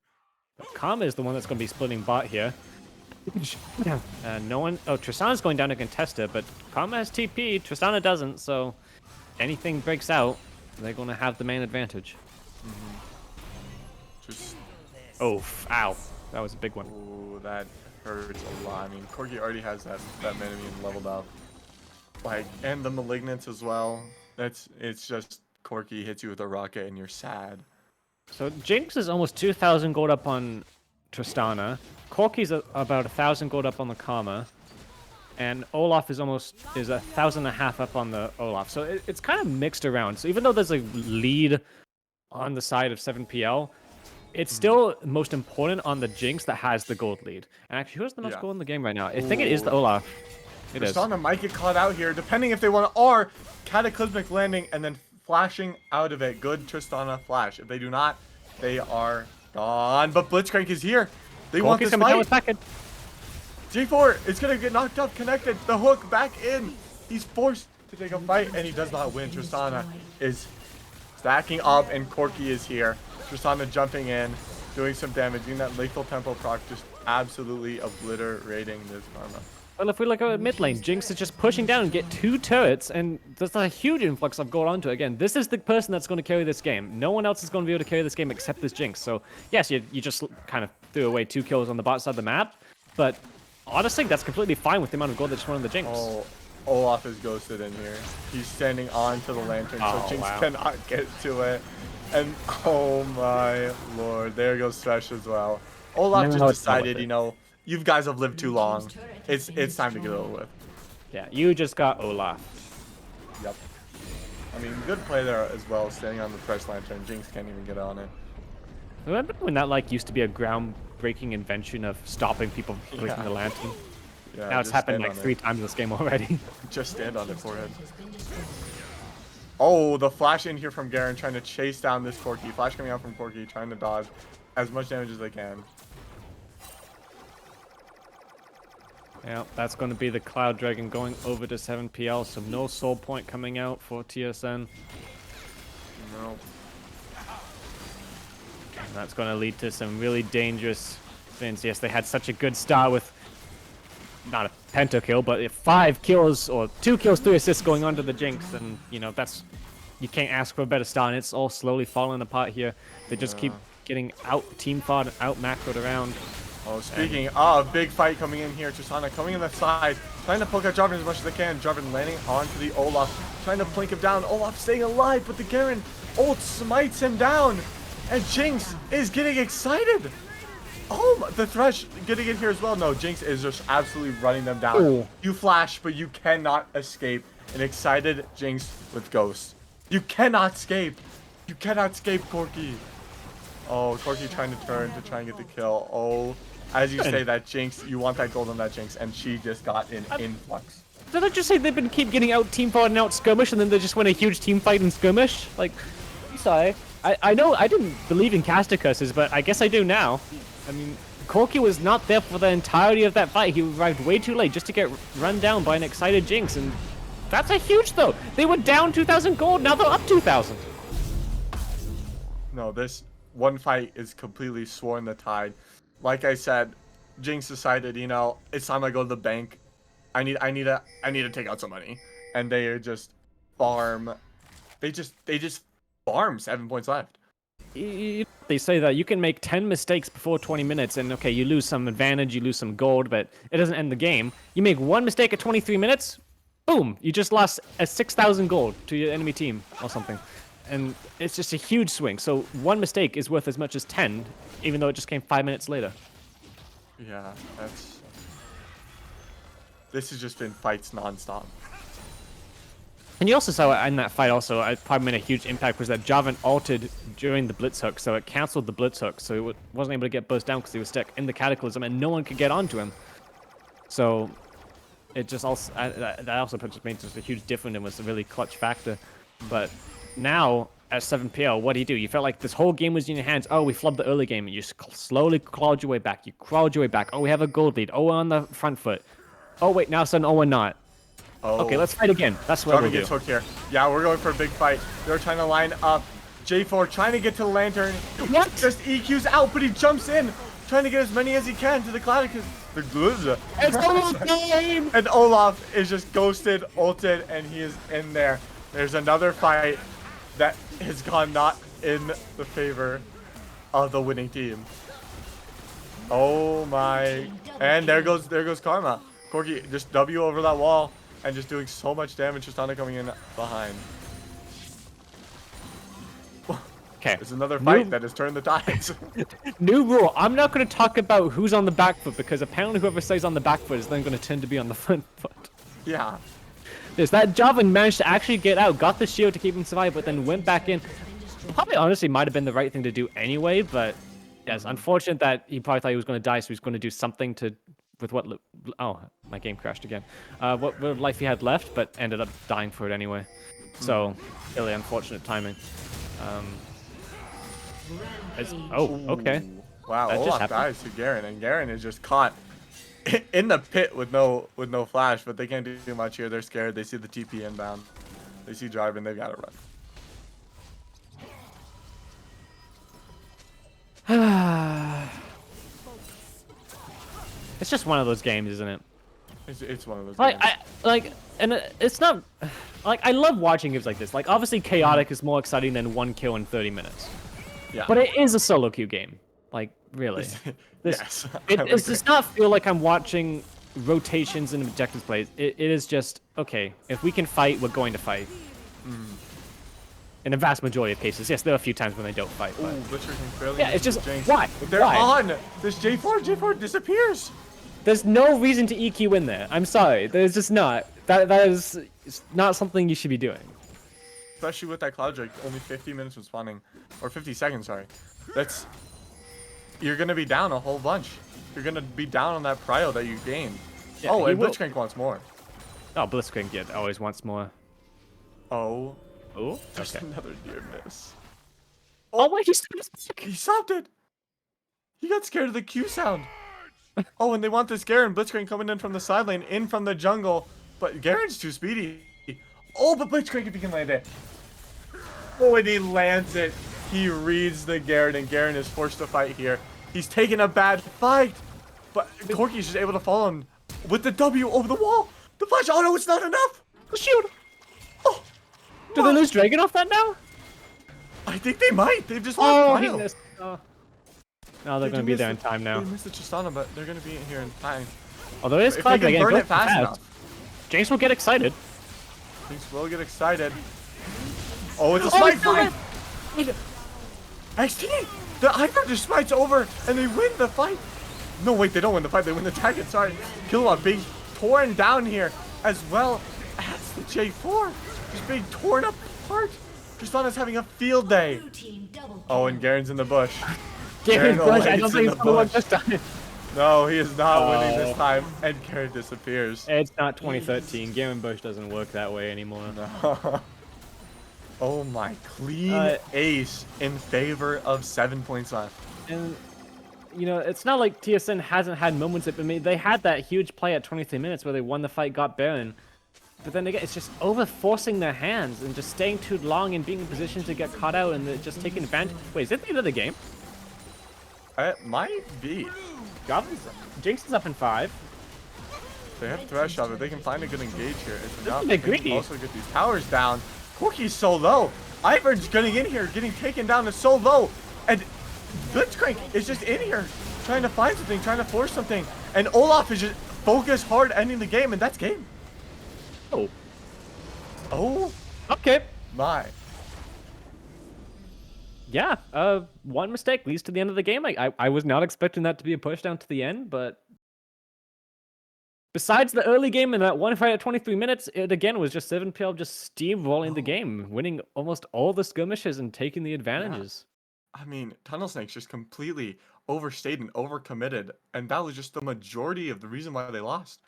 But Karma is the one that's going to be splitting bot here. No one... Oh, Tristana's going down to Contesta, but Karma has TP, Tristana doesn't, so anything breaks out, they're going to have the main advantage. Just, Oh, ow. That was a big one. oh, that hurts a lot. I mean, Corki already has that Manamune leveled up. Like, and the Malignance as well. It's just Corki hits you with a rocket and you're sad. So Jinx is almost 2,000 gold up on Tristana. Corki's about 1,000 gold up on the Karma. and Olaf is 1,500 up on the Olaf. So it's kind of mixed around. So even though there's a lead on the side of 7PL, it's still most important on the Jinx that has the gold lead. And actually, who has the most Yeah. gold in the game right now? I think it is the Olaf. It is. Tristana might get caught out here, depending if they want to, or Cataclysmic landing and then flashing out of it. Good Tristana flash. If they do not, they are gone. But Blitzcrank is here. They want Corki's this coming down fight. with package. G4 is going to get knocked up, connected. The hook back in. He's forced to take a fight, and he does not win. Tristana is stacking up, and Corki is here. Tristana jumping in, doing some damage, doing that lethal tempo proc, just absolutely obliterating this Karma. Well, if we look at mid lane, Jinx is just pushing down and get 2 turrets, and there's a huge influx of gold onto it. Again, this is the person that's going to carry this game. No one else is going to be able to carry this game except this Jinx. So, yes, you just kind of threw away 2 kills on the bot side of the map, but honestly, that's completely fine with the amount of gold that just went on the Jinx. Oh, Olaf is ghosted in here. He's standing onto the lantern, so Oh, Jinx wow. cannot get to it. And oh my lord, there goes Thresh as well. Olaf No, just it's not worth decided, it. you know, you guys have lived too long. It's time to get over with. Yeah, you just got Olaf. Yep. I mean, good play there as well, standing on the Thresh lantern. Jinx can't even get on it. Remember when that like used to be a groundbreaking invention of stopping people from breaking Yeah. the lantern? Yeah, Now it's just happened stand like on 3 it. times this game already. Just stand on it, forehead. Oh, the flash in here from Garen trying to chase down this Corki. Flash coming out from Corki, trying to dodge as much damage as they can. Yeah, that's going to be the Cloud Dragon going over to 7PL, so no soul point coming out for TSN. No. And that's going to lead to some really dangerous things. Yes, they had such a good start with not a pentakill, but 5 kills or 2 kills, 3 assists going on to the Jinx, and you know that's you can't ask for a better start. And it's all slowly falling apart here. They just keep getting out team fought, out macroed around. Oh, speaking of, big fight coming in here. Tristana coming in the side, trying to poke at Jarvan as much as they can. Jarvan landing onto the Olaf, trying to plink him down. Olaf staying alive, but the Garen ult smites him down. And Jinx is getting excited. Oh, the Thresh getting in here as well. No, Jinx is just absolutely running them down. Ooh. You flash, but you cannot escape an excited Jinx with Ghost. You cannot escape. You cannot escape Corki. Oh, Corki trying to turn to try and get the kill. Oh, as you say that Jinx, you want that gold on that Jinx, and she just got an influx. Did I just say they've been keep getting out team fought and out skirmish, and then they just win a huge team fight and skirmish? Like, I'm sorry. I know I didn't believe in caster curses, but I guess I do now. I mean, Corki was not there for the entirety of that fight. He arrived way too late just to get run down by an excited Jinx, and that's a huge though. They were down 2,000 gold, now they're up 2,000. No, this one fight is completely sworn the tide. Like I said, Jinx decided, you know, it's time I go to the bank. I need to take out some money, and they are just farm. They just farm 7 points left. They say that you can make 10 mistakes before 20 minutes, and okay, you lose some advantage, you lose some gold, but it doesn't end the game. You make 1 mistake at 23 minutes, boom, you just lost a 6,000 gold to your enemy team or something. And it's just a huge swing. So 1 mistake is worth as much as 10, even though it just came 5 minutes later. Yeah, this has just been fights nonstop. And you also saw in that fight also, it probably made a huge impact, was that Jarvan altered during the Blitz Hook, so it cancelled the Blitz Hook, so it wasn't able to get burst down because he was stuck in the Cataclysm, and no one could get onto him. So it just also, that also made just a huge difference and was a really clutch factor. But now, at 7PL, what do? You felt like this whole game was in your hands. Oh, we flubbed the early game, and you slowly clawed your way back. You crawled your way back. Oh, we have a gold lead. Oh, we're on the front foot. Oh, wait, now suddenly, oh, we're not. Oh. Okay, let's fight again. That's what Jarvan we'll gets do. hooked here. Yeah, we're going for a big fight. They're trying to line up. J4 trying to get to the lantern. What? Just EQ's out, but he jumps in, trying to get as many as he can to the cloud. The Gluzza. It's almost game! And Olaf is just ghosted, ulted, and he is in there. There's another fight that has gone not in the favor of the winning team. Oh my. And there goes Karma. Corki just W over that wall and just doing so much damage. Tristana coming in behind. Okay. It's another New- fight that has turned the tides. New rule. I'm not going to talk about who's on the back foot because apparently whoever stays on the back foot is then going to tend to be on the front foot. Yeah. Yes, that Jarvan managed to actually get out, got the shield to keep him alive, but then went back in. Probably honestly might have been the right thing to do anyway, but yes, unfortunate that he probably thought he was going to die, so he's going to do something with what. Oh, my game crashed again. What life he had left, but ended up dying for it anyway. So, really unfortunate timing. Okay. Ooh. Wow, That just Olaf happened. dies to Garen, and Garen is just caught in the pit with no flash, but they can't do too much here. They're scared. They see the TP inbound. They see Jarvan. They've got to run. It's just one of those games, isn't it? It's one of those Like games. it's not like I love watching games like this. Like obviously chaotic is more exciting than one kill in 30 minutes. Yeah. But it is a solo queue game. Like really. Yes. It I would does agree. not feel like I'm watching rotations and objectives plays. It is just okay, if we can fight, we're going to fight. In a vast majority of cases. Yes, there are a few times when they don't fight, but Ooh, Butcher can barely yeah, it's use just Jinx. why? But they're Why? on. This J4 disappears. There's no reason to EQ in there. I'm sorry. There's just not. That is not something you should be doing. Especially with that Cloud Drake, only 50 minutes from spawning, or 50 seconds, sorry. You're gonna be down a whole bunch. You're gonna be down on that prio that you gained. Yeah, Oh, he and will- Blitzcrank wants more. Oh, Blitzcrank always wants more. Oh, Oh, there's okay. another near miss. Oh wait, he's He stopped it. He got scared of the Q sound. Oh, and they want this Garen. Blitzcrank coming in from the side lane, in from the jungle. But Garen's too speedy. Oh, but Blitzcrank if he can land it. Oh, and he lands it. He reads the Garen, and Garen is forced to fight here. He's taking a bad fight. But Corki's just able to follow him with the W over the wall. The flash. Oh, no, it's not enough. The shield. Oh, Do they lose Dragon off that now? I think they might. They've just Oh, lost he Mile. missed. Oh. No, they're They going to do be miss there in the- time now. They missed the Tristana, but they're going to be in here in time. Although it is If they Cloud can again, burn go it fast enough. James will get excited. Things will get excited. Oh, it's a Oh, smite it's still fight! XT! The Ivern just smites over and they win the fight. No, wait, they don't win the fight. They win the tag. Sorry. Killawa being torn down here as well as the J4. Just being torn apart. Tristana's having a field day. Blue team double Oh, and Garen's in the bush. Garen no Bush, I way, don't it's think in he's the going to win bush. this time. No, he is not winning this Oh. time. And Garen disappears. It's not 2013. Garen Bush doesn't work that way anymore. Oh my, clean Uh, ace in favor of 7 points left. And you know, it's not like TSN hasn't had moments. I mean, they had that huge play at 23 minutes where they won the fight, got Baron. But then again, it's just over forcing their hands and just staying too long and being in position to get caught out and just taking advantage. Wait, is it the end of the game? It might be. Jinx is up in 5. They have Thresh out, but they can find a good engage here. It's enough. a They bit can greedy. also get these towers down. Corki's so low. Ivern's getting in here, getting taken down. It's so low. And Blitzcrank is just in here, trying to find something, trying to force something. And Olaf is just focused hard, ending the game, and that's game. Oh, Oh okay. my. Yeah, one mistake leads to the end of the game. I was not expecting that to be a push down to the end, but besides the early game and that one fight at 23 minutes, it again was just 7PL just steamrolling the game, winning almost all the skirmishes and taking the advantages. I mean, Tunnel Snakes just completely overstayed and overcommitted, and that was just the majority of the reason why they lost.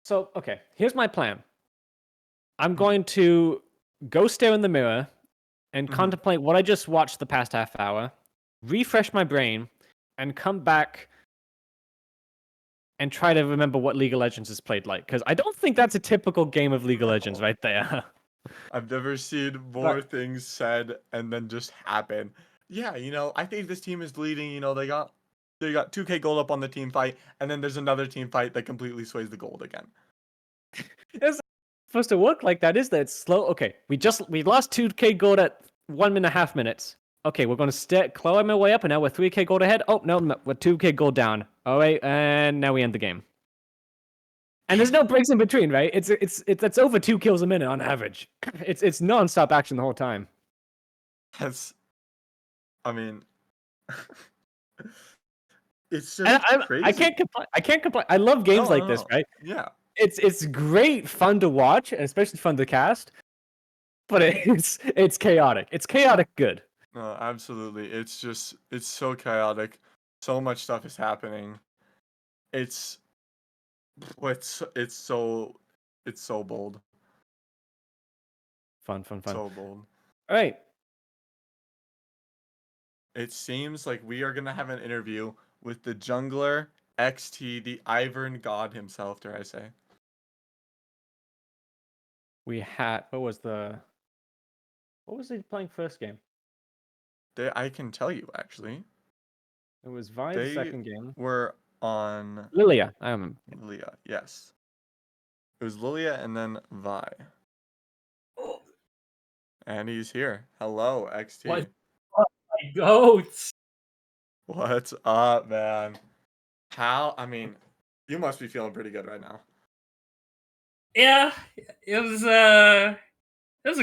So, okay, here's my plan. I'm going to go stare in the mirror and Mhm. contemplate what I just watched the past half hour, refresh my brain, and come back and try to remember what League of Legends is played like. Because I don't think that's a typical game of League of Legends right there. I've never seen more things said and then just happen. Yeah, I think this team is leading. They got 2K gold up on the team fight, and then there's another team fight that completely sways the gold again. It's supposed to work like that, is that? It's slow. Okay, we lost 2K gold at 1.5 minutes. Okay, we're going to climb our way up, and now we're 3K gold ahead. Oh, no, we're 2K gold down. All right, and now we end the game. And there's no breaks in between, right? It's over 2 kills a minute on average. It's non-stop action the whole time. That's, I mean, it's And just crazy. I can't complain. I can't complain. I love games like this, right? Yeah. It's great fun to watch, and especially fun to cast. But it's chaotic. It's chaotic good. No, absolutely. It's so chaotic. So much stuff is happening. It's it's so bold. Fun. So bold. All right. It seems like we are gonna have an interview with the jungler XT, the Ivern God himself, dare I say. We had what was he playing first game? I can tell you actually. It was Vi the They second game. were on Lilia, I remember. Lilia, yes. It was Lilia and then Vi. And he's here. Hello, XT. What? My goats. What's up, man? I mean, you must be feeling pretty good right now. Yeah, it was a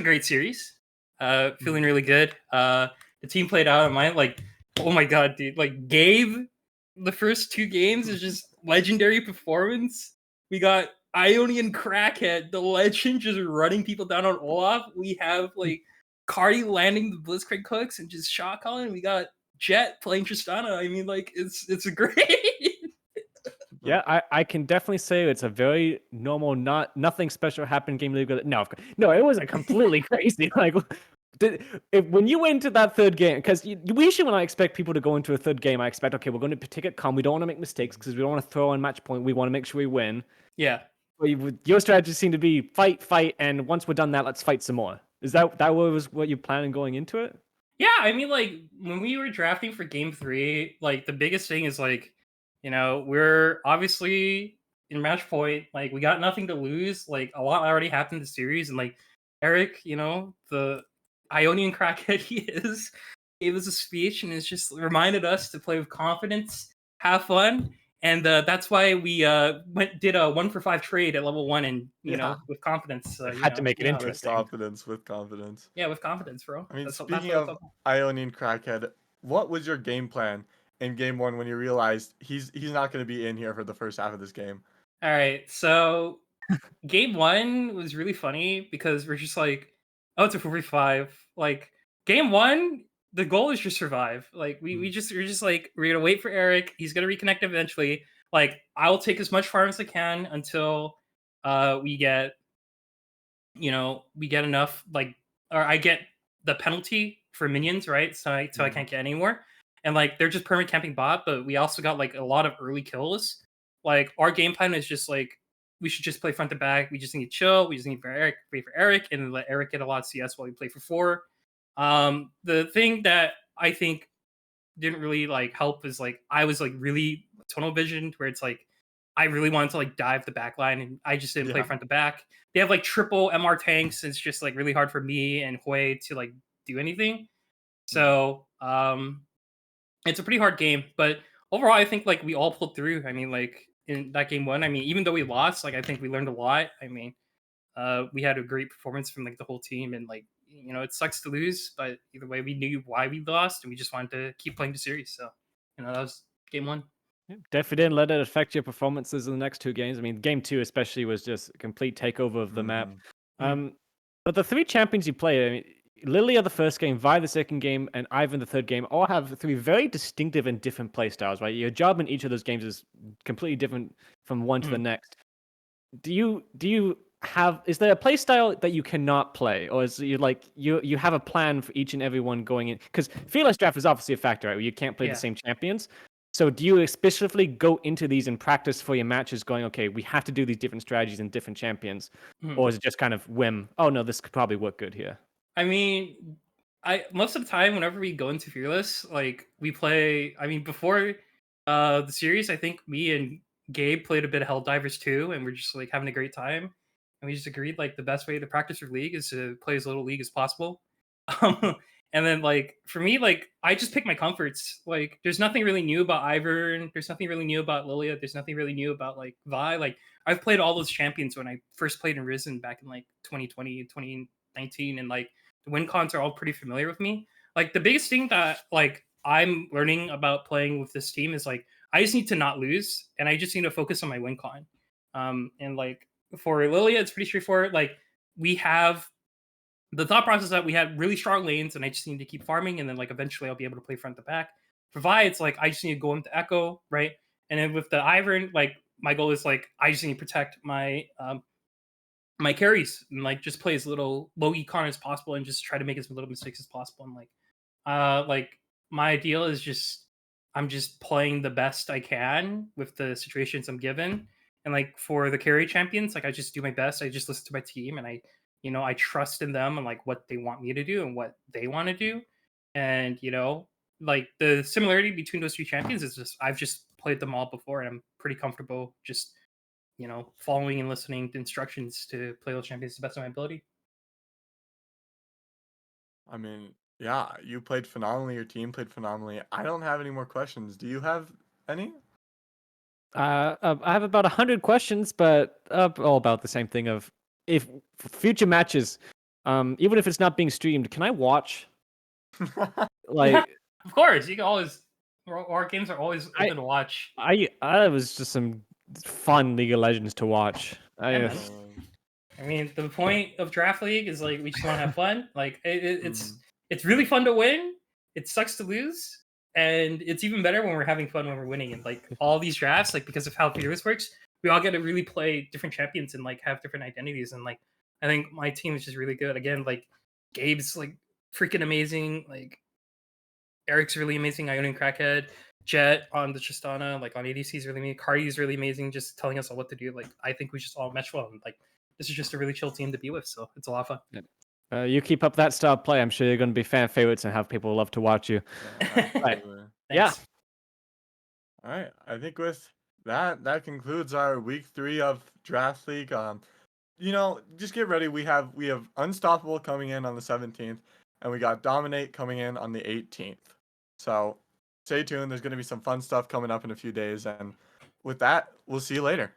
great series. Feeling really good. The team played out of mine. Like, oh my god, dude! Like Gabe, the first 2 games is just legendary performance. We got Ionian Crackhead, the legend, just running people down on Olaf. We have like Cardi landing the Blitzcrank hooks and just shot calling. We got Jet playing Tristana. I mean, like it's a great. Yeah, I can definitely say it's a very normal, nothing special happened game league. No, it was a completely crazy. Like, when you went into that third game, because usually when I expect people to go into a third game, I expect, okay, we're going to take it calm. We don't want to make mistakes because we don't want to throw on match point. We want to make sure we win. Yeah. But your strategy seemed to be fight, and once we're done that, let's fight some more. Is that was what you planning going into it? Yeah, I mean, like when we were drafting for Game 3, like the biggest thing is like, we're obviously in match point. Like we got nothing to lose. Like a lot already happened in the series, and like Eric, the Ionian crackhead he is, gave us a speech and it's just reminded us to play with confidence, have fun, and that's why we did a 1-for-5 trade at level 1, and with confidence. Had to make it yeah, interesting. With confidence. Yeah, with confidence, bro. I mean, That's speaking what of it's all Ionian Crackhead, what was your game plan in game 1 when you realized he's not going to be in here for the first half of this game? All right, so game 1 was really funny because we're just like, oh, it's a 4v5. Like game 1, the goal is just survive. Like we're just like, we're gonna wait for Eric. He's gonna reconnect eventually. Like I'll take as much farm as I can until we get enough, like, or I get the penalty for minions, right? So I can't get any more. And like they're just permanent camping bot, but we also got like a lot of early kills. Like our game plan is just like, we should just play front to back. We just need to chill. We just need wait for Eric, and then let Eric get a lot of CS while we play for 4. The thing that I think didn't really like help is like I was like really tunnel visioned, where it's like I really wanted to like dive the back line, and I just didn't play front to back. They have like triple MR tanks, and it's just like really hard for me and Hui to like do anything. So it's a pretty hard game, but overall I think like we all pulled through. I mean, like in that game 1, I mean, even though we lost, like I think we learned a lot. I mean, we had a great performance from like the whole team, and like it sucks to lose, but either way we knew why we lost, and we just wanted to keep playing the series. So that was game 1. Definitely didn't let it affect your performances in the next 2 games. I mean, game 2 especially was just a complete takeover of the map. But the 3 champions you played, I mean, Lilia the first game, Vi the second game, and Ivan the third game all have 3 very distinctive and different play styles, right? Your job in each of those games is completely different from one to the next. Do you have, is there a play style that you cannot play, or is you like you have a plan for each and every one going in? Because Fearless Draft is obviously a factor, right? Where you can't play the same champions. So do you specifically go into these and practice for your matches going, okay, we have to do these different strategies and different champions? Or is it just kind of whim? Oh no, this could probably work good here. I mean, most of the time whenever we go into Fearless, like we play, I mean, before the series, I think me and Gabe played a bit of Helldivers too, and we're just like having a great time. And we just agreed like the best way to practice for League is to play as little League as possible. And then like for me, like I just pick my comforts. Like there's nothing really new about Ivern. There's nothing really new about Lilia. There's nothing really new about like Vi. Like I've played all those champions when I first played in Risen back in like 2020, 2019, and like the win cons are all pretty familiar with me. Like the biggest thing that like I'm learning about playing with this team is like I just need to not lose, and I just need to focus on my win con. And like for Lilia, it's pretty straightforward. Like we have the thought process that we had really strong lanes, and I just need to keep farming, and then like eventually I'll be able to play front to back. For Vi, it's like I just need to go into Echo, right? And then with the Ivern, like my goal is like I just need to protect my carries and like just play as little low econ as possible and just try to make as little mistakes as possible. And like my ideal is just I'm just playing the best I can with the situations I'm given. And like for the carry champions, like I just do my best. I just listen to my team and I trust in them and like what they want me to do and what they want to do. And like the similarity between those three champions is just I've just played them all before and I'm pretty comfortable just following and listening to instructions to play those champions to the best of my ability. I mean, yeah, you played phenomenally. Your team played phenomenally. I don't have any more questions. Do you have any? I have about 100 questions, but all about the same thing of if future matches, even if it's not being streamed, can I watch? Like, Of course, you can always. Our games are always open to watch. I was just some fun League of Legends to watch. Yeah, man. I mean, the point of Draft League is like we just want to have fun. Like it's really fun to win. It sucks to lose, and it's even better when we're having fun when we're winning. And like all these drafts, like because of how Fearless works, we all get to really play different champions and like have different identities. And like I think my team is just really good. Again, like Gabe's like freaking amazing. Like Eric's really amazing. Ionian Crackhead. Jet on the Tristana, like on ADC is really amazing. Cardi is really amazing, just telling us all what to do. Like I think we just all mesh well. And like this is just a really chill team to be with, so it's a lot of fun. You keep up that style of play, I'm sure you're going to be fan favorites and have people love to watch you. Right. Yeah. All right. I think with that concludes our week 3 of Draft League. Just get ready. We have Unstoppable coming in on the 17th, and we got Dominate coming in on the 18th. So stay tuned. There's going to be some fun stuff coming up in a few days, and with that, we'll see you later.